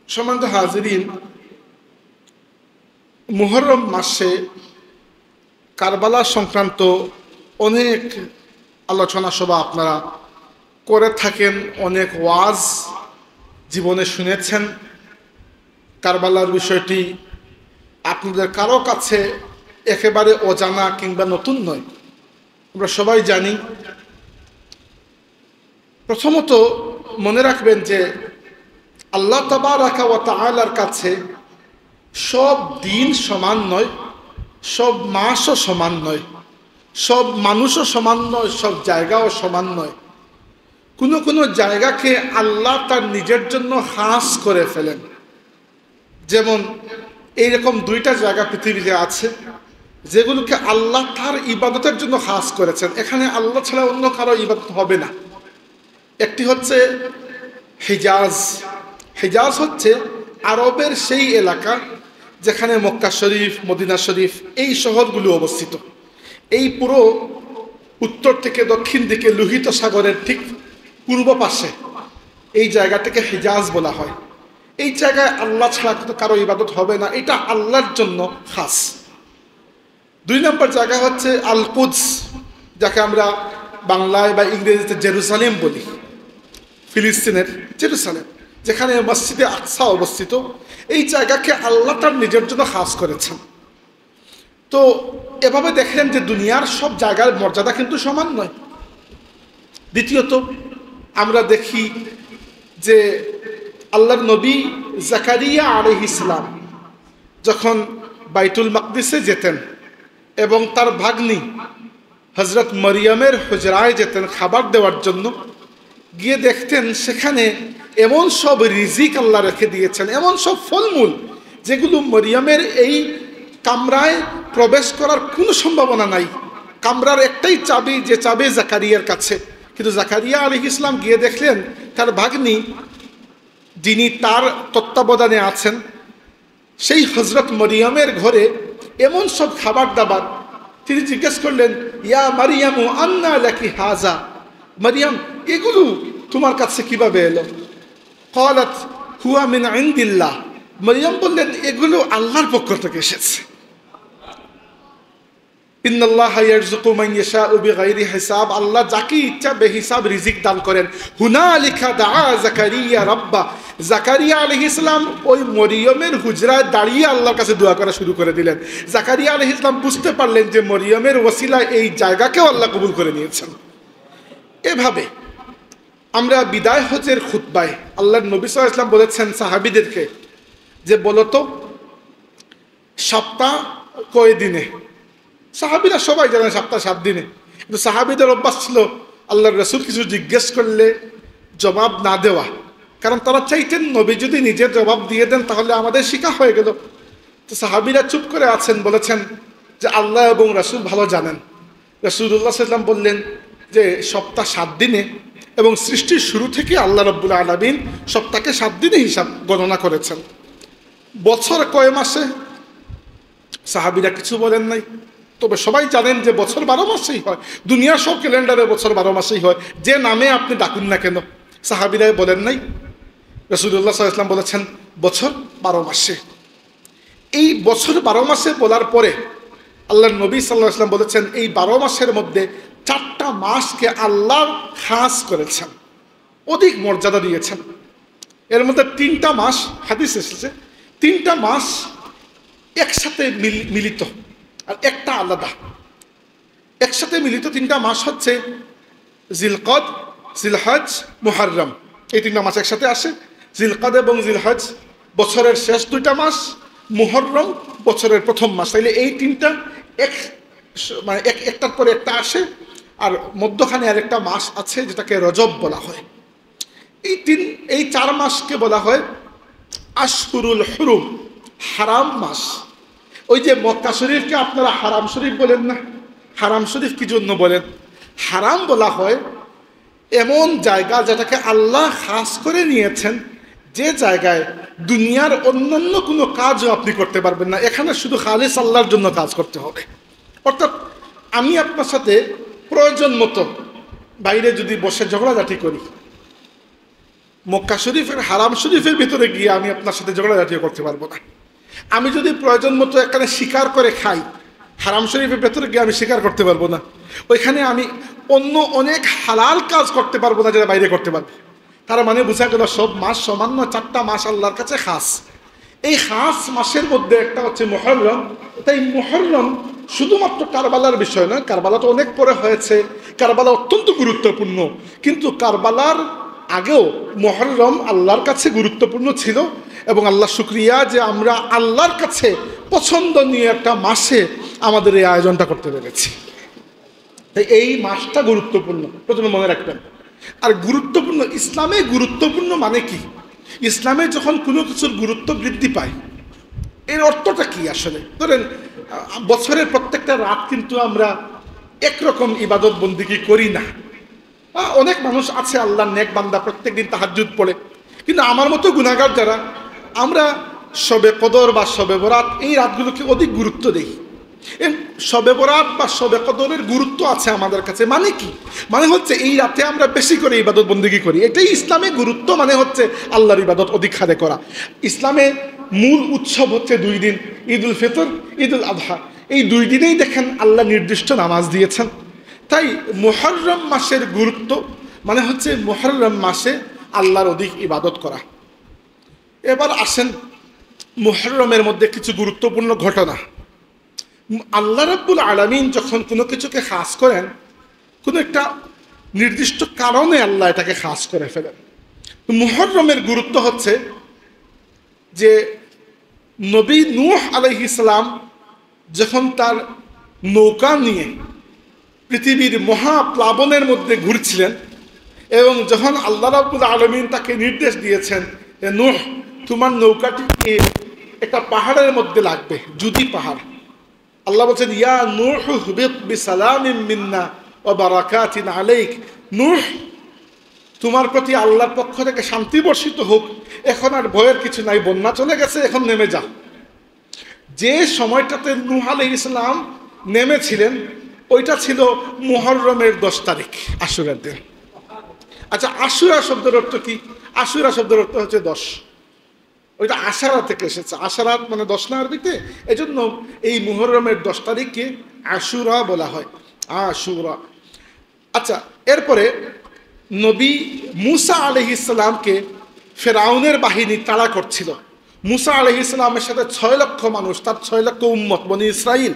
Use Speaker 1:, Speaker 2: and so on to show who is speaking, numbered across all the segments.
Speaker 1: সম্মানিত হাজিরিন, মুহররম মাসে কারবালা সংক্রান্ত অনেক আলোচনা সভা আপনারা করে থাকেন, অনেক ওয়াজ জীবনে শুনেছেন। কারবালার বিষয়টি আপনাদের কারো কাছে একেবারে অজানা কিংবা নতুন নয়, আমরা সবাই জানি। প্রথমত মনে রাখবেন যে আল্লাহ তাবারাকা ওয়া তাআলার কাছে সব দিন সমান নয়, সব মাসও সমান নয়, সব মানুষও সমান নয়, সব জায়গাও সমান নয়। কোনো কোনো জায়গাকে আল্লাহ তার নিজের জন্য খাস করে ফেলেন। যেমন এইরকম দুইটা জায়গা পৃথিবীতে আছে যেগুলোকে আল্লাহ তার ইবাদতের জন্য খাস করেছেন। এখানে আল্লাহ ছাড়া অন্য কারো ইবাদত হবে না। একটি হচ্ছে হিজাজ। হিজাজ হচ্ছে আরবের সেই এলাকা যেখানে মক্কা শরীফ, মদিনা শরীফ এই শহরগুলো অবস্থিত। এই পুরো উত্তর থেকে দক্ষিণ দিকে লোহিত সাগরের ঠিক পূর্ব পাশে এই জায়গাটাকে হিজাজ বলা হয়। এই জায়গায় আল্লাহ ছাড়া কারো ইবাদত হবে না, এটা আল্লাহর জন্য খাস। দুই নম্বর জায়গা হচ্ছে আল কুদস, যাকে আমরা বাংলায় বা ইংরেজিতে জেরুসালেম বলি। ফিলিস্তিনের জেরুসালেম, যেখানে মসজিদে আকসা অবস্থিত। এই জায়গাকে আল্লাহ তার নিজের জন্য খাস করেছেন। তো এভাবে দেখলেন যে দুনিয়ার সব জায়গার মর্যাদা কিন্তু সমান নয়। দ্বিতীয়ত আমরা দেখি যে আল্লাহর নবী জাকারিয়া আলাইহিস সালাম যখন বাইতুল মাকদিসে যেতেন এবং তার ভাগ্নি হযরত মরিয়মের হুজরায় যেতেন খাবার দেওয়ার জন্য, গিয়ে দেখতেন সেখানে এমন সব রিজিক আল্লাহ রেখে দিয়েছেন, এমন সব ফলমূল যেগুলো মরিয়মের এই কামরায় প্রবেশ করার কোনো সম্ভাবনা নাই। কামরার একটাই চাবি, যে চাবি জাকারিয়ার কাছে। কিন্তু জাকারিয়া আলাইহিস সালাম গিয়ে দেখলেন তার ভাগ্নি, যিনি তার তত্ত্বাবধানে আছেন, সেই হযরত মরিয়মের ঘরে এমন সব খাবার দাবার। তিনি জিজ্ঞেস করলেন, ইয়া মারিয়ামু আন্না লাকি হাজা, মারিয়াম এগুলো তোমার কাছে কিভাবে এলো? ক্বালাত হুয়া মিন ইনদিল্লাহ, মারিয়াম বললেন এগুলো আল্লাহর পক্ষ থেকে এসেছে। ইন্নাল্লাহা ইয়ারযুকু মান ইয়াশাউ বিগাইরি হিসাব, আল্লাহ যাকে ইচ্ছা বেহিসাব রিজিক দান করেন। হুনালিকা দাআ জাকারিয়া রাব্বা, জাকারিয়া আলাইহিস সালাম ওই মরিয়মের হুজরায় দাঁড়িয়ে আল্লাহর কাছে দোয়া করা শুরু করে দিলেন। জাকারিয়া আলাইহিস সালাম বুঝতে পারলেন যে মরিয়মের ওসিলায় এই জায়গাকেও আল্লাহ কবুল করে নিয়েছেন। এভাবে আমরা বিদায় হজের খুতবায় আল্লাহর নবী সাল্লাল্লাহু আলাইহি ওয়াসাল্লাম বলেছেন সাহাবীদেরকে যে বলতো সপ্তাহ কয় দিনে? সাহাবীরা সবাই জানেন সপ্তাহ 7 দিনে, কিন্তু সাহাবীদের অভ্যাস ছিল আল্লাহর রাসূল কিছু জিজ্ঞেস করলে জবাব না দেওয়া। কারণ তারা চাইতেন নবী যদি নিজের জবাব দিয়ে দেন তাহলে আমাদের শিক্ষা হয়ে গেল। তো সাহাবীরা চুপ করে আছেন, বলেছেন যে আল্লাহ এবং রাসূল ভালো জানেন। রাসূলুল্লাহ সাল্লাল্লাহু আলাইহি ওয়াসাল্লাম বললেন যে সপ্তাহ 7 দিনে, এবং সৃষ্টির শুরু থেকে আল্লাহ রাব্বুল আলামিন সপ্তাহকে 7 দিনে হিসাব গণনা করেছেন। বছর কয় মাসে? সাহাবীরা কিছু বলেন নাই। তবে সবাই জানেন যে বছর 12 মাসেই হয়। দুনিয়ার সব ক্যালেন্ডারে বছর 12 মাসেই হয়, যে নামে আপনি ডাকুন না কেন। সাহাবীরা বলেন নাই, রাসূলুল্লাহ সাল্লাল্লাহু আলাইহি ওয়াসাল্লাম বলেছেন বছর 12 মাসে। এই বছর 12 মাসে বলার পরে আল্লাহর নবী সাল্লাল্লাহু আলাইহি ওয়াসাল্লাম বলেছেন এই 12 মাসের মধ্যে 4টা মাসকে আল্লাহ খাস করেছেন, অধিক মর্যাদা দিয়েছেন। এর মধ্যে 3টা মাস হাদিস এসেছে, 3টা মাস একসাথে মিলিত আর একটা আলাদা। একসাথে মিলিত 3টা মাস হচ্ছে জিলকদ, জিলহজ, মুহররম। এই 3টা মাস একসাথে আসে। জিলকদ এবং জিলহজ বছরের শেষ 2টা মাস, মুহররম বছরের প্রথম মাস। তাইলে এই 3টা মানে একটার পরে একটা আসে, আর মধ্যখানে আরেকটা মাস আছে যেটাকে রজব বলা হয়। এই 4 মাসকে বলা হয় আশহুরুল হুরুম, হারাম মাস। ওই যে মক্কা শরীফকে আপনারা হারাম শরীফ বলেন না? হারাম শরীফ কি জন্য বলেন? হারাম বলা হয় এমন জায়গা যেটাকে আল্লাহ খাস করে নিয়েছেন, যে জায়গায় দুনিয়ার অন্যান্য কোনো কাজও আপনি করতে পারবেন না। এখানে শুধু খালিস আল্লাহর জন্য কাজ করতে হবে। অর্থাৎ আমি আপনার সাথে প্রয়োজন মতো বাইরে যদি বসে ঝগড়াঝাটি করি, মক্কা শরীফের হারাম শরীফের ভিতরে গিয়ে আমি আপনার সাথে ঝগড়াঝাটি করতে পারবো না। আমি যদি প্রয়োজন মতো এখানে শিকার করে খাই, হারাম শরীফের ভেতরে গিয়ে আমি শিকার করতে পারবো না। ওইখানে আমি অন্য অনেক হালাল কাজ করতে পারবো না, যেটা বাইরে করতে পারবো। তার মানে বোঝা গেল সব মাস সমান নয়, 4টা মাস আল্লাহর কাছে খাস। এই খাস মাসের মধ্যে একটা হচ্ছে মুহররম। তাই মুহররম শুধুমাত্র কারবালার বিষয় নয়, কারবালা তো অনেক পরে হয়েছে, কারবালা অত্যন্ত গুরুত্বপূর্ণ, কিন্তু কারবালার আগেও মুহররম আল্লাহর কাছে গুরুত্বপূর্ণ ছিল। এবং আল্লাহ শুকরিয়া যে আমরা আল্লাহর কাছে পছন্দনীয় একটা মাসে আমাদের এই আয়োজনটা করতে পেরেছি। তাই এই মাসটা গুরুত্বপূর্ণ, প্রথমে মনে রাখবেন। আর গুরুত্বপূর্ণ, ইসলামে গুরুত্বপূর্ণ মানে কি? ইসলামে যখন কোনো কিছুর গুরুত্ব বৃদ্ধি পায়, এর অর্থটা কি আসলে? ধরেন বছরের প্রত্যেকটা রাত কিন্তু আমরা একরকম ইবাদত বন্দিগি করি না। অনেক মানুষ আছে আল্লাহর নেক বান্দা, প্রত্যেকদিন তাহাজ্জুদ পড়ে, কিন্তু আমার মতো গুনাহগার যারা, আমরা শবে কদর বা শবে বরাত এই রাতগুলোকে অধিক গুরুত্ব দেই। শবে বরাত বা শবে কদরের গুরুত্ব আছে আমাদের কাছে। মানে কি? মানে হচ্ছে এই রাতে আমরা বেশি করে ইবাদত বন্দেগী করি। এটাই ইসলামের গুরুত্ব, মানে হচ্ছে আল্লাহর ইবাদত অধিক হারে করা। ইসলামে মূল উৎসব হচ্ছে 2 দিন, ঈদ উল ফিতর, ঈদ উল আযহা। এই 2 দিনেই দেখেন আল্লাহ নির্দিষ্ট নামাজ দিয়েছেন। তাই মুহররম মাসের গুরুত্ব মানে হচ্ছে মুহররম মাসে আল্লাহর অধিক ইবাদত করা। এবার আসেন মুহররমের মধ্যে কিছু গুরুত্বপূর্ণ ঘটনা। আল্লাহ রাব্বুল আলামিন যখন কোনো কিছুকে খাস করেন, কোনো একটা নির্দিষ্ট কারণে আল্লাহ এটাকে খাস করে ফেলেন। মুহররমের গুরুত্ব হচ্ছে যে নবী নূহ আলাইহিস সালাম যখন তার নৌকা নিয়ে পৃথিবীর মহাপ্লাবনের মধ্যে ঘুরছিলেন, এবং যখন আল্লাহ রাব্বুল আলামিন তাকে নির্দেশ দিয়েছেন যে নূহ, তোমার নৌকাটিকে একটা পাহাড়ের মধ্যে লাগবে, জুদি পাহাড়। আল্লাহ বলছেন, ইয়া নূহ হুবিত বিসালামিন মিন্না ওয়া বারাকাতিন আলাইক। নূহ, তোমার প্রতি আল্লাহর পক্ষ থেকে শান্তি বর্ষিত হোক, এখন আর ভয়ের কিছু নাই, বন্যা চলে গেছে, এখন নেমে যাও। যে সময়টাতে নূহ আলাইহিস সালাম নেমেছিলেন ওইটা ছিল মুহররমের 10 তারিখ, আশুরার দিন। আচ্ছা, আশুরা শব্দের অর্থ কি? আশুরা শব্দের অর্থ হচ্ছে 10। ওইটা আশারা থেকে এসেছে, আশারাত মানে 10 না আরবিতে। এই জন্য এই মুহররমের 10 তারিখকে আশুরা বলা হয়, আশুরা। আচ্ছা, এরপরে নবী মুসা আলাইহিস সালামকে ফেরাউনের বাহিনী তাড়া করছিল। মুসা আলাইহিস সালামের সাথে 6 লক্ষ মানুষ, তার 6 লক্ষ উম্মত বনি ইসরাইল,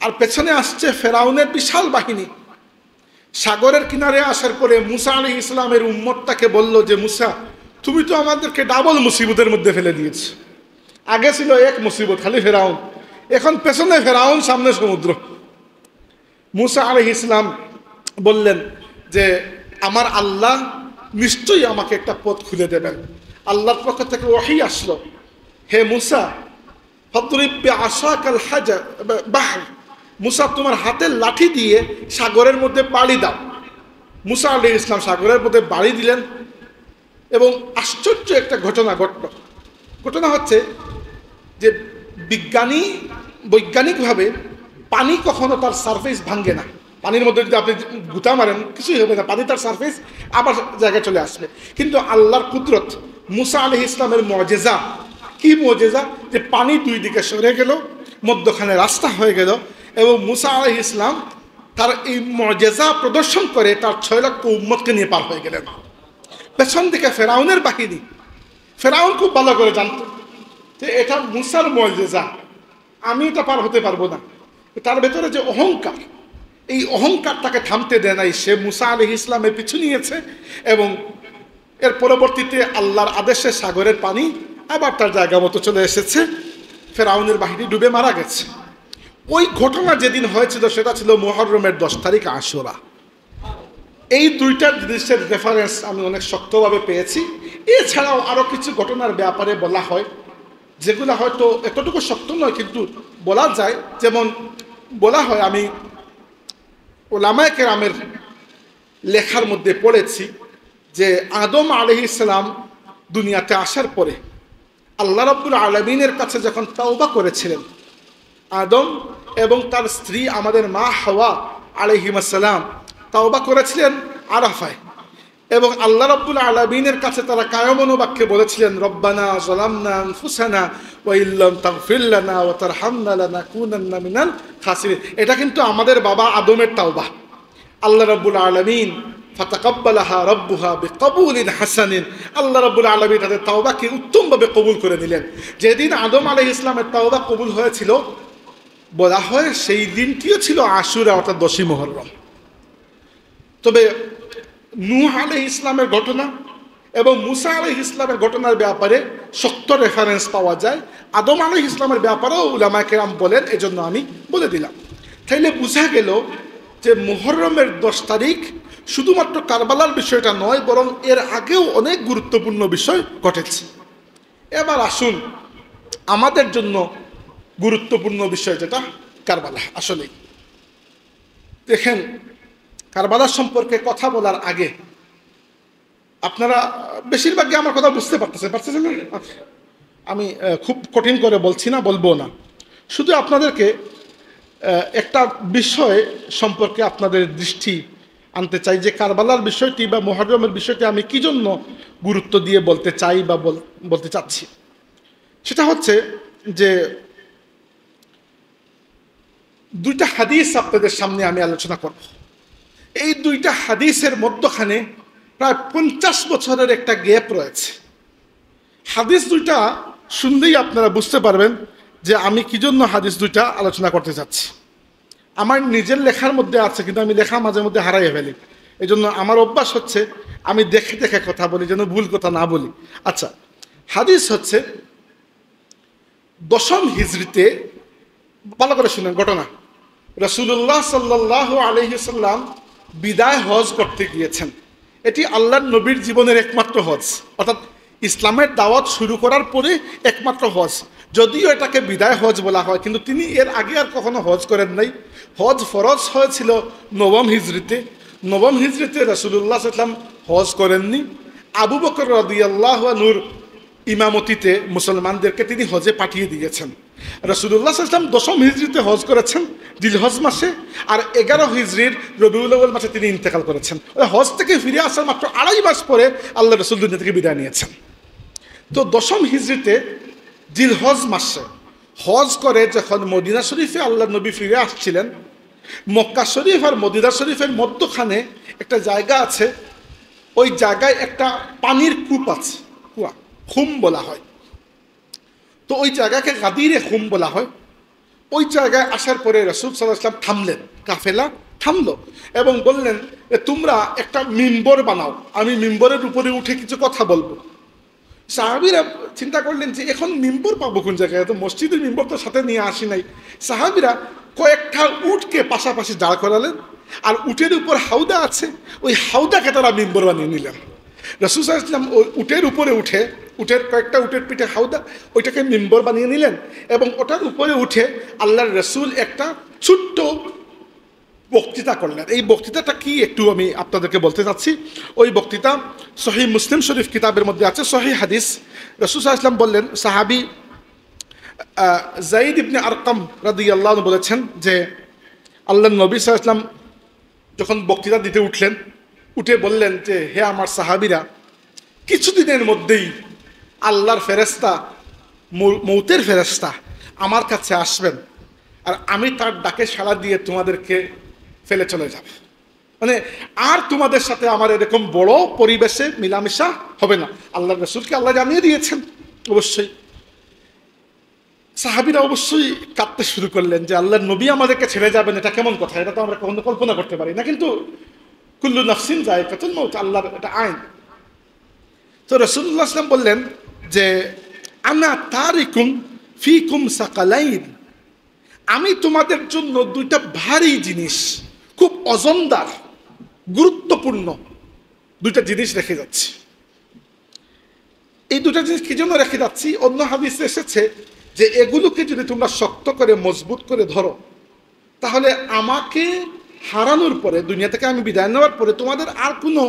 Speaker 1: আর পেছনে আসছে ফেরাউনের বিশাল বাহিনী। সাগরের কিনারে আসার পরে মুসা আলাইহিস সালামের উম্মতটাকে বলল যে, মুসা, তুমি তো আমাদেরকে ডাবল মুসিবতের মধ্যে ফেলে দিয়েছ। আগে ছিল এক মুসিবত, খালি ফেরাউন, এখন পেছনে ফেরাউন, সামনে সমুদ্র। মুসা আলাইহিস সালাম বললেন যে, আমার আল্লাহ নিশ্চয়ই আমাকে একটা পথ খুলে দেবেন। আল্লাহর পক্ষ থেকে ওহী আসলো, হে মুসা, ফাদরিব বিআসাকাল হাজার বাহর, মুসা তোমার হাতের লাঠি দিয়ে সাগরের মধ্যে বাড়ি দাও। মুসা আলাইহিস সালাম সাগরের মধ্যে বাড়ি দিলেন, এবং আশ্চর্য একটা ঘটনা ঘটল। ঘটনা হচ্ছে যে বৈজ্ঞানিকভাবে পানি কখনো তার সারফেস ভাঙে না। পানির মধ্যে যদি আপনি গুতা মারেন কিছুই হবে না, পানি তার সারফেস আবার জায়গায় চলে আসবে। কিন্তু আল্লাহর কুদরত, মুসা আলাইহিস সালামের মুআজিজা, কি মুআজিজা? যে পানি 2 দিকে সরে গেল, মধ্যখানে রাস্তা হয়ে গেল, এবং মুসা আলাইহিস সালাম তার এই মুআজিজা প্রদর্শন করে তার 6 লক্ষ উম্মতকে নিয়ে পার হয়ে গেলেন। পেছন দিকে ফেরাউনের বাহিনী, ফেরাউন খুব ভালো করে জানত যে এটা মুসার মুআজিজা, আমি এটা পার হতে পারবো না। তার ভেতরে যে অহংকার, এই অহংকারটাকে থামতে দেয় নাই। সে মুসা আলাইহিস সালামের পিছু নিয়েছে, এবং এর পরবর্তীতে আল্লাহর আদেশে সাগরের পানি আবার তার জায়গা মতো চলে এসেছে, ফেরাউনের বাহিনী ডুবে মারা গেছে। ওই ঘটনা যেদিন হয়েছিল সেটা ছিল মুহররমের 10 তারিখ, আশুরা। এই 2টা জিনিসের রেফারেন্স আমি অনেক শক্তভাবে পেয়েছি। এছাড়াও আরও কিছু ঘটনার ব্যাপারে বলা হয়, যেগুলো হয়তো এতটুকু শক্ত নয়, কিন্তু বলা যায়। যেমন বলা হয়, আমি উলামায়ে কেরামের লেখার মধ্যে পড়েছি যে আদম আলাইহিস সালাম দুনিয়াতে আসার পরে আল্লাহ রাব্বুল আলামিনের কাছে যখন তাওবা করেছিলেন, আদম এবং তার স্ত্রী আমাদের মা হাওয়া আলাইহিস সালাম তাওবা করেছিলেন আরাফায়। এবং আল্লাহ রাব্বুল আলামিনের কাছে তারা কায়মন বাক্যে বলেছিলেন, রব্বানা যালামনা আনফুসানা ওয়া ইল্লাম তাগফির লানা ওয়া তারহামনা লানাকুনান্না মিনাল খাসিরিন। এটা কিন্তু আমাদের বাবা আদমের তাওবা। আল্লাহ রাব্বুল আলামিন ফাতাকাব্বালাহা রাব্বুহা বিকবুলিন হাসানিন, আল্লাহ রাব্বুল আলামিন তাদের তাওবাকে উত্তমভাবে কবুল করে নিলেন। যেদিন আদম আলাইহিস ইসলামের তাওবা কবুল হয়েছিল, বলা হয় সেই দিনটিও ছিল আশুরা, অর্থাৎ 10ই মুহররম। তবে নূহ আলাইহিস ইসলামের ঘটনা এবং মুসা আলাইহিস ইসলামের ঘটনার ব্যাপারে শক্ত রেফারেন্স পাওয়া যায়। আদম আলাইহিস ইসলামের ব্যাপারেও উলামায়ে কেরাম বলেন, এজন্য আমি বলে দিলাম। তাইলে বোঝা গেল যে মুহররমের 10 তারিখ শুধুমাত্র কারবালার বিষয়টা নয়, বরং এর আগেও অনেক গুরুত্বপূর্ণ বিষয় ঘটেছে। এবার আসুন আমাদের জন্য গুরুত্বপূর্ণ বিষয় যেটা কারবালা। আসলেই দেখেন, কারবালার সম্পর্কে কথা বলার আগে আপনারা বেশিরভাগই আমার কথা বুঝতে পারতেছেন না? আমি খুব কঠিন করে বলছি না, বলবো না। শুধু আপনাদেরকে একটা বিষয় সম্পর্কে আপনাদের দৃষ্টি আনতে চাই, যে কারবালার বিষয়টি বা মুহররমের বিষয়টি আমি কি জন্য গুরুত্ব দিয়ে বলতে চাই বা বলতে চাচ্ছি। সেটা হচ্ছে যে দুইটা হাদিস আপনাদের সামনে আমি আলোচনা করব। এই দুইটা হাদিসের মধ্যখানে প্রায় 50 বছরের একটা গ্যাপ রয়েছে। হাদিস দুইটা শুনলেই আপনারা বুঝতে পারবেন যে আমি কি জন্য হাদিস দুইটা আলোচনা করতে চাচ্ছি। আমার নিজের লেখার মধ্যে আছে, কিন্তু আমি লেখা মাঝে মধ্যে হারাইয়ে ফেলি। এই জন্য আমার অভ্যাস হচ্ছে আমি দেখে দেখে কথা বলি, যেন ভুল কথা না বলি। আচ্ছা, হাদিস হচ্ছে 10ম হিজরিতে, ভালো করে শুনেন ঘটনা। রাসূলুল্লাহ সাল্লাল্লাহু আলাইহি সাল্লাম বিদায় হজ করতে গিয়েছেন। এটি আল্লাহর নবীর জীবনের একমাত্র হজ, অর্থাৎ ইসলামের দাওয়াত শুরু করার পরে একমাত্র হজ। যদিও এটাকে বিদায় হজ বলা হয়, কিন্তু তিনি এর আগে আর কখনো হজ করেন নাই। হজ ফরজ হয়েছিল 9ম হিজরিতে। 9ম হিজরিতে রাসূলুল্লাহ সাল্লাল্লাহু আলাইহি সাল্লাম হজ করেননি। আবু বকর রাদিয়াল্লাহু আনহুর ইমামতিতে মুসলমানদেরকে তিনি হজে পাঠিয়ে দিয়েছেন। রাসূলুল্লাহ সাল্লাল্লাহু আলাইহি ওয়াসাল্লাম 10ম হিজরিতে হজ করেছেন জিলহজ মাসে, আর 11 হিজরির রবিউল আউয়াল মাসে তিনি ইন্তেকাল করেছেন। হজ থেকে ফিরে আসার মাত্র 2.5 মাস পরে আল্লাহ রাসূল দুনিয়া থেকে বিদায় নিয়েছেন। তো 10ম হিজরিতে জিলহজ মাসে হজ করে যখন মদিনা শরীফে আল্লাহ নবী ফিরে আসছিলেন, মক্কা শরীফ আর মদিনা শরীফের মধ্যখানে একটা জায়গা আছে। ওই জায়গায় একটা পানির কূপ আছে, কুয়া, খুম বলা হয়। তো ওই জায়গাকে গাদিরে খুম বলা হয়। ওই জায়গায় আসার পরে রাসূল সাল্লাল্লাহু আলাইহি ওয়াসাল্লাম থামলেন, কাফেলা থামলো এবং বললেন, তোমরা একটা মিম্বর বানাও, আমি মিম্বরের উপরে উঠে কিছু কথা বলবো। সাহাবীরা চিন্তা করলেন যে এখন মিম্বর পাবো কোন জায়গায়, তো মসজিদের মিম্বর তো সাথে নিয়ে আসি নাই। সাহাবীরা কয়েকটা উটকে পাশাপাশি দাঁড় করালেন, আর উটের উপর হাউদা আছে, ওই হাউদাকে তারা মিম্বর বানিয়ে নিলেন। রাসূল সাল্লাল্লাহু আলাইহি ওয়াসাল্লাম ওই উটের উপরে উঠে, কয়েকটা উটের পিঠে হাউদা, ওইটাকে মিম্বর বানিয়ে নিলেন এবং ওটার উপরে উঠে আল্লাহর রাসূল একটা ছোট্ট বক্তৃতা করলেন। এই বক্তৃতাটা কি একটু আমি আপনাদেরকে বলতে চাচ্ছি। ওই বক্তৃতা সহিহ মুসলিম শরীফ কিতাবের মধ্যে আছে, সহিহ হাদিস। রাসূল সাল্লাল্লাহু আলাইহি ওয়াসাল্লাম বললেন, সাহাবী যায়েদ ইবনে আরকাম রাদিয়াল্লাহু আনহু বলেছেন যে আল্লাহর নবী সাল্লাল্লাহু আলাইহি ওয়াসাল্লাম যখন বক্তৃতা দিতে উঠলেন, উঠে বললেন যে হে আমার সাহাবীরা, কিছুদিনের মধ্যেই আল্লাহর ফেরেশতা, মৌতের ফেরেশতা আমার কাছে আসবেন, আর আমি তার ডাকে সাড়া দিয়ে তোমাদেরকে ফেলে চলে যাব। মানে আর তোমাদের সাথে আমার এরকম বড় পরিবেশে মিলামিশা হবে না। আল্লাহর রাসূলকে আল্লাহ জানিয়ে দিয়েছেন। অবশ্যই সাহাবীরা অবশ্যই কাঁদতে শুরু করলেন যে আল্লাহর নবী আমাদেরকে ছেড়ে যাবেন, এটা কেমন কথা, এটা তো আমরা কখনো কল্পনা করতে পারি না। কিন্তু কুল্লু নাফসিন যায়কাতুল মাউত, আল্লাহর এটা আইন। তো রাসূলুল্লাহ সাল্লাল্লাহু আলাইহি ওয়াসাল্লাম বললেন যে আনা তারিকুম ফিকুম সাকালাইন, আমি তোমাদের জন্য দুইটা ভারী জিনিস, খুব অজনদার, গুরুত্বপূর্ণ দুইটা জিনিস রেখে যাচ্ছি। এই দুটা জিনিস কি জন্য রেখে যাচ্ছি? অন্য হাদিসে এসেছে যে এগুলোকে যদি তোমরা শক্ত করে মজবুত করে ধরো, তাহলে আমাকে হারানোর পরে, দুনিয়া থেকে আমি বিদায় নেওয়ার পরে তোমাদের আর কোনো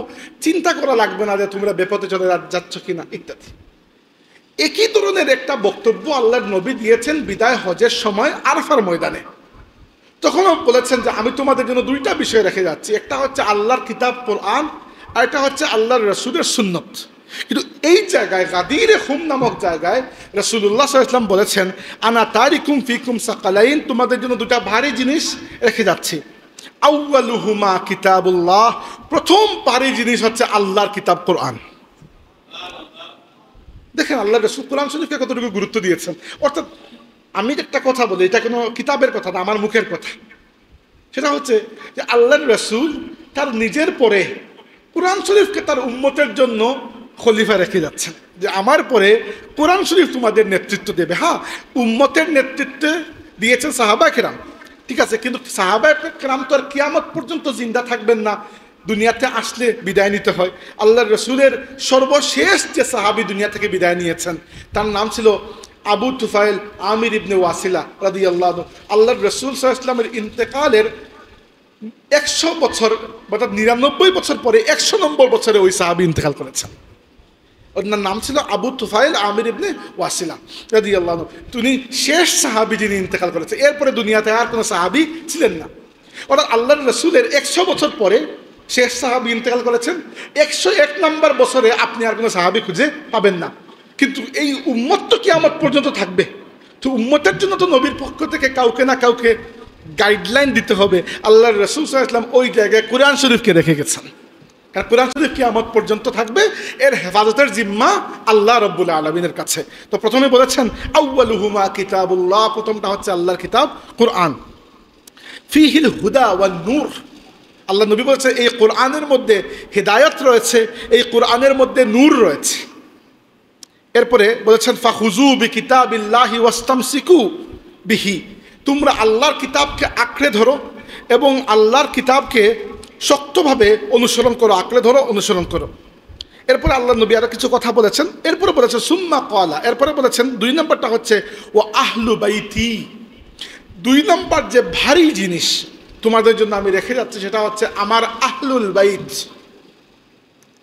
Speaker 1: চিন্তা করা লাগবে না যে তোমরা বিপদে চলে যাচ্ছ কিনা ইত্যাদি। একই ধরনের একটা বক্তব্য আল্লাহর নবী দিয়েছেন বিদায় হজের সময় আরাফার ময়দানে। তখনও বলেছেন যে আমি তোমাদের জন্য দুইটা বিষয় রেখে যাচ্ছি, একটা হচ্ছে আল্লাহর কিতাব কোরআন, আর এটা হচ্ছে আল্লাহর রসুলের সুন্নত। কিন্তু এই জায়গায় গাদিরে হুম নামক জায়গায় রাসূলুল্লাহ সাল্লাল্লাহু আলাইহি ওয়াসাল্লাম বলেছেন, আনা তারিকুম ফিকুম সাকালাইন, তোমাদের জন্য দুটা ভারী জিনিস রেখে যাচ্ছি। আউয়ালুহুমা কিতাবুল্লাহ, প্রথম ভারী জিনিস হচ্ছে আল্লাহর কিতাব কোরআন। দেখেন আল্লাহ রাসূল কোরআন শরীফকে কতটুকু গুরুত্ব দিয়েছেন। অর্থাৎ আমি একটা কথা বলি, এটা কোনো কিতাবের কথা না, আমার মুখের কথা। সেটা হচ্ছে যে আল্লাহর রাসূল তার নিজের পরে কোরআন শরীফকে তার উম্মতের জন্য খলিফা রেখে যাচ্ছেন, যে আমার পরে কোরআন শরীফ তোমাদের নেতৃত্ব দেবে। হ্যাঁ, উম্মতের নেতৃত্বে দিয়েছেন সাহাবা কেরাম, ঠিক আছে, কিন্তু সাহাবা কেরাম তো আর কিয়ামত পর্যন্ত জিন্দা থাকবেন না, দুনিয়াতে আসলে বিদায় নিতে হয়। আল্লাহর রসুলের সর্বশেষ যে সাহাবি দুনিয়া থেকে বিদায় নিয়েছেন তার নাম ছিল আবু তুফাইল আমির ইবনে ওয়াসিলা রাদিয়াল্লাহু। আল্লাহর রসুল সাল্লাল্লাহু আলাইহি ওয়াসাল্লামের ইন্তেকালের 100 বছর, অর্থাৎ 99 বছর পরে 100 নম্বর বছরে ওই সাহাবি ইন্তেকাল করেছেন। ওনার নাম ছিল আবু তুফাইল আমির ইবনে ওয়াসিলা রাদিয়াল্লাহু। তিনি শেষ সাহাবি যিনি ইন্তেকাল করেছে, এরপরে দুনিয়াতে আর কোনো সাহাবি ছিলেন না। অর্থাৎ আল্লাহর রসুলের 100 বছর পরে শেষ সাহাবি ইন্তেকাল করেছেন, 101 নম্বর বছরে আপনি আর কোনো সাহাবি খুঁজে পাবেন না। কিন্তু এই উম্মত তো কিয়ামত পর্যন্ত থাকবে, তো উম্মতের জন্য তো নবীর পক্ষ থেকে কাউকে না কাউকে গাইডলাইন দিতে হবে। আল্লাহর রাসূল সাল্লাল্লাহু আলাইহি ওয়াসাল্লাম ওই জায়গায় কোরআন শরীফকে রেখে গেছেন, কারণ কোরআন শরীফ কিয়ামত পর্যন্ত থাকবে, এর হেফাজতের জিম্মা আল্লাহ রাব্বুল আলামিনের কাছে। তো প্রথমে বলেছেন আউয়ালুহুমা কিতাবুল্লাহ, প্রথমটা হচ্ছে আল্লাহর কিতাব কোরআন। ফিহিল হুদা ওয়ান নূর, আল্লাহ নবী বলেছে এই কোরআনের মধ্যে হিদায়াত রয়েছে, এই কোরআনের মধ্যে নূর রয়েছে। এরপরে বলেছেন ফাখুযু বিকিতাবিল্লাহি ওয়াস্তামসিকু বিহি, তোমরা আল্লাহর কিতাবকে আঁকড়ে ধরো এবং আল্লাহর কিতাবকে শক্তভাবে অনুসরণ করো, আঁকড়ে ধরো, অনুসরণ করো। এরপরে আল্লাহ নবী আরো কিছু কথা বলেছেন। এরপরে বলেছেন সুম্মা ক্বালা, এরপরে বলেছেন 2 নম্বরটা হচ্ছে ও আহলু বাইতি, 2 নম্বর যে ভারী জিনিস তোমাদের জন্য আমি রেখে যাচ্ছি সেটা হচ্ছে আমার আহলুল বাইত।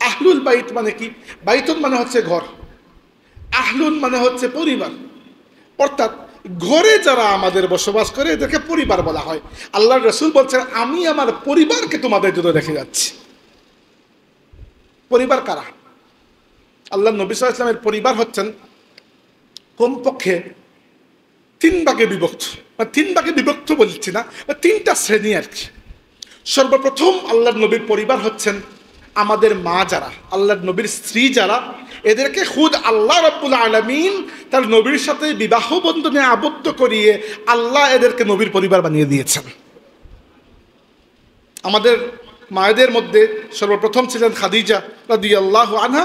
Speaker 1: আহলুল বাইত মানে কি? বাইতুন মানে হচ্ছে ঘর, আহলুন মানে হচ্ছে পরিবার। অর্থাৎ ঘরে যারা আমাদের বসবাস করে এদেরকে পরিবার বলা হয়। আল্লাহর রাসূল বলছেন আমি আমার পরিবারকে তোমাদের জন্য রেখে যাচ্ছি। পরিবার কারা? আল্লাহ নবী সাল্লাল্লাহু আলাইহি ওয়াসাল্লামের পরিবার হচ্ছেন কমপক্ষে 3 ভাগে বিভক্ত, 3 ভাগে বিভক্ত বলছি না, 3টা শ্রেণী আর কি। সর্বপ্রথম আল্লাহর নবীর পরিবার হচ্ছেন আমাদের মা যারা, আল্লাহর নবীর স্ত্রী যারা, এদেরকে খুদ আল্লাহ রাব্বুল আলামিন তার নবীর সাথে বিবাহ বন্ধনে আবদ্ধ করিয়ে আল্লাহ এদেরকে নবীর পরিবার বানিয়ে দিয়েছেন। আমাদের মায়েদের মধ্যে সর্বপ্রথম ছিলেন খাদিজা রাদিয়াল্লাহু আনহা।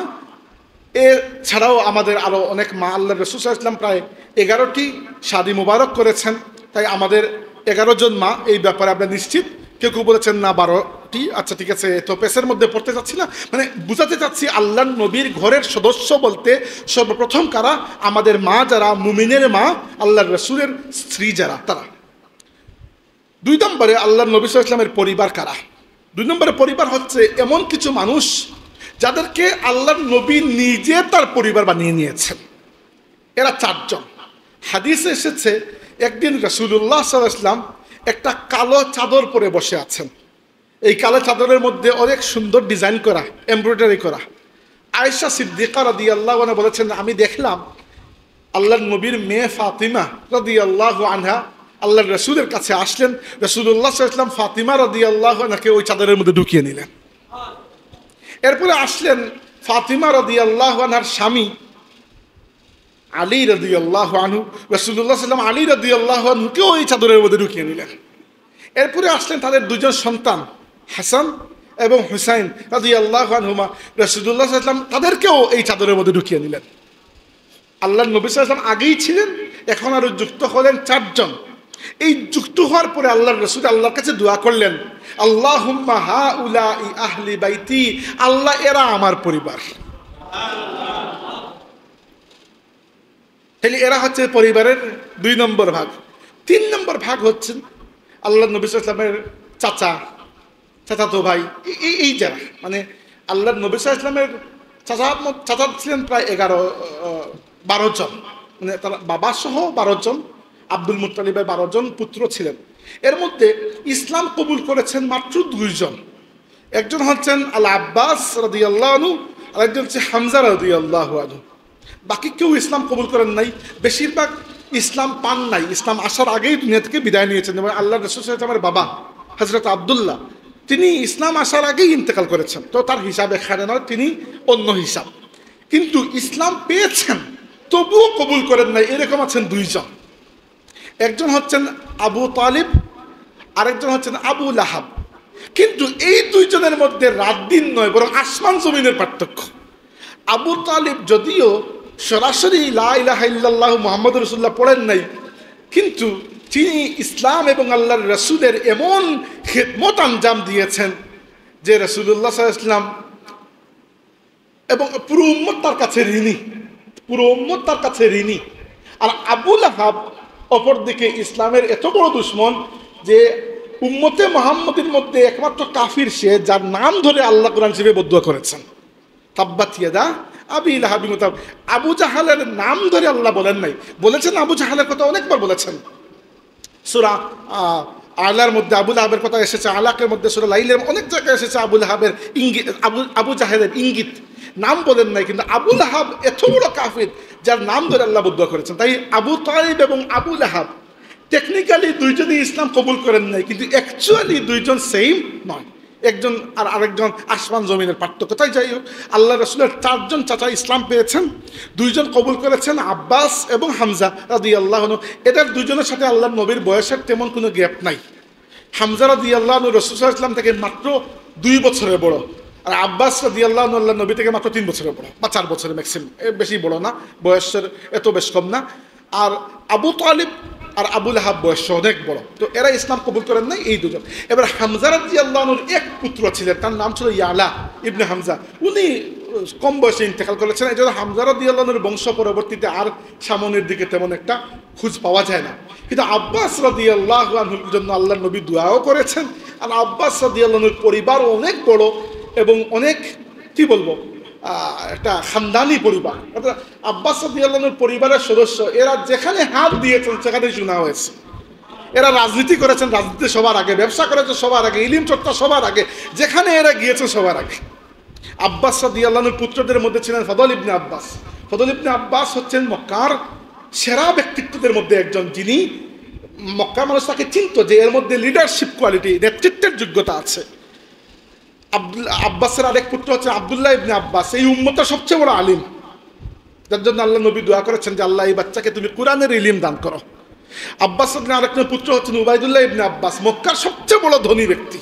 Speaker 1: এছাড়াও আমাদের আরও অনেক মা, আল্লাহর রাসূল সাল্লাল্লাহু আলাইহি ওয়াসাল্লাম প্রায় 11টি শাদী মুবারক করেছেন, তাই আমাদের 11 জন মা, এই ব্যাপারে আমরা নিশ্চিত। কেউ কেউ বলেছেন না 12টি, আচ্ছা ঠিক আছে, তো পেসের মধ্যে পড়তে চাচ্ছি না, মানে বুঝাতে চাচ্ছি আল্লাহর নবীর ঘরের সদস্য বলতে সর্বপ্রথম কারা? আমাদের মা যারা, মুমিনের মা, আল্লাহর রাসূলের স্ত্রী যারা, তারা। 2 নম্বরে আল্লাহর নবী সাল্লাল্লাহু আলাইহি ওয়াসাল্লামের পরিবার কারা? 2 নম্বরে পরিবার হচ্ছে এমন কিছু মানুষ যাদেরকে আল্লাহর নবী নিজে তার পরিবার বানিয়ে নিয়েছেন। এরা 4 জন। হাদিসে এসেছে একদিন রাসূলুল্লাহ সাল্লাল্লাহু আলাইহি ওয়াসাল্লাম একটা কালো চাদর পরে বসে আছেন। এই কালো চাদরের মধ্যে অনেক সুন্দর ডিজাইন করা, এমব্রয়ডারি করা। আয়েশা সিদ্দিকা রাদিয়াল্লাহু আনহা বলেছেন আমি দেখলাম আল্লাহর নবীর মেয়ে ফাতিমা রাদিয়াল্লাহু আনহা আল্লাহর রাসূলের কাছে আসলেন। রাসূলুল্লাহ সাল্লাল্লাহু আলাইহি ওয়াসাল্লাম ফাতিমা রাদিয়াল্লাহু আনহাকে ওই চাদরের মধ্যে ঢুকিয়ে নিলেন। এরপরে আসলেন ফাতিমা রাদিয়াল্লাহু আনহার স্বামী আলী রাদিয়াল্লাহু আনহু, রাসূলুল্লাহ সাল্লাল্লাহু আলাইহি ওয়াসাল্লাম আলী রাদিয়াল্লাহু আনহুকে ওই চাদরের মধ্যে ঢুকিয়ে নিলেন। এরপরে আসলেন তাদের 2 জন সন্তান হাসান এবং হুসাইন রাদিয়াল্লাহু আনহুমা, রাসূলুল্লাহ সাল্লাল্লাহু আলাইহি ওয়াসাল্লাম তাদেরকেও এই চাদরের মধ্যে ঢুকিয়ে নিলেন। আল্লাহর নবী সাল্লাল্লাহু আলাইহি ওয়াসাল্লাম আগেই ছিলেন, এখন আরো যুক্ত হলেন 4 জন। এই যুক্ত হওয়ার পরে আল্লাহর রাসূল আল্লাহর কাছে দোয়া করলেন আল্লাহুম্মা হাউলাই আহলি বাইতি, আল্লাহ এরা আমার পরিবার। তাহলে এরা হচ্ছে পরিবারের 2 নম্বর ভাগ। 3 নম্বর ভাগ হচ্ছেন আল্লাহর নবী সাল্লাল্লাহু আলাইহি ওয়াসাল্লামের চাচা, চাচাতো ভাই, এই যারা, মানে আল্লাহর নবী সাল্লাল্লাহু আলাইহি ওয়াসাল্লামের চাচা ছিলেন প্রায় 12 জন, মানে তারা বাবা সহ 12 জন, আব্দুল মুত্তালিবের 12 জন পুত্র ছিলেন। এর মধ্যে ইসলাম কবুল করেছেন মাত্র 2 জন। একজন হচ্ছেন আল আব্বাস রাদিয়াল্লাহু আনহু, আর একজন হচ্ছে হামজা রাদিয়াল্লাহু আনহু। বাকি কেউ ইসলাম কবুল করেন নাই, বেশিরভাগ ইসলাম পান নাই, ইসলাম আসার আগেই দুনিয়া থেকে বিদায় নিয়েছেন। যেমন আল্লাহ রাসূল সাল্লাল্লাহু আলাইহি ওয়াসাল্লামের বাবা হযরত আব্দুল্লাহ, তিনি ইসলাম আসার আগেই ইন্তেকাল করেছেন, তো তার হিসাব এখানে নয়, তিনি অন্য হিসাব। কিন্তু ইসলাম পেয়েছেন তবুও কবুল করেন নাই, এরকম আছেন দুইজন। একজন হচ্ছেন আবু তালিব, আরেকজন হচ্ছেন আবু লাহাব। কিন্তু এই দুইজনের মধ্যে রাত দিন নয়, বরং আসমান জমিনের পার্থক্য। আবু তালিব যদিও সরাসরি লা ইলাহা ইল্লাল্লাহু মুহাম্মাদুর রাসূলুল্লাহ পড়েন নাই, কিন্তু তিনি ইসলাম এবং আল্লাহর রাসূলের এমন খেদমত আঞ্জাম দিয়েছেন যে রাসূলুল্লাহ সাল্লাল্লাহু আলাইহি ওয়াসাল্লাম এবং পুরো উম্মত তার কাছে ঋণী, পুরো উম্মত তার কাছে ঋণী। আর আবু লাহাব অপরদিকে ইসলামের এত বড় দুশমন যে উম্মতে মুহাম্মাদের মধ্যে একমাত্র কাফির সে, যার নাম ধরে আল্লাহ কোরআন শরীফে বদুয়া করেছেন, তাব্বাত ইয়াদা আবি লাহাবিন ওয়া তাব। আবু জাহালের নাম ধরে আল্লাহ বলেন নাই, বলেছেন আবু জাহালের কথা অনেকবার বলেছেন। সূরা আলার মধ্যে আবু লাহাবের কথা এসেছে, আলাকের মধ্যে সূরা লাইলের অনেক জায়গায় এসেছে আবু লাহাবের ইঙ্গিত, আবু জাহেলের ইঙ্গিত, নাম বলেন নাই। কিন্তু আবু লাহাব এত বড় কাফির যার নাম ধরে আল্লাহ বদুয়া করেছেন। তাই আবু তালিব এবং আবু লাহাব টেকনিক্যালি দুইজনই ইসলাম কবুল করেন নাই, কিন্তু অ্যাকচুয়ালি দুইজন সেম নয়, একজন আর আরেকজন আসমান জমিনের পার্থক্য। তাই যাই হোক, আল্লাহ রাসূলের চারজন চাচা ইসলাম পেয়েছেন, দুইজন কবুল করেছেন, আব্বাস এবং হামজা রাদিয়াল্লাহু আনহু। এদের দুজনের সাথে আল্লাহ নবীর বয়সের তেমন কোনো গ্যাপ নাই। হামজা রাদিয়াল্লাহু আনহু রাসূল সাল্লাল্লাহু আলাইহি ওয়াসাল্লাম থেকে মাত্র 2 বছরের বড়, আর আব্বাস রাদিয়াল্লাহু আনহু আল্লাহ নবী থেকে মাত্র 3 বছরের বড় বা 4 বছরের ম্যাক্সিমাম, বেশি বড় না, বয়সের এত বেশ কম না। আর আবু তালিব আর আবু লাহাব বয়স অনেক বড়, তো এরা ইসলাম কবুল করেন নাই এই দুজন। এবার হামজা রাদিয়াল্লাহু আনহুর এক পুত্র ছিলেন, তার নাম ছিল ইয়ালা ইবনে হামজা, উনি কম বয়সে ইন্তেকাল করেছেন। এই জন্য হামজা রাদিয়াল্লাহু আনহুর বংশ পরবর্তীতে আর সামনের দিকে তেমন একটা খোঁজ পাওয়া যায় না। কিন্তু আব্বাস রাদিয়াল্লাহু আনহুর জন্য আল্লাহ নবী দোয়াও করেছেন। আর আব্বাস রাদিয়াল্লাহু আনহুর পরিবার অনেক বড় এবং অনেক কি বলবো একটা খানদানি পরিবার, অর্থাৎ আব্বাস রাদিয়াল্লাহু আনহুর পরিবারের সদস্য, এরা যেখানে হাত দিয়েছেন সেখানে শোনা হয়েছে। এরা রাজনীতি করেছেন রাজনীতি সবার আগে, ব্যবসা করেছে সবার আগে, ইলম চর্চা সবার আগে, যেখানে এরা গিয়েছে সবার আগে। আব্বাস রাদিয়াল্লাহু আনহুর পুত্রদের মধ্যে ছিলেন ফদল ইবনে আব্বাস। ফদল ইবনে আব্বাস হচ্ছেন মক্কার সেরা ব্যক্তিত্বদের মধ্যে একজন, যিনি মক্কার মানুষ তাকে চিনত যে এর মধ্যে লিডারশিপ কোয়ালিটি, নেতৃত্বের যোগ্যতা আছে। আব্বাসের আরেক পুত্র হচ্ছে আব্দুল্লাহ ইবনে আব্বাস, এই উম্মতের সবচেয়ে বড় আলিম, যার জন্য আল্লাহ নবী দোয়া করেছেন যে আল্লাহ এই বাচ্চাকে তুমি কোরআনের ইলম দান করো। আব্বাস আরেকজন পুত্র হচ্ছেন উবাইদুল্লাহ ইবনে আব্বাস, মক্কার সবচেয়ে বড় ধনী ব্যক্তি,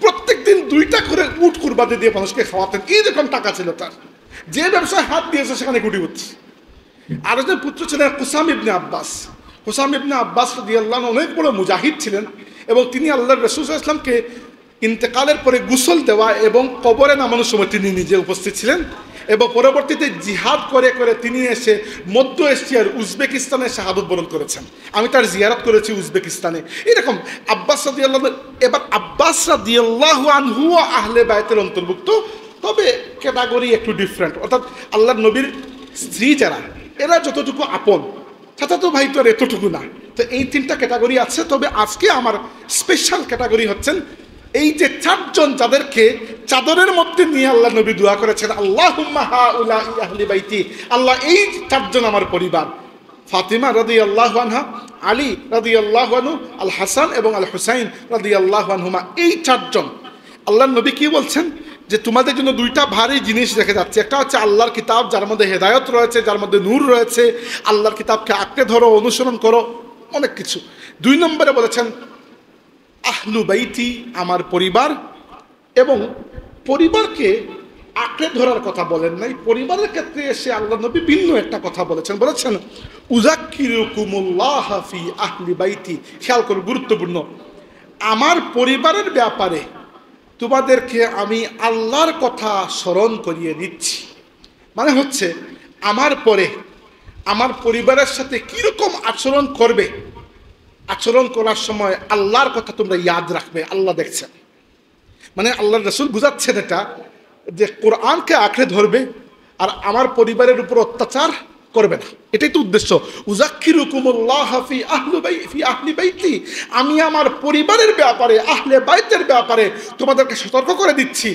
Speaker 1: প্রত্যেক দিন 2টা করে উট কুরবানি দিয়ে মানুষকে খাওয়াতেন, এইরকম টাকা ছিল তার, যে ব্যবসায় হাত দিয়েছে সেখানে কোটি হচ্ছে। আরেকজন পুত্র ছিলেন কুসাম ইবনে আব্বাস। কুসাম ইবনে আব্বাস রাদিয়াল্লাহু আনহু অনেক বড় মুজাহিদ ছিলেন, এবং তিনি আল্লাহর রাসূল সাল্লাল্লাহু আলাইহি ওয়াসাল্লামকে ইন্তেকালের পরে গোসল দেওয়া এবং কবরে নামানোর সময় তিনি নিজে উপস্থিত ছিলেন, এবং পরবর্তীতে জিহাদ করে করে তিনি এসে মধ্য এশিয়ার উজবেকিস্তানে শাহাদত বরণ করেছেন। আমি তার জিয়ারত করেছি উজবেকিস্তানে। এরকম আব্বাস রাদিয়াল্লাহু, এবার আব্বাস রাদিয়াল্লাহু আনহু আহলে বাইতের অন্তর্ভুক্ত, তবে ক্যাটাগরি একটু ডিফারেন্ট, অর্থাৎ আল্লাহর নবীর স্ত্রী যারা, এরা যতটুকু আপন, চাচাতো ভাই তো আর এতটুকু না। তো এই 3টা ক্যাটাগরি আছে। তবে আজকে আমার স্পেশাল ক্যাটাগরি হচ্ছেন এই যে 4 জন যাদেরকে চাদরের মধ্যে নিয়ে আল্লাহ নবী দোয়া করেছেন, আল্লাহুম্মা হাউলাই আহলি বাইতি, আল্লাহ এই 4 জন আমার পরিবার, ফাতিমা রাদিয়াল্লাহু আনহা, আলী রাদিয়াল্লাহু আনহু, আল হাসান এবং আল হুসাইন রাদিয়াল্লাহু আনহুমা, এই 4 জন। আল্লাহর নবী কি বলছেন যে তোমাদের জন্য 2টা ভারী জিনিস রেখে যাচ্ছে। একটা হচ্ছে আল্লাহর কিতাব, যার মধ্যে হেদায়ত রয়েছে, যার মধ্যে নূর রয়েছে, আল্লাহর কিতাবকে আঁকড়ে ধরো, অনুসরণ করো, অনেক কিছু। 2 নম্বরে বলেছেন আহলু বাইতি, আমার পরিবার। এবং পরিবারকে আঁকড়ে ধরার কথা বলেন নাই, পরিবারের ক্ষেত্রে এসে আল্লাহ নবী ভিন্ন একটা কথা বলেছেন, বলেছেন উযাক্কিরুকুমুল্লাহ ফি আহলি বাইতি। খেয়াল করো, গুরুত্বপূর্ণ, আমার পরিবারের ব্যাপারে তোমাদেরকে আমি আল্লাহর কথা স্মরণ করিয়ে দিচ্ছি। মানে হচ্ছে আমার পরে আমার পরিবারের সাথে কীরকম আচরণ করবে, আচরণ করার সময় আল্লাহর কথা তোমরা ইয়াদ রাখবে, আল্লাহ দেখছেন। মানে আল্লাহ রাসূল বুঝাচ্ছেন এটা যে কোরআনকে আঁকড়ে ধরবে, আর আমার পরিবারের উপর অত্যাচার করবে না। এটাই তো উদ্দেশ্য। উযাক্কিরুকুমুল্লাহ ফি আহলি বাইতি, আমি আমার পরিবারের ব্যাপারে, আহলে বাইতের ব্যাপারে তোমাদেরকে সতর্ক করে দিচ্ছি,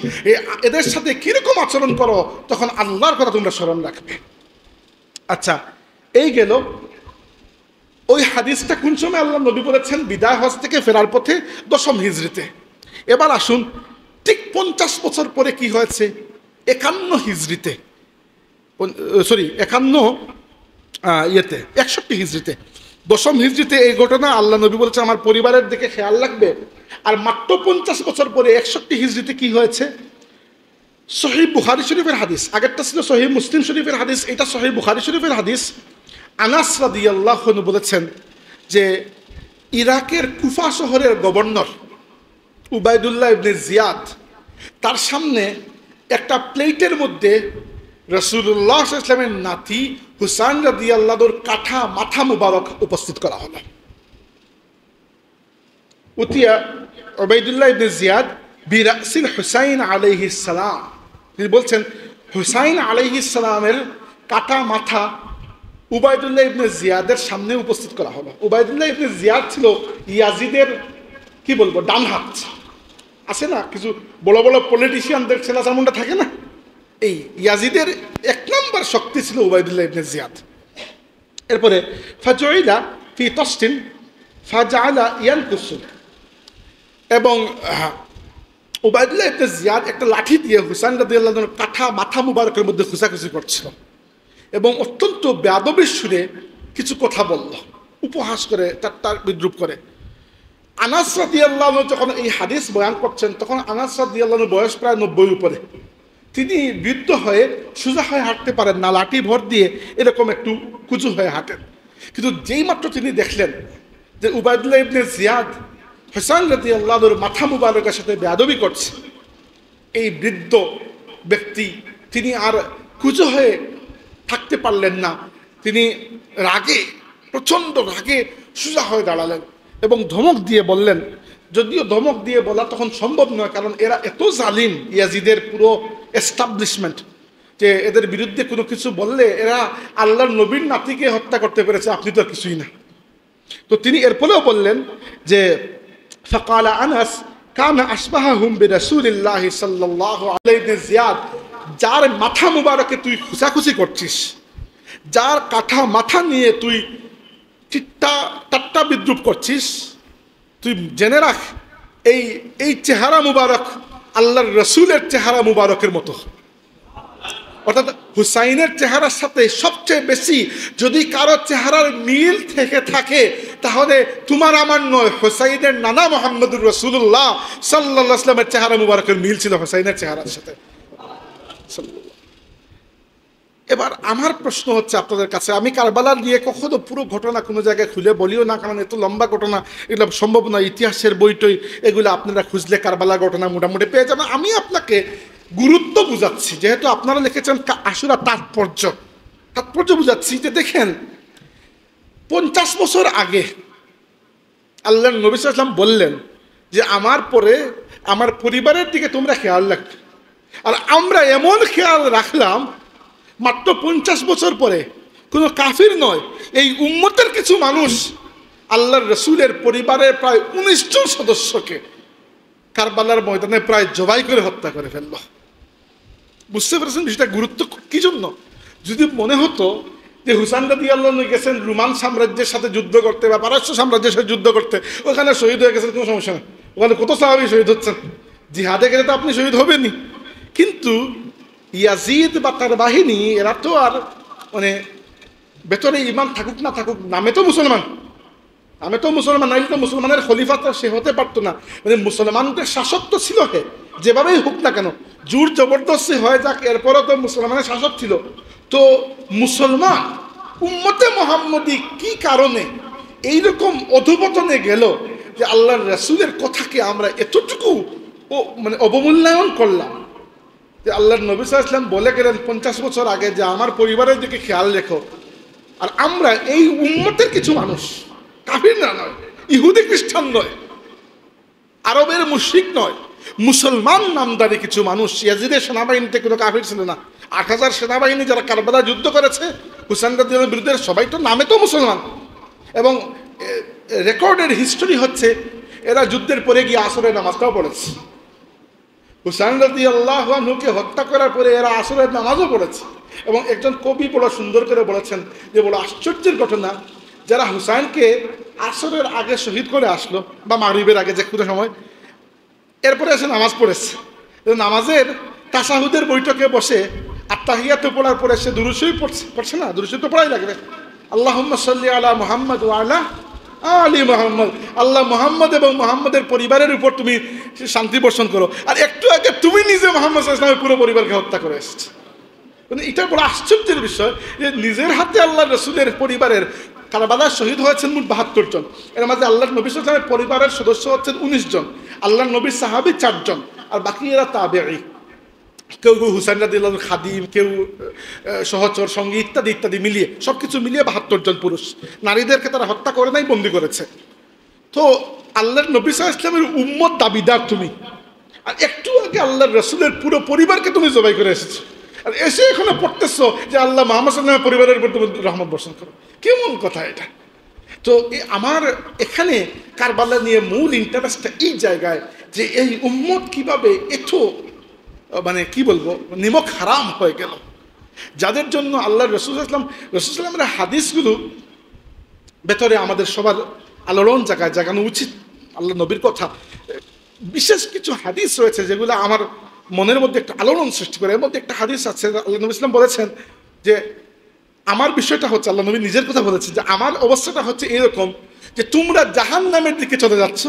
Speaker 1: এদের সাথে কিরকম আচরণ করো, তখন আল্লাহর কথা তোমরা স্মরণ রাখবে। আচ্ছা, এই গেল ওই হাদিসটা কোন সময় আল্লাহ নবী বলেছেন? বিদায় হজ থেকে ফেরার পথে 10ম হিজরিতে। এবার আসুন ঠিক 50 বছর পরে কি হয়েছে? 51 হিজরিতে, 61 হিজরিতে, 10ম হিজরিতে এই ঘটনা। আল্লাহ নবী বলেছেন আমার পরিবারের দিকে খেয়াল রাখবে। আর মাত্র 50 বছর পরে 61 হিজরিতে কি হয়েছে? সহিহ বুখারী শরীফের হাদিস, আগেরটা ছিল সহিহ মুসলিম শরীফের হাদিস, এটা সহিহ বুখারী শরীফের হাদিস। আনাস রাদিয়াল্লাহু আনহু বলেছেন যে ইরাকের কুফা শহরের গভর্নর উবাইদুল্লাহ ইবনে জিয়াদ, তার সামনে একটা প্লেটের মধ্যে রাসূলুল্লাহ সাল্লাল্লাহু আলাইহি ওয়াসাল্লামের নাতি হুসাইন রাদিয়াল্লাহু আনহুর কাটা মাথা মুবারক উপস্থিত করা হলো। উতিয়া উবাইদুল্লাহ ইবনে জিয়াদ বিরাসিল হুসাইন আলাইহিস সালাম, তিনি বলছেন হুসাইন আলাইহিস সালামের কাটা মাথা উবাইদুল্লাহ ইবনে জিয়াদের সামনে উপস্থিত করা হলো। উবাইদুল্লাহ ইবনে জিয়াদ ছিল ইয়াজিদের কি বলবো ডান হাত। আছে না কিছু বড় বড় পলিটিশিয়ানদের ছেলা চামুন্ডা থাকে না, এই ইয়াজিদের 1 নম্বর শক্তি ছিল উবাইদুল্লাহ ইবনে জিয়াদ। এরপরে ফাজউইলা ফি তাসতিন ফাজআলা ইয়ানকুসু, এবং উবাইদুল্লাহ ইবনে জিয়াদ একটা লাঠি দিয়ে হুসাইন রাদিয়াল্লাহু আনহুর কাটা মাথা মুবারকের মধ্যে খুঁচাখুচি করছিল এবং অত্যন্ত বেয়াদবির সুরে কিছু কথা বলল, উপহাস করে, ঠাট্টা বিদ্রুপ করে। আনাস রাদিয়াল্লাহু আনহু যখন এই হাদিস বয়ান করছেন, তখন আনাস রাদিয়াল্লাহু আনহুর বয়স প্রায় 90 উপরে। তিনি বৃদ্ধ হয়ে সোজা হয়ে হাঁটতে পারেন না, লাঠি ভর দিয়ে এরকম একটু কুচু হয়ে হাঁটেন। কিন্তু যেই মাত্র তিনি দেখলেন যে উবাইদুল্লাহ ইবনে জিয়াদ হুসাইন রাদিয়াল্লাহু আনহুর মাথা মুবারকের সাথে বেয়াদবি করছে, এই বৃদ্ধ ব্যক্তি তিনি আর কুচু হয়ে থাকতে পারলেন না। তিনি রাগে, প্রচণ্ড রাগে সোজা হয়ে দাঁড়ালেন এবং ধমক দিয়ে বললেন, যদিও ধমক দিয়ে বলা তখন সম্ভব নয়, কারণ এরা এত জালিম, ইয়াজিদের পুরো এস্টাবলিশমেন্ট, যে এদের বিরুদ্ধে কোনো কিছু বললে এরা আল্লাহর নবীর নাতিকে হত্যা করতে পেরেছে, আপনি তো কিছুই না। তো তিনি এরপরেও বললেন যে ফাকালা আনাস কানা আশবাহুম বিরাসূলিল্লাহি সাল্লাল্লাহু আলাইহি ওয়া জিয়াদ, যার মাথা মুবারকে তুই খুচাখুচি করছিস, যার কাঠা মাথা নিয়ে তুই ঠাট্টা বিদ্রুপ করছিস, তুই জেনে রাখ এই চেহারা মুবারক আল্লাহর রসুলের চেহারা মুবারকের মতো। অর্থাৎ হুসাইনের চেহারার সাথে সবচেয়ে বেশি যদি কারো চেহারার মিল থেকে থাকে, তাহলে তোমার আমার নয়, হুসাইনের নানা মুহাম্মদুর রাসূলুল্লাহ সাল্লাল্লাহু আলাইহি ওয়াসাল্লামের চেহারা মুবারকের মিল ছিল হুসাইনের চেহারার সাথে। এবার আমার প্রশ্ন হচ্ছে আপনাদের কাছে, আমি কারবালার নিয়ে কখনো পুরো ঘটনা কোনো জায়গায় খুলে বলিও না, কারণ এত লম্বা ঘটনা, এগুলো সম্ভব নয়। ইতিহাসের বইটই এগুলো আপনারা খুঁজলে কারবালার ঘটনা মোটামুটি পেয়ে যাবেন। আমি আপনাকে গুরুত্ব বুঝাচ্ছি, যেহেতু আপনারা লিখেছেন আশুরা তাৎপর্য বুঝাচ্ছি যে দেখেন 50 বছর আগে আল্লাহর নবী সাল্লাল্লাহু আলাইহি ওয়াসাল্লাম বললেন যে আমার পরে আমার পরিবারের দিকে তোমরা খেয়াল রাখবে, আর আমরা এমন খেয়াল রাখলাম মাত্র 50 বছর পরে, কোনো কাফির নয়, এই উম্মতের কিছু মানুষ আল্লাহর রসুলের পরিবারের প্রায় 19 জন সদস্যকে কারবালার ময়দানে প্রায় জবাই করে হত্যা করে ফেলল। বুঝতে পেরেছেন বিষয়টা গুরুত্ব কি জন্য? যদি মনে হতো যে হুসাইন রাদিয়াল্লাহু আনহু গেছেন রোমান সাম্রাজ্যের সাথে যুদ্ধ করতে বা পারস্য সাম্রাজ্যের সাথে যুদ্ধ করতে, ওখানে শহীদ হয়ে গেছেন, কোনো সমস্যা নেই, ওখানে কত সাহাবী শহীদ হচ্ছেন, জিহাদে গেলে তো আপনি শহীদ হবেনই। কিন্তু ইয়াজিদ বা তার বাহিনী এরা তো আর মানে ভেতরে ইমান থাকুক না থাকুক, নামে তো মুসলমান, নাইলে তো মুসলমানের খলিফা তো সে হতে পারতো না, মানে মুসলমানদের শাসক তো ছিল, হে যেভাবেই হোক না কেন, জোর জবরদস্তি হয়ে যাক, এরপরও তো মুসলমানের শাসক ছিল। তো মুসলমান উম্মতে মুহাম্মদী কি কারণে এইরকম অধঃপতনে গেল যে আল্লাহর রাসূলের কথাকে আমরা এতটুকু মানে অবমূল্যায়ন করলাম, যে আল্লাহর নবী সাল্লাল্লাহু আলাইহি ওয়াসাল্লাম বলে গেলেন 50 বছর আগে যে আমার পরিবারের দিকে খেয়াল রেখো, আর আমরা এই উম্মতের কিছু মানুষ, কাফির না নয়, ইহুদি খ্রিস্টান নয়, আরবের মুশরিক নয়, মুসলমান নামদারি কিছু মানুষ, ইয়াজিদের সেনাবাহিনীতে কোনো কাফির ছিল না। 8000 সেনাবাহিনী যারা কারবালা যুদ্ধ করেছে, হুসাইন রাদিয়াল্লাহু বিরুদ্ধে সবাই তো নামে তো মুসলমান, এবং রেকর্ডের হিস্টোরি হচ্ছে এরা যুদ্ধের পরে গিয়ে আসরের নামাজটাও পড়েছে। হুসাইন রাদিয়াল্লাহু আনহুকে হত্যা করার পরে এরা আসরের নামাজও পড়েছে। এবং একজন কবি বড় সুন্দর করে বলেছেন যে বড় আশ্চর্যের ঘটনা, যারা হুসাইনকে আসরের আগে শহীদ করে আসলো বা মাগরিবের আগে যে কোনো সময়, এরপরে এসে নামাজ পড়েছে। নামাজের তাশাহুদের বৈঠকে বসে আত্তাহিয়াত পড়ার পরে সে দুরূদ শরীফ পড়ছে না, দুরূদ শরীফ তো পড়াই লাগবে। আল্লাহুম্মা সাল্লি আলা মুহাম্মদ ওয়া আলা আলি মুহাম্মদ, আল্লাহ মুহাম্মদ এবং মুহাম্মদের পরিবারের উপর তুমি শান্তি বর্ষণ করো। আর একটু আগে তুমি নিজে মুহাম্মদ সাল্লাল্লাহু আলাইহি ওয়াসাল্লামের পুরো পরিবারকে হত্যা করে এসেছো। মানে এটা বড় আশ্চর্যের বিষয় যে নিজের হাতে আল্লাহ রসুলের পরিবারের, কারবালায় শহীদ হয়েছেন মোট ৭২ জন, এর মাঝে আল্লাহ নবী সাল্লাল্লাহু আলাইহি ওয়াসাল্লামের পরিবারের সদস্য হচ্ছেন ১৯ জন, আল্লাহ নবীর সাহাবী ৪ জন, আর বাকি এরা তাবেঈ। কেউ কেউ হুসাইন রাদিয়াল্লাহু খাদিম, কেউ সহচর সঙ্গী ইত্যাদি ইত্যাদি মিলিয়ে সব কিছু মিলিয়ে ৭২ জন পুরুষ। নারীদেরকে তারা হত্যা করে নাই, বন্দী করেছে। তো আল্লাহর নবী সাল্লাল্লাহু আলাইহি ওয়াসাল্লামের উম্মত দাবিদার তুমি, আর একটু আগে আল্লাহর রসুলের পুরো পরিবারকে তুমি জবাই করে এসেছো, আর এসে এখনো পড়তেছো যে আল্লাহ মুহাম্মদ সাল্লাল্লাহু আলাইহি ওয়াসাল্লামের পরিবারের উপর তুমি রহমত বর্ষণ করো। কেমন কথা এটা? তো আমার এখানে কারবালা নিয়ে মূল ইন্টারেস্টটা এই জায়গায় যে এই উম্মত কিভাবে এত মানে কি বলবো নিমক হারাম হয়ে গেল, যাদের জন্য আল্লাহ রসুল সাল্লামের হাদিসগুলো ভেতরে আমাদের সবার আলোড়ন জাগানো উচিত। আল্লাহ নবীর কথা বিশেষ কিছু হাদিস রয়েছে যেগুলো আমার মনের মধ্যে একটা আলোড়ন সৃষ্টি করে। এর মধ্যে একটা হাদিস আছে, আল্লাহ নবী ইসলাম বলেছেন যে আমার বিষয়টা হচ্ছে, আল্লাহ নবী নিজের কথা বলেছেন যে আমার অবস্থাটা হচ্ছে এরকম যে তোমরা জাহান্নামের দিকে চলে যাচ্ছ,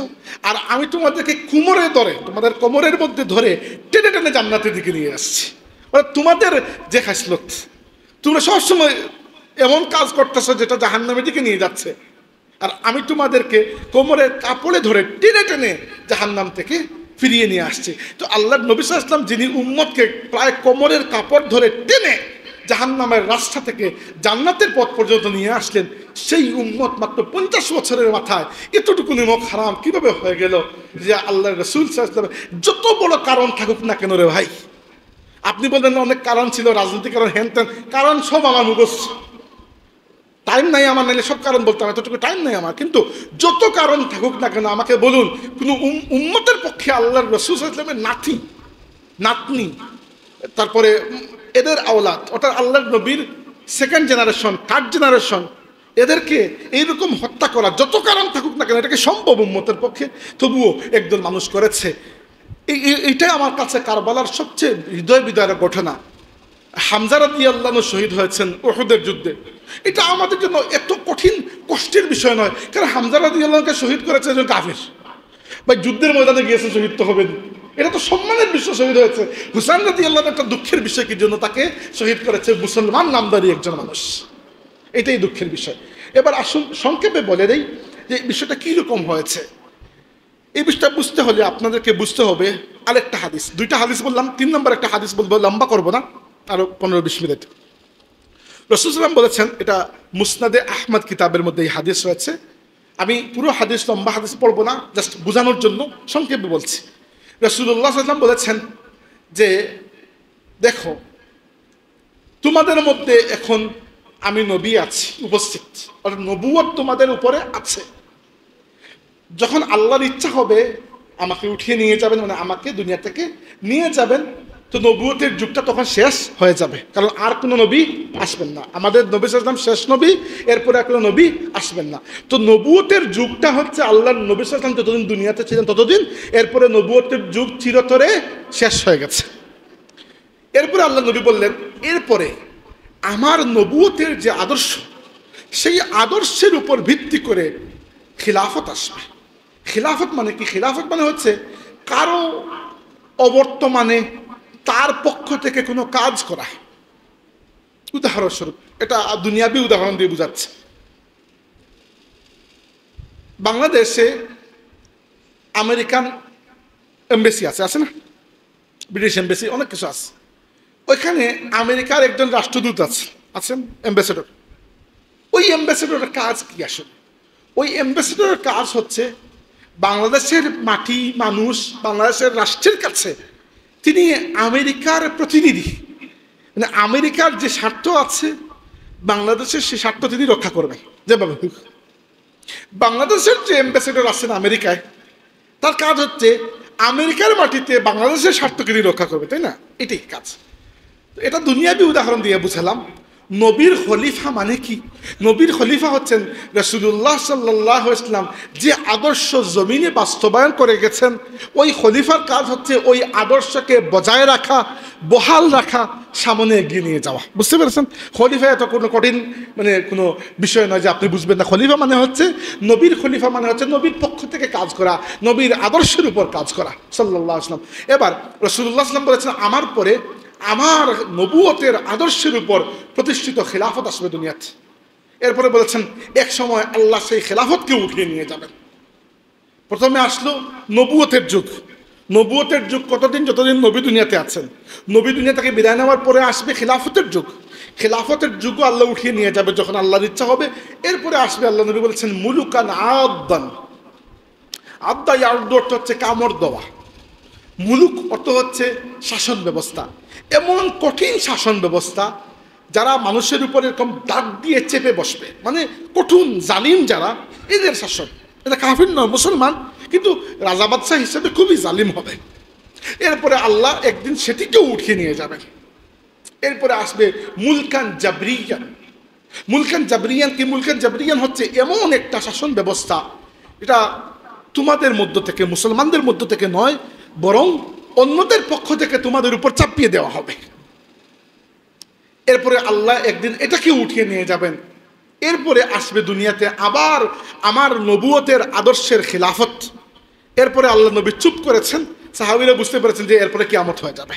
Speaker 1: আর আমি তোমাদেরকে কোমরে ধরে, তোমাদের কোমরের মধ্যে ধরে টেনে টেনে জান্নাতের দিকে নিয়ে আসছি। মানে তোমাদের যে খাসলত, তোমরা সবসময় এমন কাজ করতেছো যেটা জাহান্নামের দিকে নিয়ে যাচ্ছে, আর আমি তোমাদেরকে কোমরের কাপড়ে ধরে টেনে টেনে জাহান্নাম থেকে ফিরিয়ে নিয়ে আসছি। তো আল্লাহর নবী সাল্লাল্লাহু আলাইহি ওয়াসাল্লাম যিনি উম্মতকে প্রায় কোমরের কাপড় ধরে টেনে জাহান্নামের রাস্তা থেকে জান্নাতের পথ পর্যন্ত নিয়ে আসলেন, সেই উম্মত মাত্র 50 বছরের মাথায় এতটুকু নিমক হারাম কিভাবে হয়ে গেল? যে আল্লাহর রাসূল সাল্লাল্লাহু আলাইহি ওয়াসাল্লাম যত বড় কারণ থাকুক না কেন রে ভাই, আপনি বলবেন অনেক কারণ ছিল, রাজনৈতিক কারণ, হ্যান ত্যান কারণ, সব আমার মুখস্থ, টাইম নাই আমার, নাইলে সব কারণ বলতাম, এতটুকু টাইম নাই আমার। কিন্তু যত কারণ থাকুক না কেন আমাকে বলুন, কোনো উম্মতের পক্ষে আল্লাহর রাসূল সাল্লাল্লাহু আলাইহি ওয়াসাল্লামের নাতনি, তারপরে এদের আওলাদ, অর্থাৎ আল্লাহর নবীর সেকেন্ড জেনারেশন, থার্ড জেনারেশন, এদেরকে এইরকম হত্যা করা যত কারণ থাকুক না কেন এটাকে সম্ভব উম্মতের পক্ষে, তবুও একজন মানুষ করেছে। এইটাই আমার কাছে কারবালার সবচেয়ে হৃদয় বিদারক ঘটনা। হামজা রাদিয়াল্লাহু আনহু শহীদ হয়েছেন উহুদের যুদ্ধে। এটা আমাদের জন্য এত কঠিন কষ্টের বিষয় নয়, কারণ হামজা রাদিয়াল্লাহু আনহুকে শহীদ করেছে একজন কাফির, বা যুদ্ধের ময়দানে গিয়েছে, শহীদ তো হবেন, এটা তো সম্মানের বিষয়, শহীদ হয়েছে। হুসাইন রাদিয়াল্লাহু আনহু একটা দুঃখের বিষয়, কি জন্য তাকে শহীদ করেছে মুসলমান নামধারী একজন মানুষ, এটাই দুঃখের বিষয়। এবার আসুন সংক্ষেপে বলে দেই যে বিষয়টা কীরকম হয়েছে। এই বিষয়টা বুঝতে হলে আপনাদেরকে বুঝতে হবে আরেকটা হাদিস, দুইটা হাদিস বললাম, 3 নম্বর একটা হাদিস বলবো, লম্বা করবো না, আরো 15-20 মিনিট। রাসূল সাল্লাল্লাহু আলাইহি ওয়াসাল্লাম বলেছেন, এটা মুসনাদে আহমদ কিতাবের মধ্যে এই হাদিস রয়েছে। আমি পুরো হাদিস, লম্বা হাদিস পড়বো না, জাস্ট বোঝানোর জন্য সংক্ষেপে বলছি। রাসূলুল্লাহ সাল্লাল্লাহু আলাইহি ওয়াসাল্লাম বলেছেন যে দেখো, তোমাদের মধ্যে এখন আমি নবী আছি উপস্থিত, অর্থাৎ নবুয়ত তোমাদের উপরে আছে। যখন আল্লাহর ইচ্ছা হবে আমাকে উঠিয়ে নিয়ে যাবেন, মানে আমাকে দুনিয়া থেকে নিয়ে যাবেন, তো নবুয়তের যুগটা তখন শেষ হয়ে যাবে, কারণ আর কোনো নবী আসবেন না। আমাদের নবী সাল্লাল্লাহু আলাইহি ওয়াসাল্লাম শেষ নবী, এরপরে আর কোনো নবী আসবেন না। তো নবুয়তের যুগটা হচ্ছে আল্লাহর নবী সাল্লাল্লাহু আলাইহি ওয়াসাল্লাম যতদিন দুনিয়াতে ছিলেন ততদিন, এরপরে নবুয়তের যুগ চিরতরে শেষ হয়ে গেছে। এরপরে আল্লাহ নবী বললেন, এরপরে আমার নবুয়তের যে আদর্শ, সেই আদর্শের উপর ভিত্তি করে খিলাফত আসবে। খিলাফত মানে কি? খিলাফত মানে হচ্ছে কারো অবর্তমানে তার পক্ষ থেকে কোনো কাজ করা। উদাহরণস্বরূপ, এটা দুনিয়াবি উদাহরণ দিয়ে বোঝাচ্ছে। বাংলাদেশে আমেরিকান এমবেসি আছে না, ব্রিটিশ এমবেসি, অনেক কিছু আছে। ওইখানে আমেরিকার একজন রাষ্ট্রদূত আছেন, অ্যাম্বাসেডর। ওই অ্যাম্বাসেডরের কাজ কি আসলে? ওই অ্যাম্বাসেডরের কাজ হচ্ছে বাংলাদেশের মাটি, মানুষ, বাংলাদেশের রাষ্ট্রের কাছে তিনি আমেরিকার প্রতিনিধি, মানে আমেরিকার যে স্বার্থ আছে বাংলাদেশের সে স্বার্থ তিনি রক্ষা করবে যেভাবে হোক। বাংলাদেশের যে অ্যাম্বাসেডর আছেন আমেরিকায়, তার কাজ হচ্ছে আমেরিকার মাটিতে বাংলাদেশের স্বার্থকে তিনি রক্ষা করবে, তাই না? এটাই কাজ। এটা দুনিয়াবি উদাহরণ দিয়ে বুঝালাম। নবীর খলিফা মানে কি? নবীর খলিফা হচ্ছেন রাসূলুল্লাহ সাল্লাল্লাহু আলাইহি ওয়াসাল্লাম যে আদর্শ জমিনে বাস্তবায়ন করে গেছেন, ওই খলিফার কাজ হচ্ছে ওই আদর্শকে বজায় রাখা, বহাল রাখা, সামনে এগিয়ে নিয়ে যাওয়া। বুঝতে পেরেছেন? খলিফা এত কোনো কঠিন কোনো বিষয় নয় যে আপনি বুঝবেন না। খলিফা মানে হচ্ছে, নবীর খলিফা মানে হচ্ছে নবীর পক্ষ থেকে কাজ করা, নবীর আদর্শের উপর কাজ করা সাল্লাল্লাহু আলাইহি ওয়াসাল্লাম। এবার রাসূলুল্লাহ সাল্লাল্লাহু আলাইহি ওয়াসাল্লাম বলেছেন, আমার পরে আমার নবুয়তের আদর্শের উপর প্রতিষ্ঠিত খেলাফত আসবে দুনিয়াতে। এরপরে বলেছেন এক সময় আল্লাহ সেই খেলাফতকে উঠিয়ে নিয়ে যাবেন। প্রথমে আসলো নবুয়তের যুগ। নবুয়তের যুগ কতদিন? যতদিন নবী দুনিয়াতে আছেন। নবী দুনিয়া থেকে বিদায় নেওয়ার পরে আসবে খেলাফতের যুগ। খেলাফতের যুগও আল্লাহ উঠিয়ে নিয়ে যাবে যখন আল্লাহর ইচ্ছা হবে। এরপরে আসবে, আল্লাহ নবী বলেছেন, মুলুকান আদান। আদা ইয়ার্দ অর্থ হচ্ছে কামড় দেওয়া, মুলুক অর্থ হচ্ছে শাসন ব্যবস্থা। এমন কঠিন শাসন ব্যবস্থা যারা মানুষের উপর এরকম দাগ দিয়ে চেপে বসবে, কঠিন জালিম যারা, এদের শাসন। এটা কাফির নয়, মুসলমান, কিন্তু রাজা বাদশাহ হিসেবে খুবই জালিম হবে। এরপরে আল্লাহ একদিন সেটিকেও উঠিয়ে নিয়ে যাবেন। এরপরে আসবে মুলকান জাবরিয়ান। মুলকান জাবরিয়ান কি? মুলকান জাবরিয়ান হচ্ছে এমন একটা শাসন ব্যবস্থা, এটা তোমাদের মধ্য থেকে, মুসলমানদের মধ্য থেকে নয়, বরং অন্যদের পক্ষ থেকে তোমাদের উপর চাপিয়ে দেওয়া হবে। এরপরে আল্লাহ একদিন এটাকে উঠিয়ে নিয়ে যাবেন। এরপরে আসবে দুনিয়াতে আবার আমার নবুয়তের আদর্শের খিলাফত। এরপরে আল্লাহ নবী চুপ করেছেন, সাহাবীরা বুঝতে পেরেছেন যে এরপরে কিয়ামত হয়ে যাবে।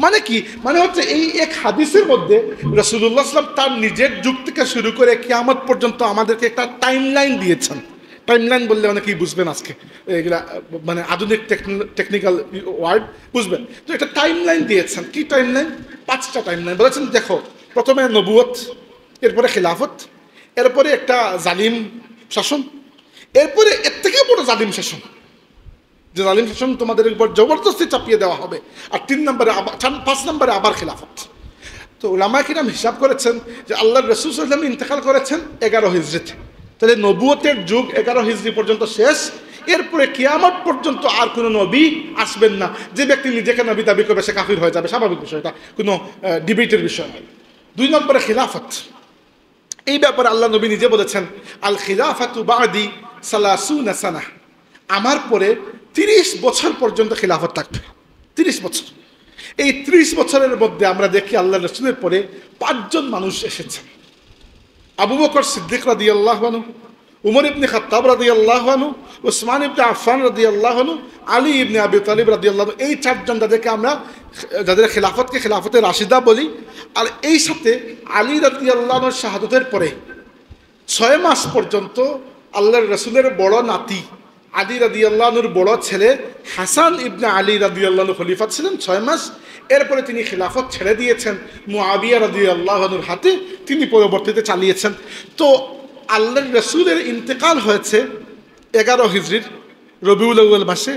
Speaker 1: মানে কি? মানে হচ্ছে এই এক হাদিসের মধ্যে রাসূলুল্লাহ সাল্লাল্লাহু আলাইহি ওয়াসাল্লাম তার নিজের যুগ থেকে শুরু করে কিয়ামত পর্যন্ত আমাদেরকে একটা টাইমলাইন দিয়েছেন। টাইমলাইন বললে অনেকেই বুঝবেন, আজকে এগুলা আধুনিক টেকনিক্যাল ওয়ার্ড বুঝবেন। তো একটা টাইমলাইন দিয়েছেন। কি টাইমলাইন? 5টা টাইমলাইন বলেছেন। দেখো, প্রথমে নবুয়ত, এরপরে খিলাফত, এরপরে একটা জালিম শাসন, এরপরে এর থেকে বড় জালিম শাসন, যে জালিম শাসন তোমাদের উপর জবরদস্তি চাপিয়ে দেওয়া হবে, আর 5 নম্বরে আবার খিলাফত। তো উলামায়ে কিরাম হিসাব করেছেন যে আল্লাহর রাসূল সাল্লাল্লাহু আলাইহি ওয়াসাল্লাম ইন্তেকাল করেছেন 11 হিজরিতে। তাহলে নবুয়তের যুগ 11 হিজরি পর্যন্ত শেষ। এরপরে কিয়ামত পর্যন্ত আর কোনো নবী আসবেন না। যে ব্যক্তি নিজেকে নবী দাবি করবে সে কাফির হয়ে যাবে, স্বাভাবিক বিষয়, এটা কোনো ডিবেটের বিষয় নয়। 2 নম্বরে খিলাফত। এই ব্যাপারে আল্লাহ নবী নিজে বলেছেন, আল খিলাফাতু বাদি 30 সানা। আমার পরে 30 বছর পর্যন্ত খিলাফত থাকবে। 30 বছর। এই 30 বছরের মধ্যে আমরা দেখি আল্লাহ রাসূলের পরে 5 জন মানুষ এসেছেন। আবু বকর সিদ্দিক রাদিয়াল্লাহু আনহু, উমর ইবনে খাত্তাব রাদিয়াল্লাহু আনহু, উসমান ইবনে আফফান রাদিয়াল্লাহু আনহু, আলী ইবনে আবি তালিব রাদিয়াল্লাহু আনহু। এই 4 জন যাদের খেলাফতকে খেলাফতে রাশিদা বলি। আর এই সাথে আলী রাদিয়াল্লাহু আনহুর শাহাদাতের পরে 6 মাস পর্যন্ত আল্লাহর রাসূলের বড় নাতি আলী রাদিয়াল্লাহু আনহুর বড় ছেলে হাসান ইবনে আলী রাদিয়াল্লাহু আনহু খলিফা ছিলেন 6 মাস। এরপরে তিনি খিলাফত ছেড়ে দিয়েছেন মুআবিয়া রাদিয়াল্লাহু আনহুর হাতে, তিনি পরবর্তীতে চালিয়েছেন। তো আল্লাহর রাসূলের ইন্তেকাল হয়েছে 11 হিজরির রবিউল আউয়াল মাসে।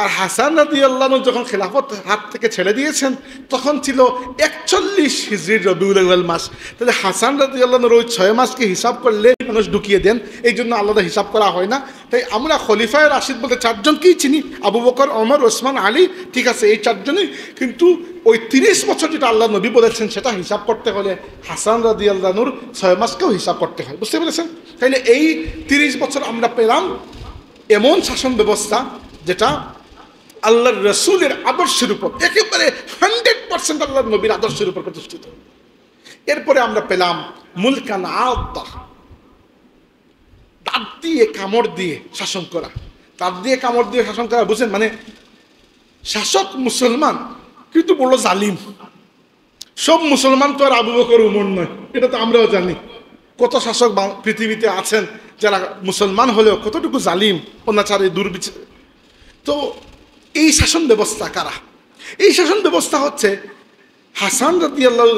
Speaker 1: আর হাসান রাদিয়াল্লাহু আনহু যখন খেলাফত হাত থেকে ছেড়ে দিয়েছেন তখন ছিল 41 হিজরির রবিউল আউয়াল মাস। তাহলে হাসান রাদিয়াল্লাহু আনহুর ওই 6 মাসকে হিসাব করলে মানুষ ঢুকিয়ে দেন, এই জন্য আলাদা হিসাব করা হয় না। তাই আমরা খলিফায়ে রাশিদ বলতে 4 জনকেই চিনি, আবু বকর, ওমর, ওসমান, আলী। ঠিক আছে, এই 4 জনই। কিন্তু ওই 30 বছর যেটা আল্লাহ নবী বলেছেন সেটা হিসাব করতে হলে হাসান রাদিয়াল্লাহু আনহুর 6 মাসকেও হিসাব করতে হয়। বুঝতে পেরেছেন? তাইলে এই 30 বছর আমরা পেলাম এমন শাসন ব্যবস্থা যেটা আল্লাহর রাসূলের আদর্শের উপর একেবারে 100% আল্লাহর নবীর আদর্শের উপর প্রতিষ্ঠিত। এরপরে আমরা পেলাম মুলকান আদা, দাঁত দিয়ে কামড় দিয়ে শাসন করা। দাঁত দিয়ে কামড় দিয়ে শাসন করা বুঝেন? শাসক মুসলমান কিন্তু বড় জালিম। সব মুসলমান তো আর আবু বকর উমর নয়, এটা তো আমরাও জানি। কত শাসক পৃথিবীতে আছেন যারা মুসলমান হলেও কতটুকু জালিম, অনাচারী, দুর্বিচার। তো এই শাসন ব্যবস্থা কারা? এই শাসন ব্যবস্থা হচ্ছে হাসান রাদিয়াল্লাহু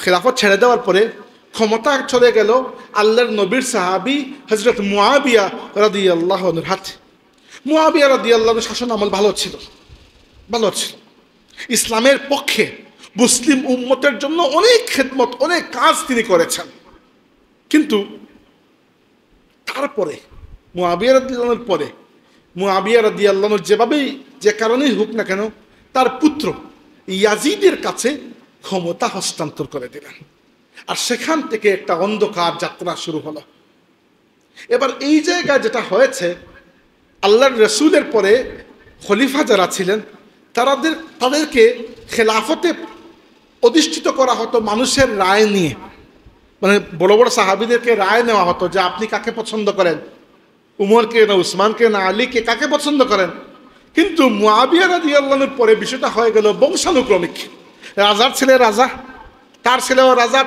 Speaker 1: খেলাফত ছেড়ে দেওয়ার পরে ক্ষমতা চলে গেল আল্লাহর নবীর সাহাবী হযরত মুআবিয়া রাদিয়াল্লাহু আনহুর হাতে। মুআবিয়া রাদিয়াল্লাহু আনহুর শাসন আমল ভালো ছিল। ইসলামের পক্ষে মুসলিম উম্মতের জন্য অনেক খেদমত, অনেক কাজ তিনি করেছেন। কিন্তু তারপরে মুআবিয়া রাদিয়াল্লাহু আনহুর পরে মুআবিয়া রাদিয়াল্লাহু আনহু যেভাবেই যে কারণেই হোক না কেন তার পুত্র ইয়াজিদের কাছে ক্ষমতা হস্তান্তর করে দিলেন। আর সেখান থেকে একটা অন্ধকার যাত্রা শুরু হলো। এবার এই জায়গায় যেটা হয়েছে, আল্লাহর রসুলের পরে খলিফা যারা ছিলেন তাদেরকে খেলাফতে অধিষ্ঠিত করা হতো মানুষের রায় নিয়ে। মানে বড় বড় সাহাবীদেরকে রায় নেওয়া হতো যে আপনি কাকে পছন্দ করেন, উমরকে না উসমানকে না আলীকে, কাকে পছন্দ করেন। কিন্তু মুআবিয়া রাদিয়াল্লাহু আনহুর পরে বিষয়টা হয়ে গেল বংশানুক্রমিক। রাজার ছেলে রাজা, তার ছেলেও রাজা,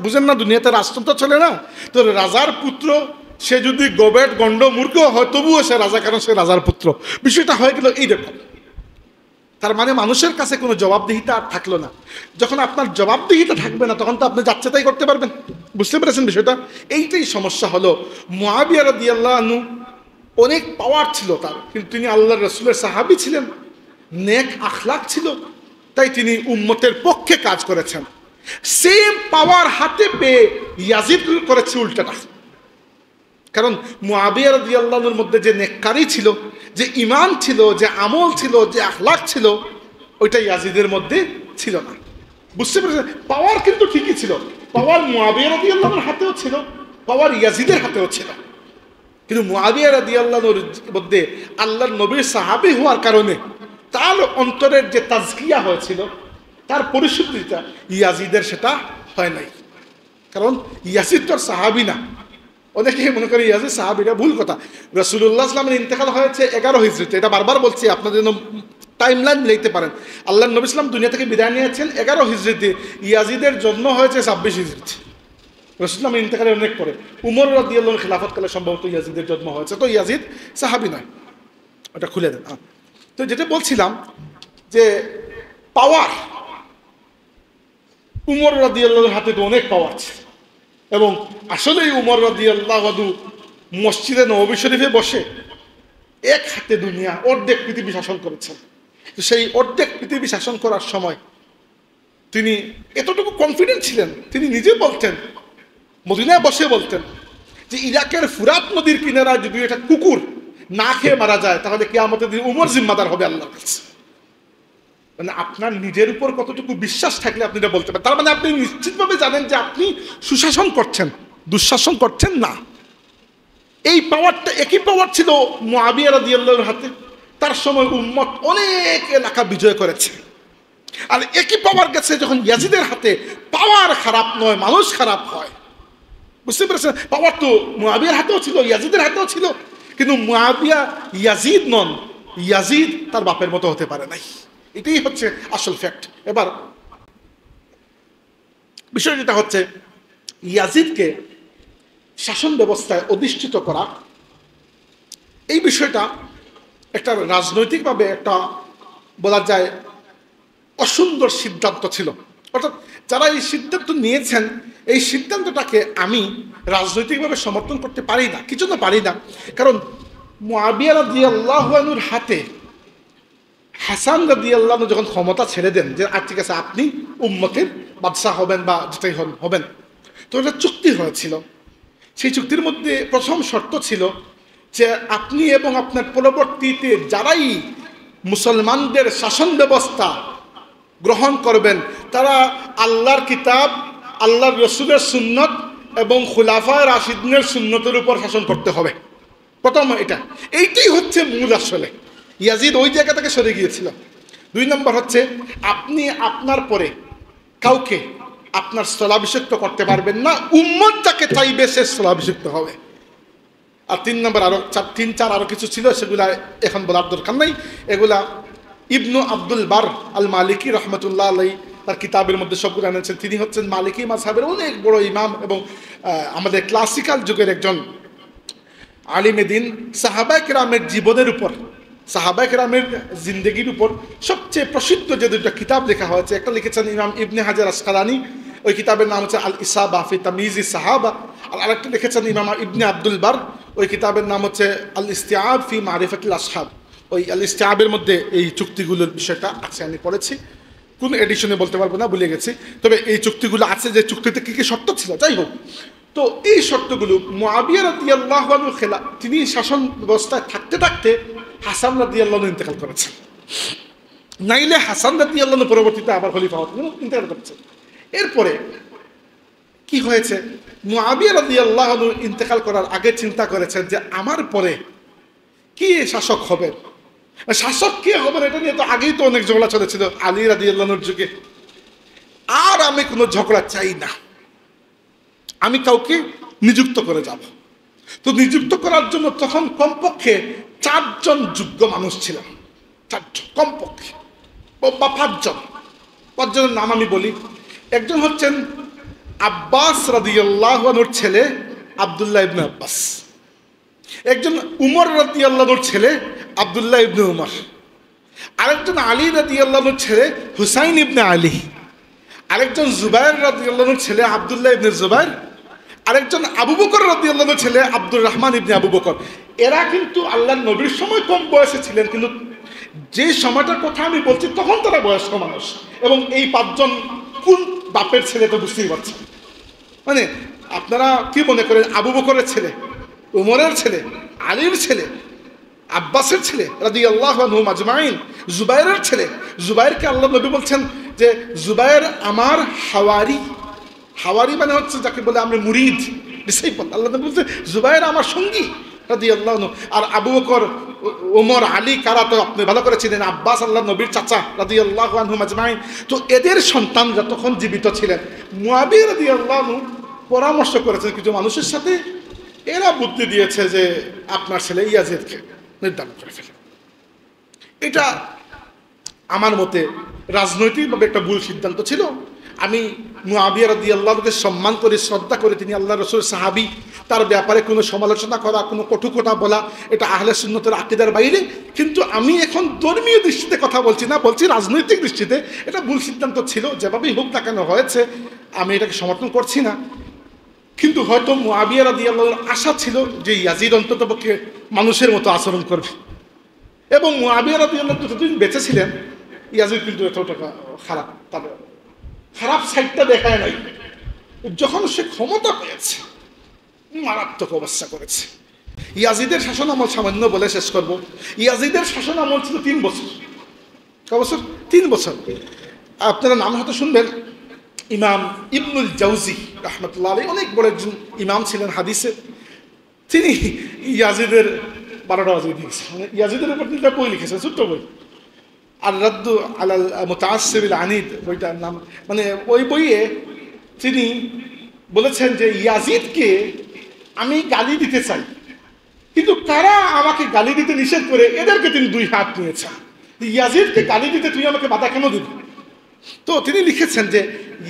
Speaker 1: বুঝেন না, দুনিয়াতে রাজতন্ত্র চলে না। তো রাজার পুত্র সে যদি গবেট গণ্ড মূর্খ হয় তবুও সে রাজা, কারণ সে রাজার পুত্র। বিষয়টা হয়ে গেল এইরকম। তার মানে মানুষের কাছে কোনো জবাবদিহিতা আর থাকলো না। যখন আপনার জবাবদিহিতা থাকবে না তখন তো আপনি যাচ্ছে তাই করতে পারবেন। বুঝতে পেরেছেন বিষয়টা? এইটাই সমস্যা হলো। মুআবিয়া রাদিয়াল্লাহু আনহু অনেক পাওয়ার ছিল তার, কিন্তু তিনি আল্লাহর রাসূলের সাহাবী ছিলেন, নেক আখলাক ছিল, তাই তিনি উম্মতের পক্ষে কাজ করেছেন। সেম পাওয়ার হাতে পেয়ে ইয়াজিদ করেছে উল্টাটা। কারণ মুআবিয়া রাদিয়াল্লাহু আনহুর মধ্যে যে নেককারি ছিল, যে ঈমান ছিল, যে আমল ছিল, যে আখলাক ছিল, ওইটা ইয়াজিদের মধ্যে ছিল না। বুঝতে পেরেছেন? পাওয়ার কিন্তু ঠিকই ছিল, পাওয়ার মুআবিয়া রাদিয়াল্লাহু আনহুর হাতেও ছিল, পাওয়ার ইয়াজিদের হাতেও ছিল। কিন্তু মুআবিয়া রাদিয়াল্লাহু আনহুর মধ্যে আল্লাহর নবীর সাহাবী হওয়ার কারণে তার অন্তরের যে তাজকিয়া হয়েছিল, তার পরিশুদ্ধিটা ইয়াজিদের সেটা হয় নাই। কারণ ইয়াজিদ তো সাহাবী না। অনেকে মনে করে ইয়াজিদ সাহাবীরা, ভুল কথা। রাসূলুল্লাহ সাল্লাল্লাহু আলাইহি ওয়াসাল্লামের ইন্তেকাল হয়েছে 11 হিজরিতে, এটা বারবার বলছি আপনাদের জন্য টাইমলাইন মিলাইতে পারেন। আল্লাহর নবী সাল্লাল্লাহু দুনিয়া থেকে বিদায় নিয়েছেন 11 হিজরিতে, ইয়াজিদের জন্ম হয়েছে 26 হিজরিতে। রাসূলুল্লাহ ইন্তেকালের অনেক পরে, উমর রাদিয়াল্লাহু আনহু খিলাফতকালে সম্ভবত ইয়াজিদের জন্ম হয়েছে। তো ইয়াজিদ সাহাবী নয়, ওটা খুলে দেন। তো যেটা বলছিলাম যে পাওয়ার, উমর রাদিয়াল্লাহু আনহুর হাতে তো অনেক পাওয়ার ছিল, এবং আসলেই উমর রাদিয়াল্লাহু আনহু মসজিদে নববী শরীফে বসে এক হাতে দুনিয়া অর্ধেক পৃথিবী শাসন করেছেন। তো সেই অর্ধেক পৃথিবী শাসন করার সময় তিনি এতটুকু কনফিডেন্ট ছিলেন, তিনি নিজে বলতেন, মদিনায় বসে বলতেন যে ইরাকের ফুরাত নদীর কিনারায় যদি একটা কুকুর না খেয়ে মারা যায় তাহলে কিয়ামতের দিন উমর জিম্মাদার হবে আল্লাহর কাছে। মানে আপনার নিজের উপর কতটুকু বিশ্বাস থাকলে আপনি এটা বলতে পারেন। তার মানে আপনি নিশ্চিতভাবে জানেন যে আপনি সুশাসন করছেন, দুঃশাসন করছেন না। এই পাওয়ারটা, একই পাওয়ার ছিল মুআবিয়া রাদিয়াল্লাহুর হাতে। তার সময় উম্মত অনেক এলাকা বিজয় করেছে। আর একই পাওয়ার গেছে যখন ইয়াজিদের হাতে। পাওয়ার খারাপ নয়, মানুষ খারাপ হয়। বুঝতে পেরেছেন? পাওয়ার তো মুআবিয়ার হাতেও ছিল, ইয়াজিদের হাতেও ছিল, কিন্তু মুআবিয়া ইয়াজিদ নন, ইয়াজিদ তার বাপের মতো হতে পারে নাই। এটাই হচ্ছে আসল ফ্যাক্ট। এবার বিষয় যেটা হচ্ছে, ইয়াজিদকে শাসন ব্যবস্থায় অধিষ্ঠিত করা, এই বিষয়টা একটা রাজনৈতিকভাবে একটা বলা যায় অসুন্দর সিদ্ধান্ত ছিল। অর্থাৎ যারা এই সিদ্ধান্ত নিয়েছেন, এই সিদ্ধান্তটাকে আমি রাজনৈতিকভাবে সমর্থন করতে পারি না। কিছু না পারি না, কারণ মুআবিয়া রাদিয়াল্লাহু আনহুর হাতে হাসান রাদিয়াল্লাহু আনহু যখন ক্ষমতা ছেড়ে দেন যে ঠিক আছে আপনি উম্মতের বাদশাহ হবেন বা যেটাই হবেন, তো এটা চুক্তি হয়েছিল। সেই চুক্তির মধ্যে প্রথম শর্ত ছিল যে আপনি এবং আপনার পরবর্তীতে যারাই মুসলমানদের শাসন ব্যবস্থা গ্রহণ করবেন তারা আল্লাহর কিতাব, আল্লাহর রসুলের সুন্নত এবং খুলাফায়ে রাশিদিনের সুন্নতের উপর শাসন করতে হবে। প্রথম এইটাই হচ্ছে মূল। আসলে ইয়াজিদ ওই জায়গা থেকে সরে গিয়েছিল। 2 নম্বর হচ্ছে আপনি আপনার পরে কাউকে আপনার স্থলাভিষিক্ত করতে পারবেন না, উম্মত যাকে চাইবে সে স্থলাভিষিক্ত হবে। আর 3 নম্বর আরো 3-4 আরো কিছু ছিল, সেগুলা এখন বলার দরকার নাই। এগুলা ইবনু আব্দুল বার আল মালিকি রহমতুল্লাহ আলাইহি তার কিতাবের মধ্যে সবগুলো এনেছেন। তিনি হচ্ছেন মালিকি মাযহাবের অনেক বড় ইমাম এবং আমাদের ক্লাসিক্যাল যুগের একজন আলিমে দ্বীন। সাহাবায়ে কেরামের জীবনের উপর, সাহাবায়ে কেরামের জিন্দেগির উপর সবচেয়ে প্রসিদ্ধ যে 2টা কিতাব লেখা হয়েছে, একটা লিখেছেন ইমাম ইবনে হাজার আসকালানি, ওই কিতাবের নাম হচ্ছে আল ইসাবা ফি তামিজি সাহাবা। আর আরেকটা লিখেছেন ইমাম ইবনে আব্দুল বার, ওই কিতাবের নাম হচ্ছে আল ইস্তিআব ফি মারিফাতিল আসহাব। ওই আল ইস্তিআবের মধ্যে এই চুক্তিগুলোর বিষয়টা আছে, আমি পড়েছি। কোন এডিশনে বলতে পারবো না, ভুলে গেছি। তবে এই চুক্তিগুলো আছে যে চুক্তিতে কি কি শর্ত ছিল, যাই হোক। তো এই শর্তগুলো মুআবিয়া রাদিয়াল্লাহু আনহু তিনি শাসন ব্যবস্থায় থাকতে থাকতে হাসান রাদিয়াল্লাহু আনহু ইন্তেকাল করেছেন। নাইলে হাসান রাদিয়াল্লাহু আনহু পরবর্তীতে আবার খলিফা হতেন, ইন্তেকাল করেছেন। এরপরে কি হয়েছে, মুআবিয়া রাদিয়াল্লাহু আনহু ইন্তেকাল করার আগে চিন্তা করেছেন যে আমার পরে কি শাসক হবেন, শাসক কে হবেন এটা নিয়ে তো আগেই তো অনেক ঝগড়া চলেছিল আলী রাদিয়াল্লাহু আনহুর যুগে। আর আমি কোনো ঝগড়া চাই না, আমি কাউকে নিযুক্ত করে যাব। তো নিযুক্ত করার জন্য তখন কমপক্ষে 4 জন যোগ্য মানুষ ছিলেন, 4 জন কমপক্ষে, বা 5 জন। 5 জনের নাম আমি বলি। একজন হচ্ছেন আব্বাস রাদিয়াল্লাহু আনহুর ছেলে আব্দুল্লাহ ইবনে আব্বাস, একজন উমর রাদিয়াল্লাহু আনহুর ছেলে আব্দুল্লাহ ইবনে উমর, আরেকজন আলী রাদিয়াল্লাহু আনহুর ছেলে হুসাইন ইবনে আলী, আরেকজন জুবাইর রাদিয়াল্লাহু আনহুর ছেলে আব্দুল্লাহ ইবনে জুবাইর, আরেকজন আবু বকর রাদিয়াল্লাহু আনহুর ছেলে আব্দুর রহমান ইবনে আবু বকর। এরা কিন্তু আল্লাহর নবীর সময় কম বয়সে ছিলেন, কিন্তু যে সময়টার কথা আমি বলছি তখন তারা বয়স্ক মানুষ। এবং এই 5 জন কোন বাপের ছেলে তো বুঝতেই পারছেন। মানে আপনারা কি মনে করেন আবু বকরের ছেলে, উমরের ছেলে, আলীর ছেলে, আব্বাসের ছেলে রাদিয়াল্লাহু আনহুম আজমাইন, জুবাইরের ছেলে, জুবাইরকে আল্লাহ নবী বলছেন যে জুবাইর আমার হাওয়ারি। হাওয়ারি মানে হচ্ছে যাকে বলে আমরা মুরিদ, ডিসাইপল। আল্লাহ নবী বলছেন জুবাইর আমার সঙ্গী রাদিয়াল্লাহু আনহু। আর আবু বকর, ওমর, আলী কারা তো আপনি ভালো করে চিনেন, আব্বাস আল্লাহ নবীর চাচা রাদিয়াল্লাহু আনহুম আজমাইন। তো এদের সন্তানরা তখন জীবিত ছিলেন। মুআবিয়া রাদিয়াল্লাহু আনহু পরামর্শ করেছেন কিছু মানুষের সাথে, এরা বুদ্ধি দিয়েছে যে আপনার ছেলে ইয়াজিদকে নির্ধারণ করে ফেলে। এটা আমার মতে রাজনৈতিকভাবে একটা ভুল সিদ্ধান্ত ছিল। আমি মুআবিয়া রাদিয়াল্লাহু আনহুকে সম্মান করি, শ্রদ্ধা করি, তিনি আল্লাহ রাসূল সাহাবী, তার ব্যাপারে কোনো সমালোচনা করা, কোনো কটু কথা বলা এটা আহলে সুন্নতের আকীদার বাইরে। কিন্তু আমি এখন ধর্মীয় দৃষ্টিতে কথা বলছি না, বলছি রাজনৈতিক দৃষ্টিতে এটা ভুল সিদ্ধান্ত ছিল। যেভাবেই হোক না কেন হয়েছে, আমি এটাকে সমর্থন করছি না। কিন্তু হয়তো মুআবিয়া রাদিয়াল্লাহু আনহুর আশা ছিল যে ইয়াজিদ অন্ততপক্ষে মানুষের মতো আচরণ করবে। এবং মুআবিয়া রাদিয়াল্লাহু আনহু যতদিন বেঁচে ছিলেন, ইয়াজিদ কিন্তু এতটা খারাপ, তার খারাপ সাইডটা দেখায় নাই। যখন সে ক্ষমতা পেয়েছে মারাত্মক অবস্থা করেছে। ইয়াজিদের শাসন আমল সামান্য বলে শেষ করব। ইয়াজিদের শাসন আমল ছিল 3 বছর। ক বছর? 3 বছর। আপনারা নাম হয়তো শুনবেন, ইমাম ইবনুল জাউজি রাহমাতুল্লাহ আলাইহি, অনেক বড় একজন ইমাম ছিলেন হাদিসে। তিনি ইয়াজিদের 12টা ওয়াজিব দিয়েছেন, মানে ইয়াজিদের উপর 3টা বই লিখেছেন, ছোট্ট বই। আর রাদ্দু আলাল মুতাআসসিবিল আনিদ বইটার নাম। মানে ওই বইয়ে তিনি বলেছেন যে ইয়াজিদকে আমি গালি দিতে চাই, কিন্তু কারা আমাকে গালি দিতে নিষেধ করে এদেরকে তিনি 2 হাত নিয়েছেন। ইয়াজিদকে গালি দিতে তুই আমাকে বাধা কেন দিবি? তো তিনি লিখেছেন যে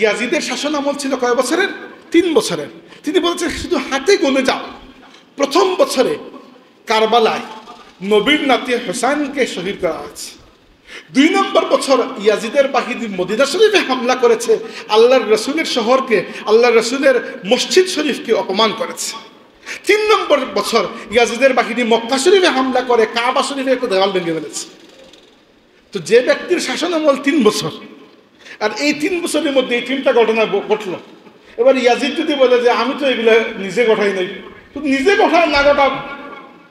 Speaker 1: ইয়াজিদের শাসন আমল ছিল কয় বছরের? 3 বছরের। তিনি বলেছেন শুধু হাতে গুনে যাও, প্রথম বছরে কারবালায় নবীর নাতি হোসেনকে শহীদ করা হয়েছে। 2 নম্বর বছর ইয়াজিদের বাহিনী মদিনা শরীফে হামলা করেছে, আল্লাহর রসুলের শহরকে, আল্লাহর রসুলের মসজিদ শরীফকে অপমান করেছে। 3 নম্বর বছর ইয়াজিদের বাহিনী মক্কা শরীফে হামলা করে কাবা শরীফে একটা দেওয়াল ভেঙে ফেলেছে। তো যে ব্যক্তির শাসন আমল 3 বছর, আর এই 3 বছরের মধ্যে এই 3টা ঘটনা ঘটলো। এবার ইয়াজিদ যদি বলে যে আমি তো এগুলো নিজে ঘটাই নাই, তো নিজে ঘটা না ঘটা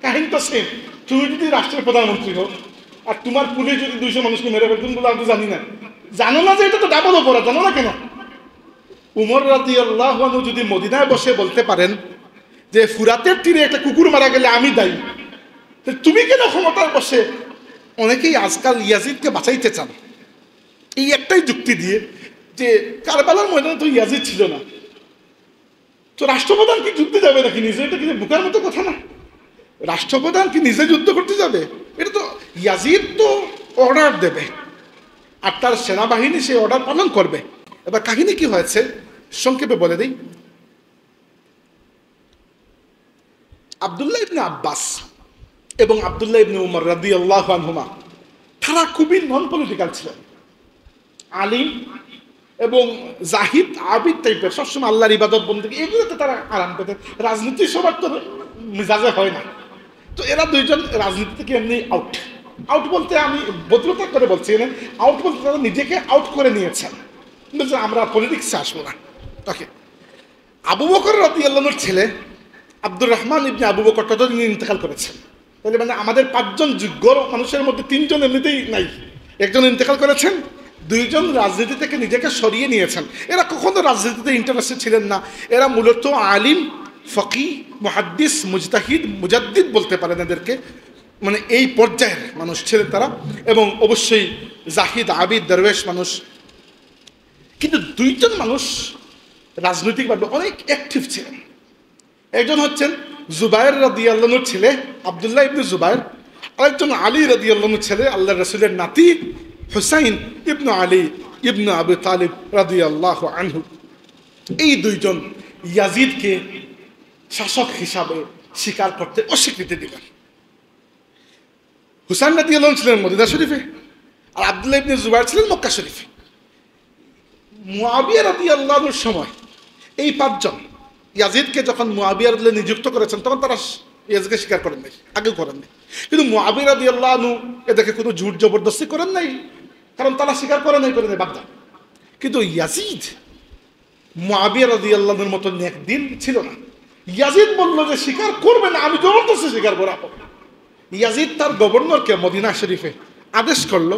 Speaker 1: কাহিনী তো সেম। তুমি যদি রাষ্ট্রের প্রধানমন্ত্রী হোক আর তোমার পুলিশ যদি 200 মানুষকে মেরে ফেলতেন বলে আমি জানি না, জানো না যে এটা তো ডাবল অপরাধ, জানো না কেন? উমর রাদিয়াল্লাহু আনহু যদি মদিনায় বসে বলতে পারেন যে ফুরাতের তীরে একটা কুকুর মারা গেলে আমি দায়ী, তুমি কেন ক্ষমতায় বসে? অনেকেই আজকাল ইয়াজিদকে বাঁচাইতে চান এই একটাই যুক্তি দিয়ে যে কারবালার ময়দানে তো ইয়াজিদ ছিল না, তো রাষ্ট্রপ্রধান কি যুদ্ধে যাবে নাকি নিজে? এটা কিন্তু বুকার মতো কথা না। রাষ্ট্রপ্রধান কি নিজে যুদ্ধ করতে যাবে? এটা তো ইয়াজিদ তো অর্ডার দেবে আর তার সেনাবাহিনী সেই অর্ডার পালন করবে। এবার কাহিনী কি হয়েছে সংক্ষেপে বলে দিই। আব্দুল্লাহ ইবনে আব্বাস এবং আব্দুল্লাহ ইবনে উমর রাদিয়াল্লাহু আনহুমা তারা খুবই নন পলিটিক্যাল ছিলেন, আলিম এবং জাহিদ আবিদ টাইপের, সবসময় আল্লাহর ইবাদত বন্দেগী এগুলোতে তারা আরাম পেতেন। রাজনীতি সবার তো মেজাজে হয় না, তো এরা 2জন রাজনীতি থেকে এমনি আউট। আউট বলতে আমি ভদ্রতা করে বলছি না, আউট বলতে তারা নিজেকে আউট করে নিয়েছেন, বলছে আমরা পলিটিক্সে আসবো না। ওকে, আবু বকর রাদিয়াল্লাহুর ছেলে আব্দুর রহমান ইবনে আবু বকর ততদিন ইন্তেকাল করেছেন। তাহলে মানে আমাদের 5 জন যোগ্য মানুষের মধ্যে 3 জন এমনিতেই নাই, একজন ইন্তেকাল করেছেন, 2 জন রাজনীতি থেকে নিজেকে সরিয়ে নিয়েছেন। এরা কখনো রাজনীতিতে ইন্টারেস্টেড ছিলেন না, এরা মূলত আলিম, ফকি, মুহাদ্দিস, মুজতাহিদ, মুজাদ্দিদ বলতে পারেন এদেরকে, মানে এই পর্যায়ের মানুষ ছিলেন তারা, এবং অবশ্যই জাহিদ, আবিদ, দরবেশ মানুষ। কিন্তু 2 জন মানুষ রাজনৈতিকভাবে অনেক অ্যাক্টিভ ছিলেন। একজন হচ্ছেন জুবায়ের রাদিয়াল্লাহুর ছেলে আব্দুল্লাহ ইবনে জুবায়ের, আরেকজন আলী রাদিয়াল্লাহুর ছেলে আল্লাহ রাসূলের নাতি হুসাইন ইবনে আলী ইবনে আবু তালিব রাদিয়াল্লাহু আনহু। এই 2 জন ইয়াজিদকে শাসক হিসাবে স্বীকার করতে অস্বীকৃতি দিলেন। হুসাইন রাদিয়াল্লাহু ছিলেন মদিনা শরীফে, আর আব্দুল্লাহ ইবনে জুবায়ের ছিলেন মক্কা শরীফে। মুআবিয়া রাদিয়াল্লাহুর সময় এই 5 জন ইয়াজিদকে যখন মুআবিয়া রাদিয়াল্লাহু নিযুক্ত করেছেন, তখন তারা ইয়াজিদকে স্বীকার করেন নাই, আগেও করেন নাই। কিন্তু মুআবিয়া রাদিয়াল্লাহু এদেরকে কোনো জোর জবরদস্তি করেন নাই, কারণ তারা স্বীকার করে নাই বাগদাদ। কিন্তু ইয়াজিদ মুআবিয়া রাদিয়াল্লাহুর মতো নেক দিল ছিল না। ইয়াজিদ বলল যে স্বীকার করবে না, আমি জবরদস্তি স্বীকার করাবো। ইয়াজিদ তার গভর্নরকে মদিনা শরীফে আদেশ করলো,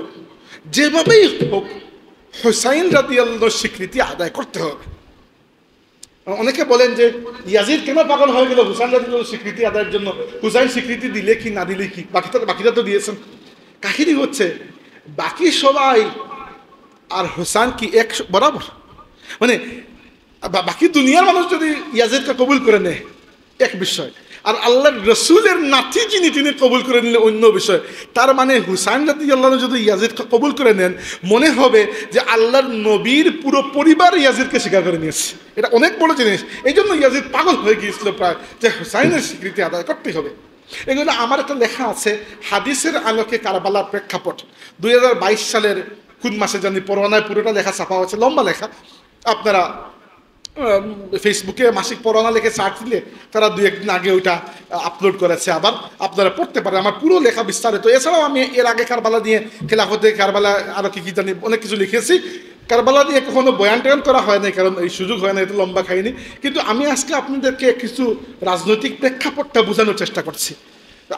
Speaker 1: যেভাবেই হোক হুসাইন রাদিয়াল্লাহুর স্বীকৃতি আদায় করতে হবে। অনেকে বলেন যে ইয়াজিদ কেন পাগল হয়ে গেল হুসাইন রাদিয়াল্লাহুর স্বীকৃতি আদায়ের জন্য, হুসাইন স্বীকৃতি দিলে কি না দিলে কি, বাকিটা তো দিয়েছেন। কাহিনী হচ্ছে বাকি সবাই আর হুসাইন কি এক বরাবর, মানে বাকি দুনিয়ার মানুষ যদি ইয়াজিদকে কবুল করে নেয় এক বিষয়, আর আল্লাহর রসুলের নাতি যিনি তিনি কবুল করে নিলে অন্য বিষয়। তার মানে হুসাইন রাদিয়াল্লাহু যদি ইয়াজিদকে কবুল করে নেন, মনে হবে যে আল্লাহর নবীর পুরো পরিবার ইয়াজিদকে স্বীকার করে নিয়েছে। এটা অনেক বড় জিনিস। এই জন্য ইয়াজিদ পাগল হয়ে গিয়েছিল প্রায়, যে হুসাইনের স্বীকৃতি আদায় করতে হবে। এগুলো আমার একটা লেখা আছে, হাদিসের আলোকে কারবালার প্রেক্ষাপট, 2022 সালের কোন মাসে জানি পরোয়ানায় পুরোটা লেখা ছাপা হয়েছে, লম্বা লেখা। আপনারা ফেসবুকে মাসিক পরোয়ানা লিখে সার্চ দিলে তারা 2-1 দিন আগে ওইটা আপলোড করেছে, আবার আপনারা পড়তে পারেন আমার পুরো লেখা বিস্তারিত। এছাড়াও আমি এর আগে কারবালা নিয়ে, খেলাফতে কারবালা, আরও কি জানি অনেক কিছু লিখেছি। কারবালা নিয়ে কখনো বয়ান টয়ান করা হয় নাই, কারণ এই সুযোগ হয় না, এটা লম্বা খাইনি। কিন্তু আমি আজকে আপনাদেরকে কিছু রাজনৈতিক প্রেক্ষাপটটা বোঝানোর চেষ্টা করছি।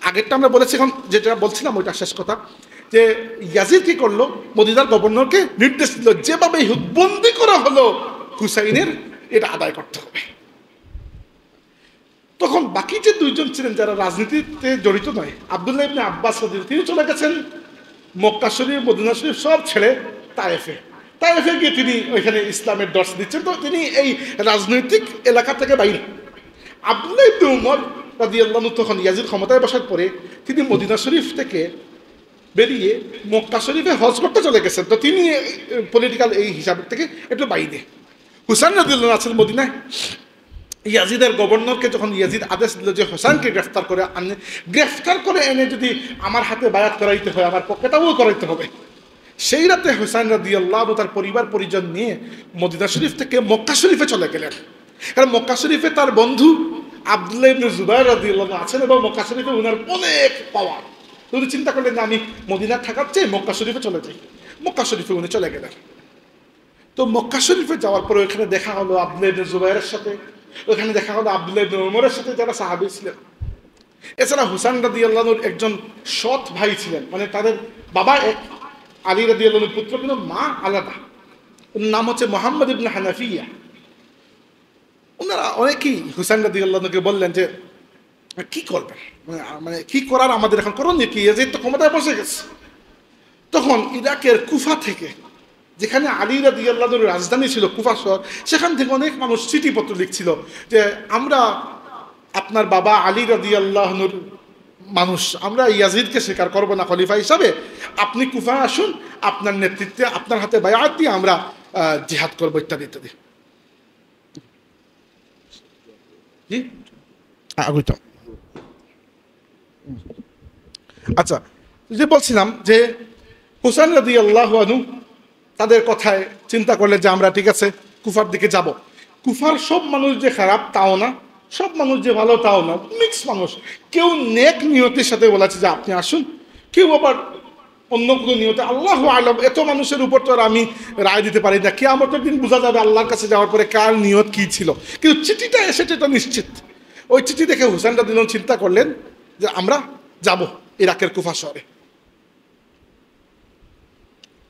Speaker 1: আগেরটা আমরা বলেছি, এখন যেটা বলছিলাম ওইটা শেষ কথা, যে ইয়াজিদ কি করলো, মদিনার গভর্নরকে নির্দেশ দিল যেভাবে বন্দি করা হলো হুসাইনের, এটা আদায় করতে হবে। তখন বাকি যে 2 জন ছিলেন যারা রাজনীতিতে জড়িত নয়, আব্দুল্লাহ ইবনে আব্বাস রাদিয়াল্লাহু, তিনি চলে গেছেন মক্কা শরীফ, মদিনা শরীফ সব ছেড়ে তায়েফে গিয়ে তিনি ওইখানে ইসলামের দর্শ দিচ্ছেন। তো তিনি এই রাজনৈতিক এলাকা থেকে বাইরে। আব্দুল্লাহ ইবনে উমর রাদিয়াল্লাহু তখন ইয়াজিদ ক্ষমতায় বসার পরে তিনি মদিনা শরীফ থেকে বেরিয়ে মক্কা শরীফে হজ করতে চলে গেছেন। তো তিনি পলিটিক্যাল এই হিসাবের থেকে একটু বাইরে। হুসাইন রাদিয়াল্লাহু আছেন মদিনায়। ইয়াজিদের গভর্নরকে যখন ইয়াজিদ আদেশ দিল যে হুসাইনকে গ্রেফতার করে এনে যদি আমার হাতে বায়াত করাইতে হয়, আমার পক্ষেটাও করাইতে হবে। সেই রাতে হুসাইন রাদিয়াল্লাহু তার পরিবার পরিজন নিয়ে মদিনা শরীফ থেকে মক্কা শরীফে চলে গেলেন। কারণ মক্কা শরীফে তার বন্ধু আব্দুল্লাহ ইবনে জুবায়ের রাদিয়াল্লাহু আছেন, এবং মক্কা শরীফে ওনার অনেক পাওয়ার। উনি চিন্তা করলেন যে আমি মদিনা থাকার চেয়ে মক্কা শরীফে চলে যাই। মক্কা শরীফে উনি চলে গেলেন। তো মক্কা শরীফে যাওয়ার পরে ওখানে দেখা হলো আব্দুল্লাহ ইবনে জুবায়েরের সাথে, ওখানে দেখা হলো আব্দুল্লাহ ইবনে উমরের সাথে, যারা সাহাবী ছিলেন। এছাড়া হুসাইন রাদিয়াল্লাহুর একজন সৎ ভাই ছিলেন, মানে তাদের বাবা এক, আলী রাদিয়াল্লাহুর পুত্র, কিন্তু মা আলাদা। ওর নাম হচ্ছে মুহাম্মদ ইবনে হানাফিয়া। ওনারা অনেকেই হুসাইন রাদিয়াল্লাহুকে বললেন যে কি করবেন, মানে কি করার আমাদের এখন করণীয় কি, ইয়াজিদ তো ক্ষমতায় বসে গেছে। তখন ইরাকের কুফা থেকে, যেখানে আলী রাদিয়াল্লাহুর রাজধানী ছিল কুফা শহর, সেখান থেকে অনেক মানুষ চিঠিপত্র লিখছিল যে আমরা আপনার বাবা আলী রাদিয়াল্লাহুর মানুষ, আমরা ইয়াজিদকে স্বীকার করব না খলিফা হিসাবে, আপনি কুফা আসুন, আপনার নেতৃত্বে আপনার হাতে বায়াত দিয়ে আমরা জিহাদ করবো ইত্যাদি ইত্যাদি। জি আগুইতাম। আচ্ছা, যে বলছিলাম যে হুসাইন রাদিয়াল্লাহু আনহু তাদের কথায় চিন্তা করলে যে আমরা ঠিক আছে কুফার দিকে যাব। কুফার সব মানুষ যে খারাপ তাও না, সব মানুষ যে ভালো তাও না, মিক্স মানুষ। কেউ নেক নিয়তের সাথে বলেছে যে আপনি আসুন, কেউ আবার অন্য কোনো নিয়তে, আল্লাহ আলম, এত মানুষের উপর তো আর আমি রায় দিতে পারি না। কিয়ামতের দিন বোঝা যাবে আল্লাহর কাছে যাওয়ার পরে কার নিয়ত কি ছিল। কিন্তু চিঠিটা এসেছে এটা নিশ্চিত। ওই চিঠি দেখে হুসাইন রাদিয়াল্লাহু আনহু চিন্তা করলেন যে আমরা যাব ইরাকের কুফা শহরে।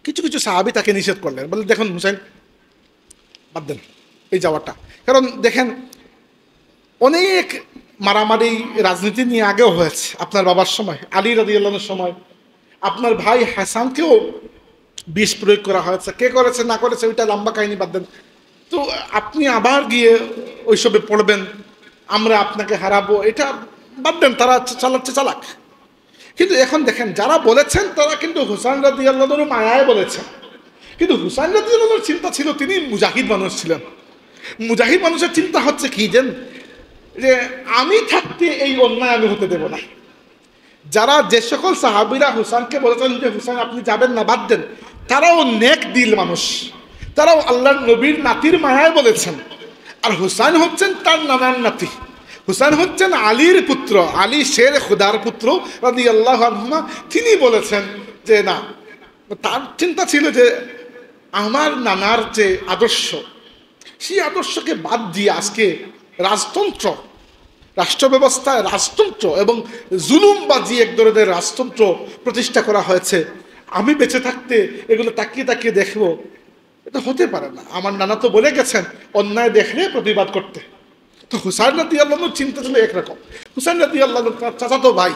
Speaker 1: কিছু কিছু সাহাবী তাকে নিষেধ করলেন, বলে দেখুন হুসাইন, বাদ দেন এই যাওয়াটা। কারণ দেখেন অনেক মারামারি রাজনীতি নিয়ে আগেও হয়েছে, আপনার বাবার সময়, আলী রাদিয়াল্লাহু আনহুর সময়, আপনার ভাই হাসানকেও বিষ প্রয়োগ করা হয়েছে। কে করেছে না করেছে ওইটা লম্বা কাহিনী, বাদ দেন। তো আপনি আবার গিয়ে ওইসবে পড়বেন, আমরা আপনাকে হারাবো, এটা বাদ দেন, তারা চালাচ্ছে চালাক। কিন্তু এখন দেখেন যারা বলেছেন তারা কিন্তু হুসাইন রাদিয়াল্লাহু আনহু মায়ায় বলেছেন। কিন্তু হুসাইন রাদিয়াল্লাহু আনহুর চিন্তা ছিল, তিনি মুজাহিদ মানুষ ছিলেন। মুজাহিদ মানুষের চিন্তা হচ্ছে কি যে আমি থাকতে এই অন্যায় আমি হতে দেব না। যারা যে সকল সাহাবীরা হুসাইনকে বলেছেন যে হুসাইন আপনি যাবেন না, বাদ দেন, তারাও নেক দিল মানুষ, তারাও আল্লাহর নবীর নাতির মায়ায় বলেছেন। আর হুসাইন হচ্ছেন তার নানার নাতি, হুসাইন হচ্ছেন আলীর পুত্র, আলী শের খুদার পুত্র রাদিয়াল্লাহু আনহুমা। তিনি বলেছেন যে না, তার চিন্তা ছিল যে আমার নানার যে আদর্শ, সেই আদর্শকে বাদ দিয়ে আজকে রাজতন্ত্র, রাষ্ট্র ব্যবস্থায় রাজতন্ত্র এবং জুলুমবাজি এক ধরনের রাজতন্ত্র প্রতিষ্ঠা করা হয়েছে। আমি বেঁচে থাকতে এগুলো তাকিয়ে তাকিয়ে দেখবো, এটা হতে পারে না। আমার নানা তো বলে গেছেন অন্যায় দেখলে প্রতিবাদ করতে। তো হুসাইন রাদিয়াল্লাহু আনহুর চিন্তা ছিল একরকম। হুসাইন রাদিয়াল্লাহু আনহু তার চাচাতো ভাই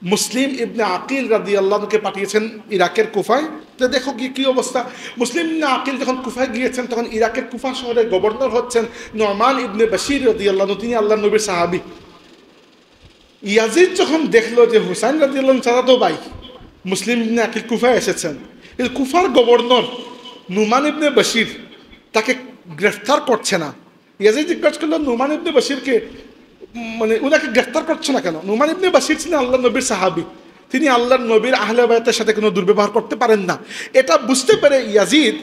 Speaker 1: মুসলিম ইবনে আকিল রাদিয়াল্লাহু আনহুকে পাঠিয়েছেন ইরাকের কুফায়, যে দেখো কি অবস্থা। মুসলিম ইবনে আকিল যখন কুফায় গিয়েছেন তখন ইরাকের কুফা শহরের গভর্নর হচ্ছেন নুমান ইবনে বশির রাদিয়াল্লাহু আনহু, তিনি আল্লাহর নবীর সাহাবী। ইয়াজিদ যখন দেখলো যে হুসাইন রাদিয়াল্লাহু আনহু চাচাতো ভাই মুসলিম ইবনে আকিল কুফায় এসেছেন, কিন্তু কুফার গভর্নর নুমান ইবনে বশির তাকে গ্রেফতার করছে না। ইয়াজিদ জিজ্ঞাসা করলো নুমান ইবনে বশিরকে, মানে ওনাকে গ্রেফতার করছে না কেন? নুমান ইবনে বশির ছিলেন আল্লাহর নবীর সাহাবী, তিনি আল্লাহর নবীর আহলে বায়তের সাথে কোনো দুর্ব্যবহার করতে পারেন না। এটা বুঝতে পেরে ইয়াজিদ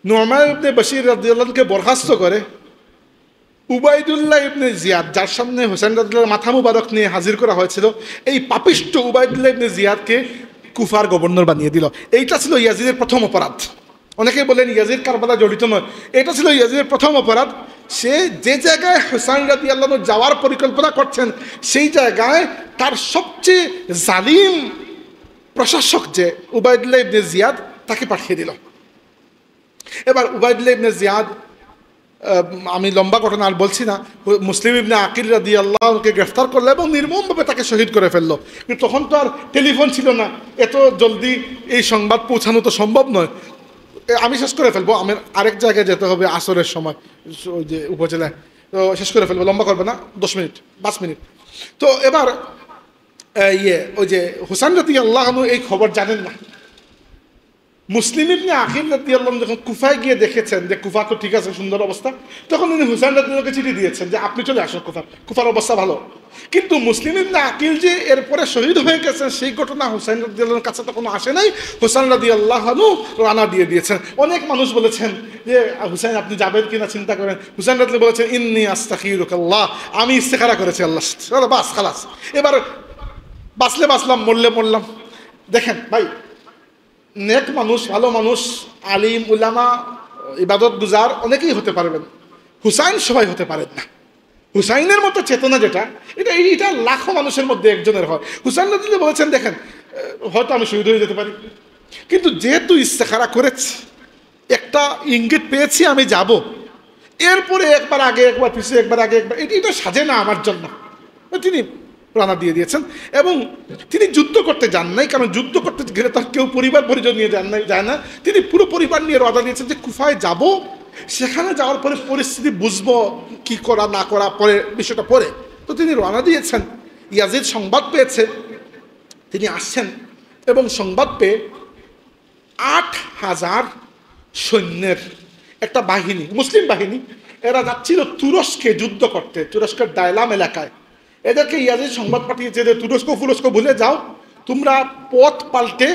Speaker 1: নুমান ইবনে বশির রাদিয়াল্লাহু আনহুকে বরখাস্ত করে উবাইদুল্লাহ ইবনে জিয়াদ, যার সামনে হুসাইন রাদিয়াল্লাহু মাথা মুবারক নিয়ে হাজির করা হয়েছিল, এই পাপিষ্ঠ উবাইদুল্লাহ ইবনে জিয়াদকে কুফার গভর্নর বানিয়ে দিল। এইটা ছিল ইয়াজিদের প্রথম অপরাধ। অনেকে বলেন ইয়াজিদ কারবালা জড়িত নয়, এটা ছিল ইয়াজিদের প্রথম অপরাধ। সে যে জায়গায় হুসাইন রাদিয়াল্লাহু আনহু যাওয়ার পরিকল্পনা করছেন, সেই জায়গায় তার সবচেয়ে জালিম প্রশাসক যে উবাইদুল্লাহ ইবনে জিয়াদ, তাকে পাঠিয়ে দিল। এবার উবাইদুল্লাহ ইবনে জিয়াদ, আমি লম্বা ঘটনা আর বলছি না, মুসলিম ইবনে আকিল রাদিয়াল্লাহু আনহুকে গ্রেফতার করলো এবং নির্মমভাবে তাকে শহীদ করে ফেললো। কিন্তু তখন তো আর টেলিফোন ছিল না, এত জলদি এই সংবাদ পৌঁছানো তো সম্ভব নয়। আমি শেষ করে ফেলবো, আমার আরেক জায়গায় যেতে হবে আসরের সময়, ওই যে উপজেলায়, তো শেষ করে ফেলবো, লম্বা করবে না, 10 মিনিট 5 মিনিট। তো এবার ওই যে হুসাইন রাদিয়াল্লাহু আনহু এই খবর জানেন না। মুসলিম ইবনে আকিল রাদিয়াল্লাহু আনহু যখন কুফায় গিয়ে দেখেছেন যে কুফা তো ঠিক আছে, সুন্দর অবস্থা, তখন উনি হুসাইন রাদিয়াল্লাহু আনহুকে চিঠি দিয়েছেন যে আপনি চলে আসুন, কুফার অবস্থা ভালো। কিন্তু মুসলিম ইবনে আকিল যে এরপরে শহীদ হয়ে গেছেন, সেই ঘটনা হুসাইন রাদিয়াল্লাহু আনহুর কাছে তখন আসে নাই। হুসাইন রাদিয়াল্লাহু আনহু রানা দিয়ে দিয়েছেন। অনেক মানুষ বলেছেন যে হুসাইন আপনি যাবেন কিনা চিন্তা করেন। হুসাইন রাদিয়াল্লাহু বলেছেন ইন্নী আস্তাখিরুকাল্লাহ, আমি ইস্তেখারা করেছি আল্লাহ, বাস খালাস, এবার বাঁচলে বাঁচলাম, মরলে মরলাম। দেখেন ভাই, নেক মানুষ, ভালো মানুষ, আলিম উলামা, ইবাদত গুজার অনেকেই হতে পারবেন, হুসাইন সবাই হতে পারেন না। হুসাইনের মতো চেতনা যেটা, এটা লাখো মানুষের মধ্যে একজনের হয়। হুসাইন রাদিয়াল্লাহু বলেছেন দেখেন হয়তো আমি শহীদ হয়ে যেতে পারি, কিন্তু যেহেতু ইস্তেখারা করেছি, একটা ইঙ্গিত পেয়েছি আমি যাব, এরপরে একবার আগে একবার পিছিয়ে, একবার আগে একবার, এটা সাজে না আমার জন্য। তিনি প্রাণা দিয়ে দিয়েছেন এবং তিনি যুদ্ধ করতে যান নাই, কারণ যুদ্ধ করতে গেলে তার কেউ পরিবার পরিজন নিয়ে যায় না। তিনি পুরো পরিবার নিয়ে রওনা দিয়েছেন যে কুফায় যাব, সেখানে যাওয়ার পরে পরিস্থিতি বুঝবো, কি করা না করা পরে বিষয়টা পরে। তো তিনি রওনা দিয়েছেন। ইয়াজিদ সংবাদ পেয়েছে, তিনি আসছেন এবং সংবাদ পেয়ে 8,000 সৈন্যের একটা বাহিনী, মুসলিম বাহিনী, এরা যাচ্ছিল তুরস্কে যুদ্ধ করতে, তুরস্কের দায়লাম এলাকায়। এদেরকে ইয়াজিদ সংবাদ পাঠিয়েছে যে তুরস্ক ভুলে যাও, তোমরা পথ পাল্টে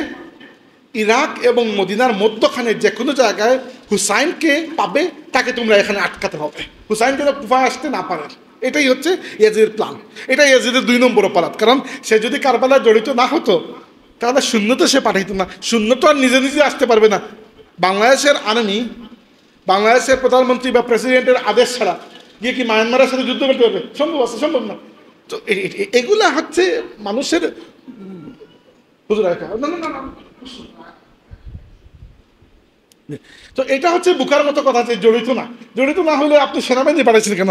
Speaker 1: ইরাক এবং মদিনার মধ্যখানে যে কোনো জায়গায় হুসাইনকে পাবে, তাকে তোমরা এখানে আটকাতে হবে, হুসাইন যেন কুফায় আসতে না পারে। এটাই হচ্ছে ইয়াজিদের প্ল্যান। এটা ইয়াজিদের 2 নম্বর অপরাধ, কারণ সে যদি কারবালায় জড়িত না হতো তাহলে শূন্য তো সে পাঠাইতো না, শূন্য তো আর নিজে নিজে আসতে পারবে না। বাংলাদেশের আর্মি, বাংলাদেশের প্রধানমন্ত্রী বা প্রেসিডেন্টের আদেশ ছাড়া গিয়ে কি মায়ানমারের সাথে যুদ্ধ করতে পারবে? সম্ভব আছে? সম্ভব না। তো এগুলা হচ্ছে মানুষের তো এটা হচ্ছে বুকার মতো কথা যে জড়িত না। জড়িত না হলে আপনি সেনাবাহিনী পাঠাইছেন কেন,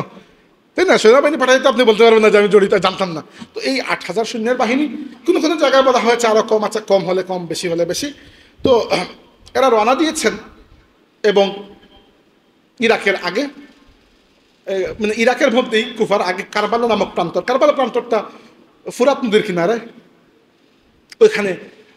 Speaker 1: তাই না? সেনাবাহিনী পাঠাইতে আপনি বলতে পারবেন না যে আমি জড়িত, জানতাম না। তো এই 8,000 সৈন্যের বাহিনী কোনো কোনো জায়গায় বলা হয়েছে আরও কম আছে, কম হলে কম, বেশি হলে বেশি। তো এরা রওনা দিয়েছেন এবং ইরাকের আগে, মানে ইরাকের মধ্যেই কুফার আগে কারবালা নামক প্রান্তর, কারবালা প্রান্তরটা ফুরাত নদীর কিনারে, ওইখানে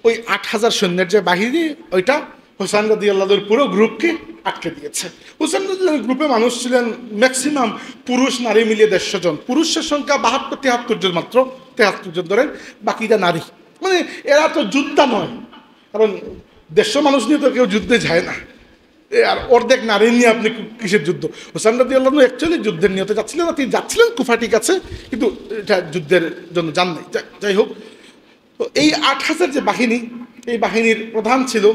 Speaker 1: ওই 8,000 সৈন্যের যে বাহিনী, ওইটা হুসাইন রাদিয়াল্লাহুর পুরো গ্রুপকে আটকে দিয়েছে। হুসাইন রাদিয়াল্লাহুর গ্রুপে মানুষ ছিলেন ম্যাক্সিমাম পুরুষ নারী মিলিয়ে 150 জন। পুরুষের সংখ্যা 72-73 জন মাত্র, 73 জন ধরেন, বাকিটা নারী। মানে এরা তো যোদ্ধা নয়, কারণ 150 মানুষ নিয়ে তো কেউ যুদ্ধে যায় না। আর অর্ধেক নারী নিয়ে আপনি কিসের যুদ্ধ? হুসাইন রাদিয়াল্লাহু অ্যাকচুয়ালি যুদ্ধের নিয়তে যাচ্ছিলেন না, তিনি যাচ্ছিলেন কুফা, ঠিক আছে, কিন্তু এটা যুদ্ধের জন্য যান নাই। যাই হোক, তো এই 8,000 যে বাহিনী, এই বাহিনীর প্রধান ছিল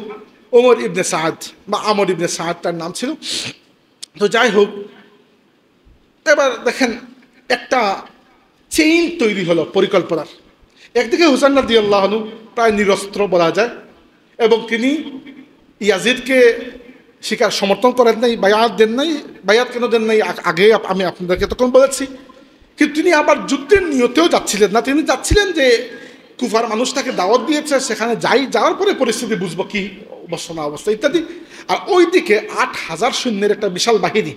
Speaker 1: ওমর ইবনে সাদ বা আমর ইবনে সাদ, তার নাম ছিল। তো যাই হোক, এবার দেখেন একটা চেইন তৈরি হলো পরিকল্পনার। একদিকে হুসাইন রাদিয়াল্লাহু আনহু প্রায় নিরস্ত্র বলা যায়, এবং তিনি ইয়াজিদকে শিকার সমর্থন করেন নাই, বায়াত দেন নাই। বায়াত কেন দেন নাই আগে আমি আপনাদেরকে তখন বলেছি। কিন্তু তিনি আবার যুদ্ধের নিয়তেও যাচ্ছিলেন না, তিনি যাচ্ছিলেন যে কুফার মানুষ তাকে দাওয়াত দিয়েছে, সেখানে যাওয়ার পরে পরিস্থিতি বুঝবো কি অবস্থা না অবস্থা ইত্যাদি। আর ওইদিকে 8,000 সৈন্যের একটা বিশাল বাহিনী।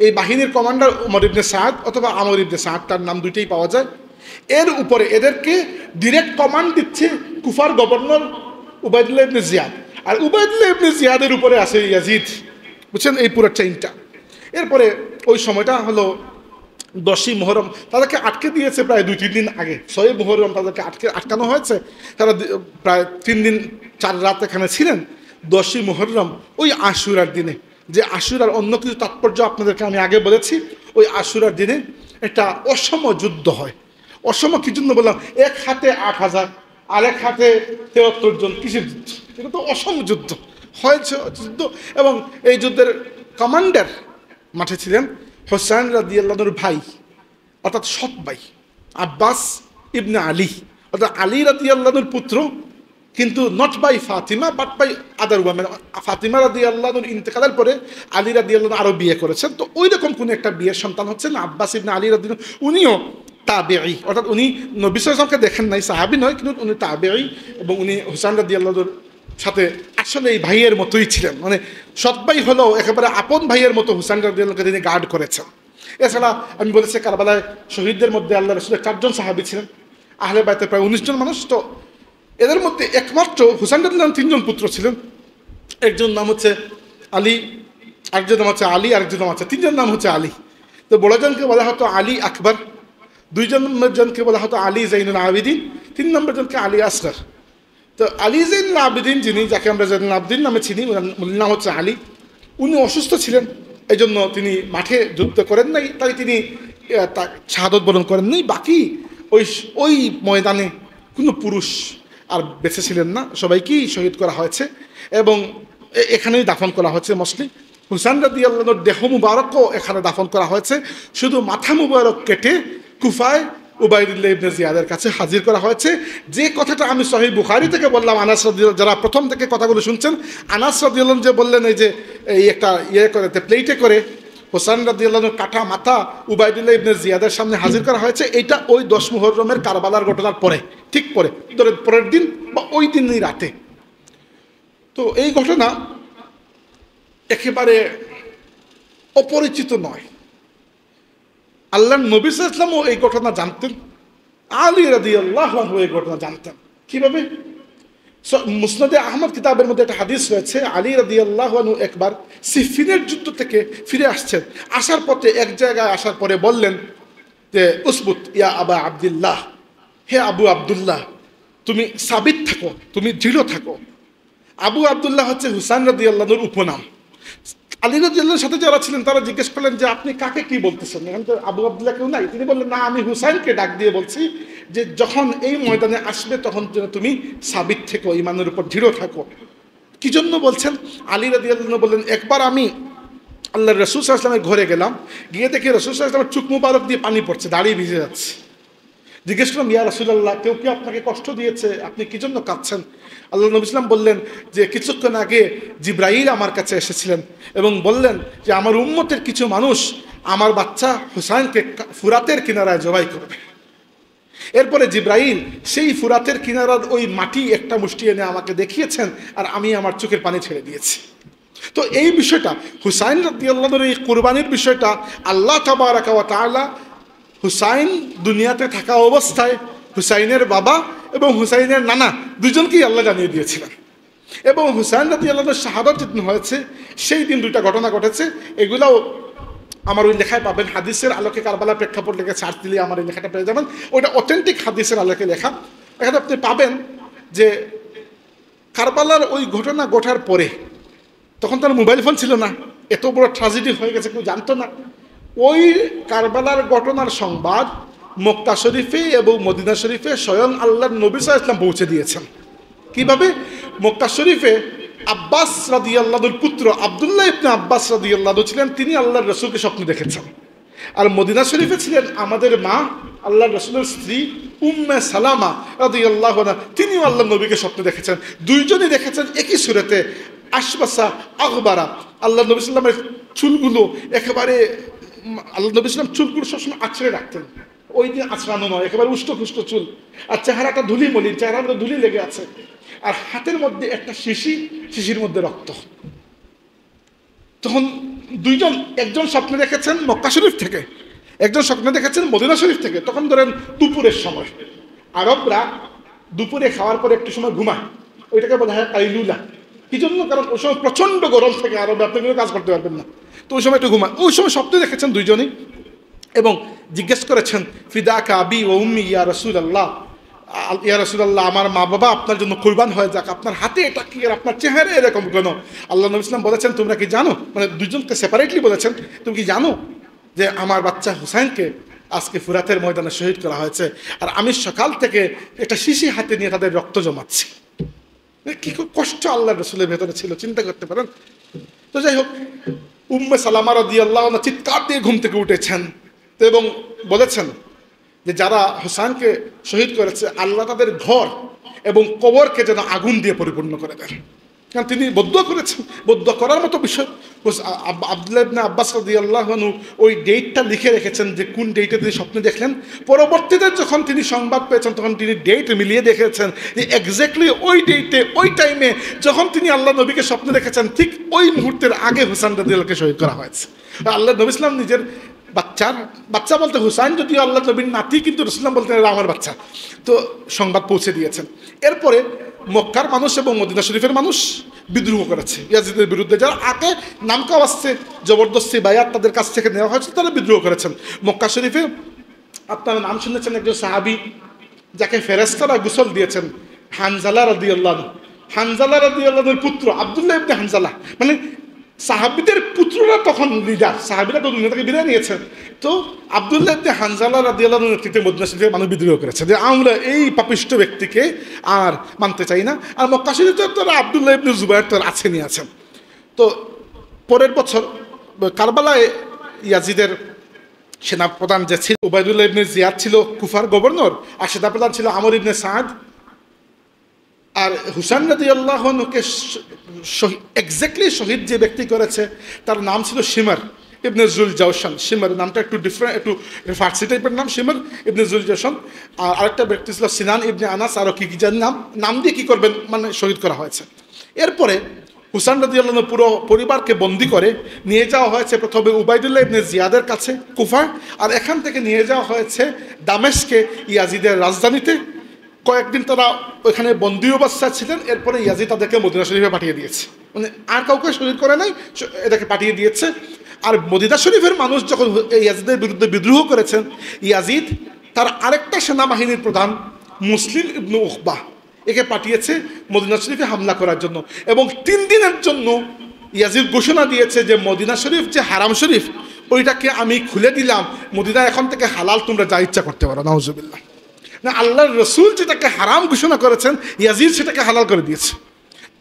Speaker 1: এই বাহিনীর কমান্ডার ওমর ইবনে সাদ অথবা আমর ইবনে সাদ, তার নাম দুইটাই পাওয়া যায়। এর উপরে এদেরকে ডিরেক্ট কমান্ড দিচ্ছে কুফার গভর্নর উবাইদুল্লাহ ইবনে জিয়াদ, আর উবাইদুল্লাহ ইবনে জিয়াদের উপরে আছে ইয়াজিদ। বুঝছেন এই পুরো চেইনটা। এরপরে ওই সময়টা হলো 10ই মুহররম, তাদেরকে আটকে দিয়েছে প্রায় 2-3 দিন আগে। 6ই মুহররম তাদেরকে আটকানো হয়েছে, তারা প্রায় 3 দিন 4 রাত এখানে ছিলেন। 10ই মুহররম ওই আশুরার দিনে, যে আশুরার অন্য কিছু তাৎপর্য আপনাদেরকে আমি আগে বলেছি, ওই আশুরার দিনে একটা অসম যুদ্ধ হয়। অসম কি জন্য বললাম? এক হাতে 8,000, আরেক হাতে 73 জন, কিসের যুদ্ধ? এটা তো অসম যুদ্ধ হয়েছে যুদ্ধ। এবং এই যুদ্ধের কমান্ডার মাঠে ছিলেন হুসাইন রাদিয়াল্লাহুর ভাই, অর্থাৎ সৎ ভাই আব্বাস ইবনে আলী, অর্থাৎ আলী রাদিয়াল্লাহুর পুত্র, কিন্তু not by Fatima but by other women. Fatima রাদিয়াল্লাহুর ইন্তেকালের পরে আলী রাদিয়াল্লাহু আরও বিয়ে করেছেন। তো ওই রকম কোনো একটা বিয়ের সন্তান হচ্ছেন আব্বাস ইবনে আলী রাদিয়াল্লাহু। উনিও তাবেঈ, অর্থাৎ উনি নবী সাল্লাল্লাহু আলাইহি ওয়াসাল্লামকে দেখেন নাই, সাহাবী নয়, কিন্তু উনি তাবেঈ, এবং উনি হুসাইন রাদিয়াল্লাহুর সাথে আসলে এই ভাইয়ের মতোই ছিলেন। মানে সৎ ভাই হলেও একেবারে আপন ভাইয়ের মতো হুসাইন রাদিয়াল্লাহুকে তিনি গার্ড করেছেন। এছাড়া আমি বলেছি কারবালায় শহীদদের মধ্যে আল্লাহ রাসূলের 4 জন সাহাবী ছিলেন, আহলে বাইতে প্রায় 19 জন মানুষ। তো এদের মধ্যে একমাত্র হুসাইন রাদিয়াল্লাহু 3 জন পুত্র ছিলেন। একজন নাম হচ্ছে আলী, আরেকজন নাম হচ্ছে আলী, আরেকজন নাম হচ্ছে, 3 জন নাম হচ্ছে আলী। তো বড়জনকে বলা হতো আলী আকবর, 2 জনকে বলা হতো আলী জাইনুল আবিদিন, 3 নম্বর জনকে আলী আসগর। তো আলী জাইনুল আবিদিন, যিনি, যাকে আমরা জাইনুল আবিদিন নামে চিনি, ওনার নাম হচ্ছে আলী। উনি অসুস্থ ছিলেন, এই জন্য তিনি মাঠে যুদ্ধ করেন নাই, তাই তিনি শাহাদত বরণ করেন নাই। বাকি ওই ময়দানে কোনো পুরুষ আর বেঁচে ছিলেন না, সবাইকেই শহীদ করা হয়েছে এবং এখানেই দাফন করা হয়েছে। মোস্টলি হুসাইন রাদিয়াল্লাহুর দেহ মুবারকও এখানে দাফন করা হয়েছে, শুধু মাথা মুবারক কেটে কুফায় উবাইদুল্লাহ ইবনে জিয়াদের কাছে হাজির করা হয়েছে। যে কথাটা আমি সহিহ বুখারী থেকে বললাম, আনাস রাদিয়াল্লাহু, যারা প্রথম থেকে কথাগুলো শুনছেন, আনাস রাদিয়াল্লাহু যে বললেন এই যে এই একটা করে প্লেটে করে হুসাইন রাদিয়াল্লাহুর কাটা মাথা উবাইদুল্লাহ ইবনে জিয়াদের সামনে হাজির করা হয়েছে, এটা ওই 10 মুহররমের কারবালার ঘটনার পরে, ঠিক পরে, পরের দিন বা ওই দিনই রাতে। তো এই ঘটনা একেবারে অপরিচিত নয়। আল্লাহর নবী সাল্লাল্লাহু আলাইহি ওয়াসাল্লামও এই ঘটনা জানতেন, আলী রাদিয়াল্লাহু আনহু এই ঘটনা জানতেন। কিভাবে? মুসনাদে আহমদ কিতাবের মধ্যে একটা হাদিস রয়েছে, আলী রাদিয়াল্লাহু আনহু একবার সিফিনের যুদ্ধ থেকে ফিরে আসছেন, আসার পথে এক জায়গায় আসার পরে বললেন যে উসবুত ইয়া আবা আব্দুল্লাহ, হে আবু আব্দুল্লাহ, তুমি সাবিত থাকো, তুমি দৃঢ় থাকো। আবু আব্দুল্লাহ হচ্ছে হুসাইন রাদিয়াল্লাহুর উপনাম। আলী রাদিয়াল্লাহুর সাথে যারা ছিলেন তারা জিজ্ঞেস করলেন যে আপনি কাকে কি বলতেছেন, এখানে তো আবু আব্দুল্লাহ কেউ নাই। তিনি বললেন না, আমি হুসাইনকে ডাক দিয়ে বলছি, যে যখন এই ময়দানে আসবে তখন যেন তুমি সাবিত থেকো, ইমানের উপর দৃঢ় থাকো। কি জন্য বলছেন? আলী রাদিয়াল্লাহু আনহু বললেন, একবার আমি আল্লাহর রাসূল সাল্লাল্লাহু আলাইহি ওয়াসাল্লামের ঘরে গেলাম, গিয়ে দেখি রাসূল সাল্লাল্লাহু আলাইহি ওয়াসাল্লামের চোখ মুবারক দিয়ে পানি পড়ছে, দাড়ি ভিজে যাচ্ছে। জিজ্ঞেস করলাম, ইয়া রাসূলুল্লাহ, কেউ কি আপনাকে কষ্ট দিয়েছে? আপনি কি জন্য কাঁদছেন? আল্লাহ নবী সাল্লাল্লাহু আলাইহি ওয়াসাল্লাম বললেন যে কিছুক্ষণ আগে জিবরাইল আমার কাছে এসেছিলেন এবং বললেন যে আমার উম্মতের কিছু মানুষ আমার বাচ্চা হুসাইনকে ফুরাতের কিনারায় জবাই করবে। এরপরে জিবরাইল সেই ফুরাতের কিনারার ওই মাটি একটা মুষ্টি এনে আমাকে দেখিয়েছেন, আর আমি আমার চোখের পানি ছেড়ে দিয়েছি। তো এই বিষয়টা হুসাইন রাদিয়াল্লাহু আনহুর এই কুরবানির বিষয়টা আল্লাহ তাবারাকা ওয়া তাআলা হুসাইন দুনিয়াতে থাকা অবস্থায় হুসাইনের বাবা এবং হুসাইনের নানা দুজনকেই আল্লাহ জানিয়ে দিয়েছিলেন। এবং হুসাইন রাদিয়াল্লাহু আনহুর শাহাদাত যেদিন হয়েছে সেই দিন দুইটা ঘটনা ঘটেছে। এগুলাও আমার ওই লেখায় পাবেন, হাদিসের আলোকে কারবালার প্রেক্ষাপট লেখে সার্চ দিলে আমার এই লেখাটা পেয়ে যাবেন। ওইটা অথেন্টিক হাদিসের আলোকে লেখা। এখানে আপনি পাবেন যে কারবালার ওই ঘটনা ঘটার পরে, তখন তার মোবাইল ফোন ছিল না, এত বড় ট্র্যাজেডি হয়ে গেছে কেউ জানতো না। ওই কারবালার ঘটনার সংবাদ মক্কা শরীফে এবং মদিনা শরীফে স্বয়ং আল্লাহর নবী সাল্লাল্লাহু আলাইহি ওয়াসাল্লাম পৌঁছে দিয়েছেন। কিভাবে? মক্কা শরীফে আব্বাস রাদিয়াল্লাহুর পুত্র আব্দুল্লাহ ইবনে আব্বাস রাদিয়াল্লাহু ছিলেন, তিনি আল্লাহর রাসূলকে স্বপ্নে দেখেছেন। আর মদিনা শরীফে ছিলেন আমাদের মা আল্লাহর রাসূলের স্ত্রী উম্মে সালামা রাদিয়াল্লাহু আনহা, তিনিও আল্লাহর নবীকে স্বপ্নে দেখেছেন। দুইজনই দেখেছেন একই সূরাতে আশবাসা আখবারা। আল্লাহ নবী সাল্লামের চুলগুলো একেবারে, আল্লাহ নবী সাল্লাম চুলগুলো সবসময় আছড়ে রাখতেন, ওই দিন আছড়ানো নয়, একেবারে উষ্টপুষ্ট চুল, আর চেহারাটা ধুলি মলিন, চেহারার মধ্যে ধুলি লেগে আছে, আর হাতের মধ্যে একটা শিশির মধ্যে রক্ত। তখন দুইজন, একজন স্বপ্নে দেখেছেন মক্কা শরীফ থেকে, একজন স্বপ্নে দেখেছেন মদিনা শরীফ থেকে। তখন ধরেন দুপুরের সময়, আরবরা দুপুরে খাওয়ার পরে একটু সময় ঘুমায়, ওইটাকে বলা হয় কাইলুলা। কি জন্য? কারণ ওই সময় প্রচণ্ড গরম থেকে আরবে আপনি কোনো কাজ করতে পারবেন না, তো ওই সময় একটু ঘুমায়। ওই সময় স্বপ্নে দেখেছেন দুইজনই এবং জিজ্ঞেস করেছেন, ফিদাকা আবি ও উম্মি ইয়া রাসূলুল্লাহ, ইয়া রাসূলুল্লাহ, আমার মা বাবা আপনার জন্য কুরবান হয়ে যাক, আপনার হাতে এটা কি আর আপনার চেহারা এরকম কেন? আল্লাহ নবী সাল্লাল্লাহু বলেছেন, তোমরা কি জানো, মানে দুজনকে সেপারেটলি বলেছেন, তুমি কি জানো যে আমার বাচ্চা হুসাইনকে আজকে ফুরাতের ময়দানে শহীদ করা হয়েছে, আর আমি সকাল থেকে একটা শিশি হাতে নিয়ে তাদের রক্ত জমাচ্ছি। কি কষ্ট আল্লাহর রাসূলের ভেতরে ছিল, চিন্তা করতে পারেন। তো যাই হোক, উম্মে সালামা রাদিয়াল্লাহু আনহা চিৎকার দিয়ে ঘুম থেকে উঠেছেন এবং বলেছেন যে যারা হুসাইনকে শহীদ করেছে আল্লাহ তাদের ঘর এবং কবরকে যেন আগুন দিয়ে পরিপূর্ণ করে দেন। কারণ তিনি বদুয়া করেছেন, বদুয়া করার মতো বিষয়। আব্দুল্লাহ ইবনে আব্বাস রাদিয়াল্লাহু আনহু ওই ডেটটা লিখে রেখেছেন যে কোন ডেটে তিনি স্বপ্নে দেখলেন। পরবর্তীতে যখন তিনি সংবাদ পেয়েছেন তখন তিনি ডেট মিলিয়ে দেখেছেন যে এক্স্যাক্টলি ওই ডেটে ওই টাইমে যখন তিনি আল্লাহ নবীকে স্বপ্নে দেখেছেন ঠিক ওই মুহূর্তের আগে হুসাইন রাদিয়াল্লাহুকে শহীদ করা হয়েছে। আল্লাহ নবী ইসলাম নিজের বাচ্চা বলতে হুসাইন যদিও আল্লাহ নবীর নাতি, কিন্তু রাসূলুল্লাহ বলতেন এরা আমার বাচ্চা, তো সংবাদ পৌঁছে দিয়েছেন। এরপরে মক্কার মানুষ এবং মদিনা শরীফের মানুষ বিদ্রোহ করেছে ইয়াজিদের বিরুদ্ধে, যারা আগে নামকাও আসছে জবরদস্তি বায়াত তাদের কাছ থেকে নেওয়া হয়েছে, তারা বিদ্রোহ করেছেন। মক্কা শরীফে আপনারা নাম শুনেছেন একজন সাহাবী যাকে ফেরেশতারা গোসল দিয়েছেন, হানজালা রাদিয়াল্লাহু আনহু। হানজালা রাদিয়াল্লাহু আনহুর পুত্র আব্দুল্লাহ ইবনে হানজালা, মানে সাহাবীদের পুত্ররা তখন লিডার, সাহাবীরা তো দুনিয়া থেকে বিদায় নিয়েছেন। তো আব্দুল্লাহ ইবনে হানজালা রাদিয়াল্লাহু আনহুর নেতৃত্বে মদিনা শরীফের মানুষ বিদ্রোহ করেছে যে আমরা এই পাপিষ্ঠ ব্যক্তিকে আর মানতে চাই না। আর মক্কা শরীফে তো আব্দুল্লাহ ইবনে জুবায়ের তো আছেনই আছেন। তো পরের বছর কারবালায় ইয়াজিদের সেনাপ্রধান যে ছিল উবাইদুল্লাহ ইবনে জিয়াদ ছিল কুফার গভর্নর, আর সেনাপ্রধান ছিল আমর ইবনে সাদ। আর হুসাইন রাদিয়াল্লাহু আনহুকে এক্স্যাক্টলি শহীদ যে ব্যক্তি করেছে তার নাম ছিল শিমর ইবনে জুল জাওশান। শিমর নামটা একটু ডিফারেন্ট, একটু ফার্সি টাইপের নাম, শিমর ইবনে জুল জাওশান। আর আরেকটা ব্যক্তি ছিল সিনান ইবনে আনাস, আরও কি কি জানি নাম দিয়ে কী করবেন, মানে শহীদ করা হয়েছে। এরপরে হুসাইন রাদিয়াল্লাহু আনহু পুরো পরিবারকে বন্দি করে নিয়ে যাওয়া হয়েছে প্রথমে উবাইদুল্লাহ ইবনে জিয়াদের কাছে কুফা, আর এখান থেকে নিয়ে যাওয়া হয়েছে দামেস্কে ইয়াজিদের রাজধানীতে। কয়েকদিন তারা ওইখানে বন্দী অবস্থায় ছিলেন। এরপরে ইয়াজিদ তাদেরকে মদিনা শরীফে পাঠিয়ে দিয়েছে, মানে আর কাউকে শহীদ করে নাই, এটাকে পাঠিয়ে দিয়েছে। আর মদিনা শরীফের মানুষ যখন ইয়াজিদের বিরুদ্ধে বিদ্রোহ করেছেন, ইয়াজিদ তার আরেকটা সেনাবাহিনীর প্রধান মুসলিম ইবনে উকবা একে পাঠিয়েছে মদিনা শরীফে হামলা করার জন্য। এবং 3 দিনের জন্য ইয়াজিদ ঘোষণা দিয়েছে যে মদিনা শরীফ যে হারাম শরীফ ওইটাকে আমি খুলে দিলাম, মদিনা এখন থেকে হালাল, তোমরা যা ইচ্ছা করতে পারো। নাউজুবিল্লাহ। না, আল্লাহর রসুল যেটাকে হারাম ঘোষণা করেছেন ইয়াজিদ সেটাকে হালাল করে দিয়েছে।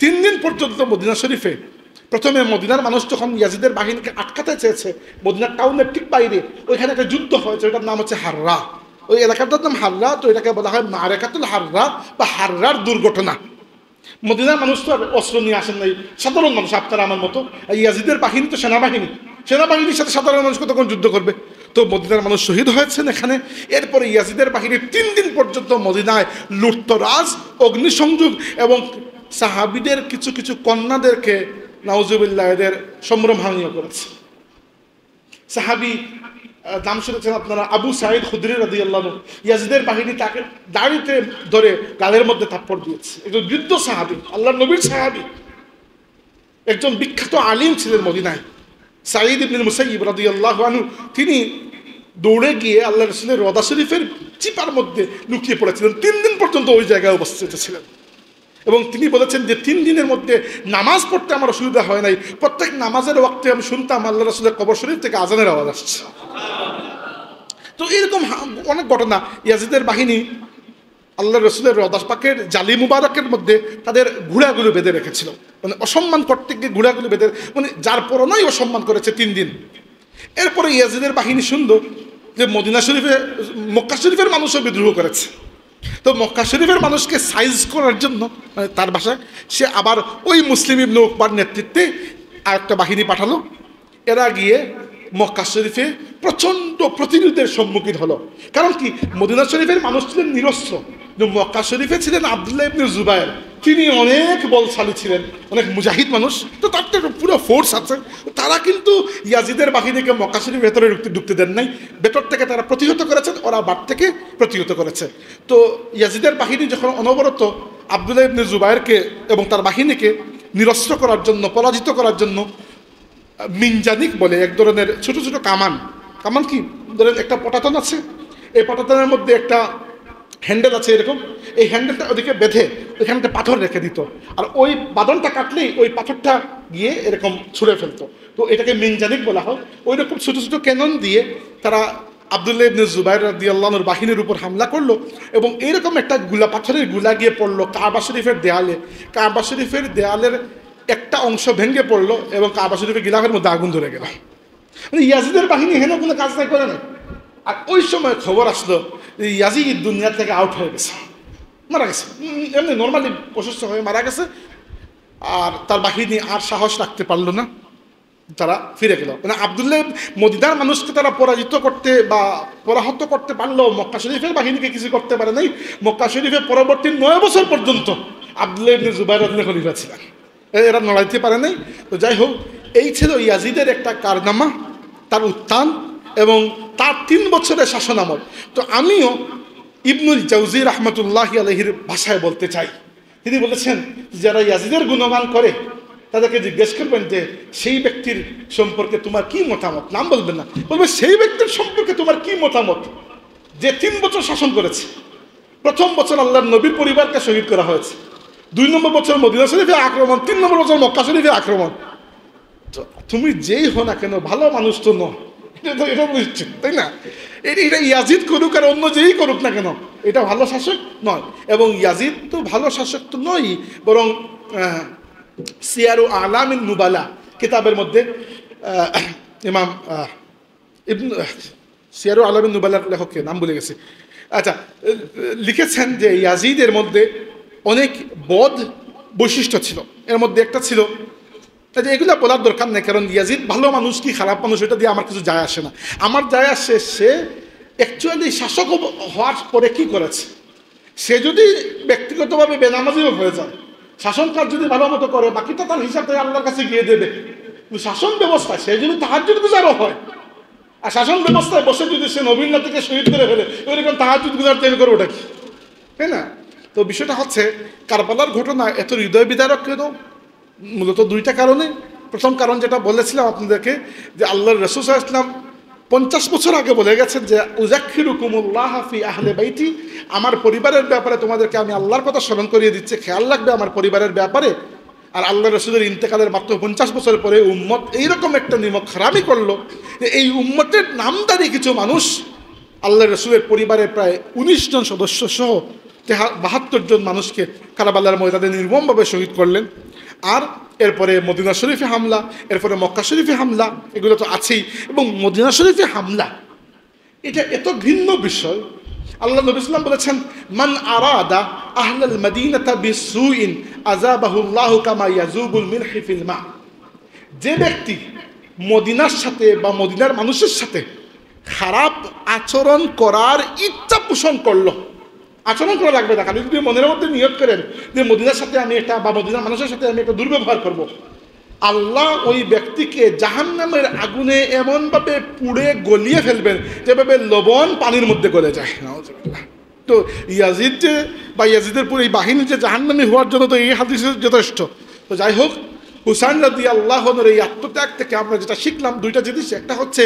Speaker 1: 3 দিন পর্যন্ত মদিনা শরীফে, প্রথমে মদিনার মানুষ যখন ইয়াজিদের বাহিনীকে আটকাতে চেয়েছে মদিনার টাউনের ঠিক বাইরে, ওইখানে একটা যুদ্ধ হয়েছে, ওইটার নাম হচ্ছে হাররা। ওই এলাকাটার নাম হাররা, তো এটাকে বলা হয় মারেকাতুল হাররা বা হাররার দুর্ঘটনা। মদিনার মানুষ তো আর অস্ত্র নিয়ে আসেন নাই, সাধারণ মানুষ আপনারা আমার মতো। ইয়াজিদের বাহিনী তো সেনাবাহিনীর সাথে সাধারণ মানুষ তখন যুদ্ধ করবে। তো মদিনার মানুষ শহীদ হয়েছেন এখানে। এরপরে ইয়াজিদের বাহিনী 3 দিন পর্যন্ত মদিনায় লুটতরাজ, অগ্নিসংযোগ এবং সাহাবিদের কিছু কিছু কন্যাদেরকে নাউজুবিল্লাহ এদের সম্ভ্রমহানীয় করেছে। সাহাবি নাম শুনেছেন আপনারা, আবু সাঈদ খুদরি রাদিয়াল্লাহু আনহু, ইয়াজিদের বাহিনী তাকে দাড়িতে ধরে গালের মধ্যে থাপ্পড় দিয়েছে। একজন বৃদ্ধ সাহাবি, আল্লাহর নবীর সাহাবি, একজন বিখ্যাত আলিম ছিলেন মদিনায়, সাঈদ ইবনে মুসাইয়িব রাদিয়াল্লাহু আনহু। তিনি দৌড়ে গিয়ে আল্লাহ রাসূলের রওজা শরীফের চিপার মধ্যে লুকিয়ে পড়েছিলেন। 3 দিন পর্যন্ত ওই জায়গায় উপস্থিত ছিলেন এবং তিনি বলেছেন যে 3 দিনের মধ্যে নামাজ পড়তে আমার অসুবিধা হয় নাই। প্রত্যেক নামাজের ওয়াক্তে আমি শুনতাম আল্লাহ রাসূলের কবর শরীফ থেকে আজানের আওয়াজ আসছে। তো এরকম অনেক ঘটনা। ইয়াজিদের বাহিনী আল্লাহ রসুলের রওজা পাকের জালি মুবারকের মধ্যে তাদের ঘোড়াগুলো বেঁধে রেখেছিল, মানে অসম্মান করতে গিয়ে ঘোড়াগুলো বেঁধে, মানে যার পরনাই অসম্মান করেছে 3 দিন। এরপরে ইয়াজিদের বাহিনী শুনল যে মদিনা শরীফে, মক্কা শরীফের মানুষও বিদ্রোহ করেছে। তো মক্কা শরীফের মানুষকে সাইজ করার জন্য, মানে তার ভাষায়, সে আবার ওই মুসলিম ইবনে উকবার নেতৃত্বে আরেকটা বাহিনী পাঠালো। এরা গিয়ে মক্কা শরীফে প্রচণ্ড প্রতিরোধের সম্মুখীন হলো। কারণ কি, মদিনা শরীফের মানুষ ছিলেন নিরস্ত্র, কিন্তু মক্কা শরীফে ছিলেন আব্দুল্লাহ ইবনে জুবায়ের, তিনি অনেক বলশালী ছিলেন, অনেক মুজাহিদ মানুষ, তো তার তো পুরো ফোর্স আছে। তারা কিন্তু ইয়াজিদের বাহিনীকে মক্কা শরীফের ভেতরে ঢুকতে দেন নাই, ভেতর থেকে তারা প্রতিহত করেছেন, ওরা বাট থেকে প্রতিহত করেছে। তো ইয়াজিদের বাহিনী যখন অনবরত আব্দুল্লাহ ইবনে জুবায়েরকে এবং তার বাহিনীকে নিরস্ত্র করার জন্য, পরাজিত করার জন্য মিনজানিক বলে এক ধরনের ছোট ছোট কামান কি ধরেন, একটা পটাতন আছে, এই পটাতনের মধ্যে একটা হ্যান্ডেল আছে এরকম, এই হ্যান্ডেলটা ওদিকে বেঁধে ওইখানে একটা পাথর রেখে দিত, আর ওই বাদনটা কাটলেই ওই পাথরটা গিয়ে এরকম ছুঁড়ে ফেলতো। তো এটাকে মিনজানিক বলা হয়। ওই রকম ছোটো ছোটো ক্যানন দিয়ে তারা আব্দুল্লাহ ইবনে জুবায়ের রাদিয়াল্লাহু আনহুর বাহিনীর উপর হামলা করলো এবং এইরকম একটা পাথরের গুলা গিয়ে পড়লো কাবা শরীফের দেয়ালে। কাবা শরীফের দেয়ালের একটা অংশ ভেঙে পড়লো এবং কাবা শরীফের গিলাফের মধ্যে আগুন ধরে গেল। মানে ইয়াজিদের বাহিনী হেন কোনো কাজ নাই, করে না। আর ওই সময় খবর আসলো যে ইয়াজিদ দুনিয়া থেকে আউট হয়ে গেছে, মারা গেছে, এমনি নর্মালি অসুস্থ হয়ে মারা গেছে। আর তার বাহিনী আর সাহস রাখতে পারলো না, তারা ফিরে গেল। মানে আব্দুল্লাহ মদিনার মানুষকে তারা পরাজিত করতে বা পরাহত করতে পারলো, মক্কা শরীফের বাহিনীকে কিছু করতে পারে নাই। মক্কা শরীফের পরবর্তী 9 বছর পর্যন্ত আব্দুল্লাহ ইবনে জুবায়ের খলিফা ছিলেন, এরা নড়াইতে পারে নাই। তো যাই হোক, এই ছিল ইয়াজিদের একটা কারনামা, তার উত্থান এবং তার 3 বছরের শাসনামল। তো আমিও ইবনুল জাওজি রাহমাতুল্লাহি আলাইহির ভাষায় বলতে চাই, তিনি বলেছেন যারা ইয়াজিদের গুণগান করে তাদেরকে জিজ্ঞেস করবেন যে সেই ব্যক্তির সম্পর্কে তোমার কি মতামত, নাম বলবেন না, বলবে সেই ব্যক্তির সম্পর্কে তোমার কি মতামত যে 3 বছর শাসন করেছে। প্রথম বছর আল্লাহর নবীর পরিবারকে শহীদ করা হয়েছে, 2 নম্বর বছর মদিনা শরীফে আক্রমণ, 3 নম্বর বছর মক্কা শরীফে আক্রমণ। তো তুমি যেই হো না কেন, ভালো মানুষ তো নয়, এটা নিশ্চিত, তাই না? এটা ইয়াজিদ করুক আর অন্য যেই করুক না কেন, এটা ভালো শাসক নয়। এবং ইয়াজিদ তো ভালো শাসক তো নয়, বরং সিয়ারু আলামিন নুবালা কিতাবের মধ্যে ইমাম সিয়ারু আলামিন নুবালার লেখককে নাম ভুলে গেছে, আচ্ছা, লিখেছেন যে ইয়াজিদের মধ্যে অনেক বদ বৈশিষ্ট্য ছিল। এর মধ্যে একটা ছিল, যে এগুলো বলার দরকার নেই, কারণ ইয়াজিদ ভালো মানুষ কি খারাপ মানুষ এটা দিয়ে আমার কিছু যায় আসে না। আমার যায় আসে সে অ্যাকচুয়ালি শাসক হওয়ার পরে কি করেছে। সে যদি ব্যক্তিগতভাবে বেনামাজিও হয়ে যায়, শাসন কাজ যদি ভালো মতো করে, বাকিটা তার হিসাবে আল্লাহর কাছে গিয়ে দেবে। কিন্তু শাসন ব্যবস্থায় সে যদি তাহাজ্জুদ গুজারও হয়, আর শাসন ব্যবস্থায় বসে যদি সে নবীন নাতিকে শহীদ করে ফেলে, ওইরকম তাহাজ্জুদ গুজার তৈরি করে ওটা কি, তাই না? তো বিষয়টা হচ্ছে কারবালার ঘটনা এত হৃদয় বিদারক কেন? মূলত 2টা কারণে। প্রথম কারণ যেটা বলেছিলাম আপনাদেরকে, যে আল্লাহর রাসূল সাল্লাল্লাহু আলাইহি ওয়াসাল্লাম 50 বছর আগে বলে গেছেন যে উযাক্কিরুকুমুল্লাহ ফি আহলি বাইতি, আমার পরিবারের ব্যাপারে তোমাদেরকে আমি আল্লাহর কথা স্মরণ করিয়ে দিচ্ছি, খেয়াল রাখবে আমার পরিবারের ব্যাপারে। আর আল্লাহ রাসূলের ইন্তেকালের মাত্র 50 বছর পরে উম্মত এইরকম একটা নিমক হারামি করলো যে এই উম্মতের নামদারি কিছু মানুষ আল্লাহ রসুলের পরিবারের প্রায় ১৯ জন সদস্য সহ ৭২ জন মানুষকে কারবালার ময়দানে নির্মমভাবে শহীদ করলেন। আর এরপরে মদিনা শরীফে হামলা, এরপরে মক্কা শরীফে হামলা, এগুলো তো আছেই। এবং মদিনা শরীফে হামলা এটা এত ঘৃণ্য বিষয়, আল্লাহ নবী সাল্লাল্লাহু আলাইহি ওয়াসাল্লাম বলেছেন, মান আরাদা আহলাল মাদিনাতা বিসুইন আযাবাহুল্লাহু কামা ইয়াযুবুল মিলহি ফিল মা। যে ব্যক্তি মদিনার সাথে বা মদিনার মানুষের সাথে খারাপ আচরণ করার ইচ্ছা পোষণ করলো, আচরণ করা লাগবে না, খালি যদি মনের মধ্যে নিয়ত করেন যে মদিনার সাথে আমি এটা বা মদিনার মানুষের সাথে আমি একটা দুর্ব্যবহার করব, আল্লাহ ওই ব্যক্তিকে জাহান্নামের আগুনে এমনভাবে পুড়ে গলিয়ে ফেলবেন যেভাবে লবণ পানির মধ্যে গলে যায়। তো ইয়াজিদ যে বা ইয়াজিদের পুরো এই বাহিনী যে জাহান্নামী হওয়ার জন্য তো এই হাদিস যথেষ্ট। তো যাই হোক, হুসাইন রাদিয়াল্লাহু আনহুর এই আত্মত্যাগ থেকে আমরা যেটা শিখলাম দুইটা জিনিস, একটা হচ্ছে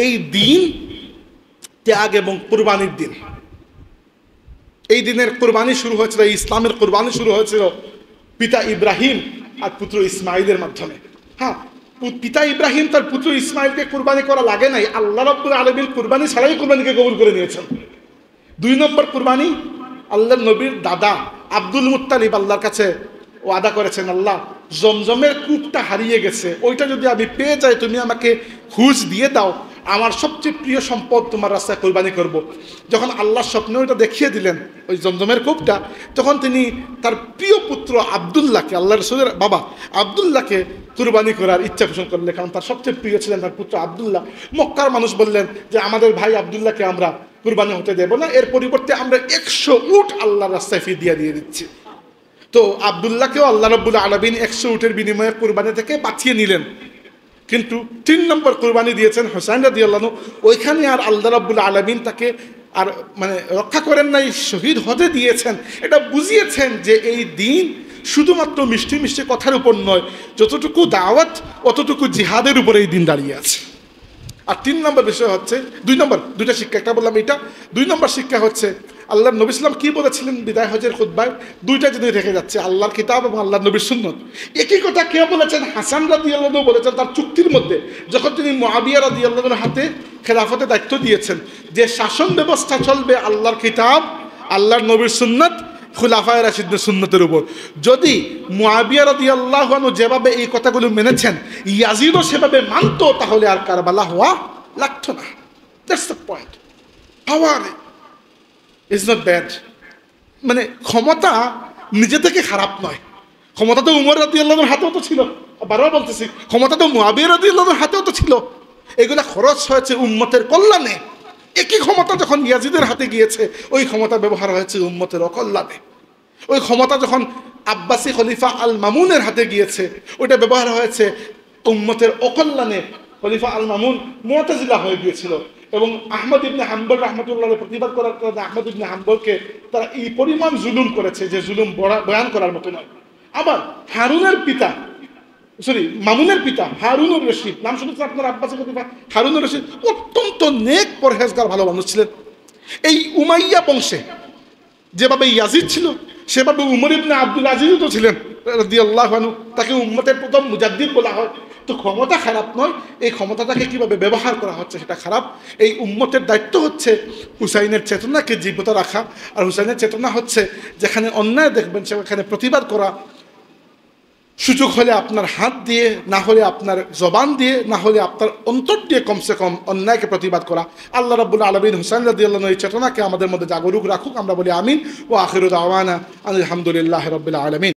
Speaker 1: এই দিন ত্যাগ এবং কুরবানির দিন। এই দিনের কুরবানি শুরু হয়েছিল, এই ইসলামের কুরবানি শুরু হয়েছিল পিতা ইব্রাহিম আর পুত্র ইসমাইলের মাধ্যমে। হ্যাঁ, পিতা ইব্রাহিম তার পুত্র ইসমাইলকে কুরবানি করা লাগে নাই, আল্লাহ রাব্বুল আলামিন কুরবানি ছাড়াই কুরবানিকে কবুল করে নিয়েছেন। ২ নম্বর কুরবানি আল্লাহর নবীর দাদা আব্দুল মুত্তালিব আল্লাহর কাছে ওয়াদা করেছেন, আল্লাহ জমজমের কূপটা হারিয়ে গেছে, ওইটা যদি আমি পেয়ে যাই তুমি আমাকে খুঁজ দিয়ে দাও, আমার সবচেয়ে প্রিয় সম্পদ তোমার রাস্তায় কোরবানি করব। যখন আল্লাহ স্বপ্নে ওইটা দেখিয়ে দিলেন ওই জমজমের কূপটা, তখন তিনি তার প্রিয় পুত্র আব্দুল্লাহকে, আল্লাহ রসুলের বাবা আব্দুল্লাহকে কুরবানি করার ইচ্ছা পোষণ করলেন, কারণ তার সবচেয়ে প্রিয় ছিলেন তার পুত্র আব্দুল্লাহ। মক্কার মানুষ বললেন যে আমাদের ভাই আব্দুল্লাহকে আমরা কুরবানি হতে দেব না, এর পরিবর্তে আমরা ১০০ উট আল্লাহর রাস্তায় ফিদিয়া দিয়ে দিচ্ছি। তো আব্দুল্লাহকেও আল্লাহ রাব্বুল আলামিন ১০০ উটের বিনিময়ে কুরবানি থেকে বাঁচিয়ে নিলেন। কিন্তু ৩ নম্বর কুরবানি দিয়েছেন হুসাইন রাদিয়াল্লাহু আনহু, ওইখানে আর আল্লাহ রাব্বুল আলামিন তাকে আর রক্ষা করেন নাই, শহীদ হতে দিয়েছেন। এটা বুঝিয়েছেন যে এই দিন শুধুমাত্র মিষ্টি মিষ্টি কথার উপর নয়, যতটুকু দাওয়াত অতটুকু জিহাদের উপরে এই দিন দাঁড়িয়ে আছে। আর ৩ নম্বর বিষয় হচ্ছে, ২ নম্বর দুইটা শিক্ষা, একটা বললাম এটা, ২ নম্বর শিক্ষা হচ্ছে আল্লাহর নবী সাল্লাল্লাহু আলাইহি ওয়াসাল্লাম কি বলেছিলেন বিদায় হজের খুতবায়, দুইটা জিনিস রেখে যাচ্ছে, আল্লাহর কিতাব এবং আল্লাহর নবীর সুন্নত। একই কথা কে বলেছেন? হাসান রাদিয়াল্লাহু আনহু বলেছেন তার চুক্তির মধ্যে, যখন তিনি মুআবিয়া রাদিয়াল্লাহু আনহুর হাতে খেলাফতের দায়িত্ব দিয়েছেন, যে শাসন ব্যবস্থা চলবে আল্লাহর কিতাব, আল্লাহর নবীর সুন্নত, খুলাফায়ে রাশিদের সুন্নতের উপর। যদি মুআবিয়া রাদিয়াল্লাহু আনহু যেভাবে এই কথাগুলো মেনেছেন, ইয়াজিদও সেভাবে মানতো, তাহলে আর কারবালা হওয়া লাগতো না। That's the point. Power is not bad, ক্ষমতা নিজে থেকে খারাপ নয়। ক্ষমতা তো উমর রাদিয়াল্লাহু আনহুর হাতেও তো ছিল, বারবার বলতেছি, ক্ষমতা তো মুআবিয়া রাদিয়াল্লাহু আনহুর হাতেও তো ছিল। এগুলা খরচ হয়েছে উম্মতের কল্যাণে। একই ক্ষমতা যখন ইয়াজিদের হাতে গিয়েছে, ওই ক্ষমতা ব্যবহার হয়েছে উম্মতের অকল্যাণে। ওই ক্ষমতা যখন আব্বাসী খলিফা আল মামুনের হাতে গিয়েছে, ওইটা ব্যবহার হয়েছে উম্মতের অকল্যাণে। খলিফা আল মামুন মুতাজিলা হয়ে গিয়েছিল এবং আহমদ ইবনে হাম্বল রাহমাতুল্লাহর প্রতিবাদ করার কারণে আহমদ ইবনে হাম্বলকে তারা এই পরিমাণ জুলুম করেছে যে জুলুম বয়ান করার মতো নয়। আবার মামুনের পিতা হারুনুর রশিদ, নাম শুনেছেন আপনার? আব্বাসী খলিফা হারুনুর রশিদ অত্যন্ত নেক পরহেজগার ভালো মানুষ ছিলেন। এই উমাইয়া বংশে যেভাবে ইয়াজিদ ছিল, সেভাবে উমর ইবনে আব্দুল আজিজও তো ছিলেন রাদিয়াল্লাহু আনহু, তাকে উম্মতের প্রথম মুজাদ্দিদ বলা হয়। তো ক্ষমতা খারাপ নয়, এই ক্ষমতাটাকে কিভাবে ব্যবহার করা হচ্ছে সেটা খারাপ। এই উম্মতের দায়িত্ব হচ্ছে হুসাইনের চেতনাকে জীবিত রাখা। আর হুসাইনের চেতনা হচ্ছে যেখানে অন্যায় দেখবেন সেখানে প্রতিবাদ করা। সুযোগ হলে আপনার হাত দিয়ে, না হলে আপনার জবান দিয়ে, না হলে আপনার অন্তর দিয়ে কমসে কম অন্যায়কে প্রতিবাদ করা। আল্লাহ রাব্বুল আলামিন হুসাইন রাদিয়াল্লাহু আনহু এই চেতনাকে আমাদের মধ্যে জাগরুক রাখুক। আমরা বলি আমিন। ও আখিরু দাওয়ানা আলহামদুলিল্লাহি রাব্বিল আলামিন।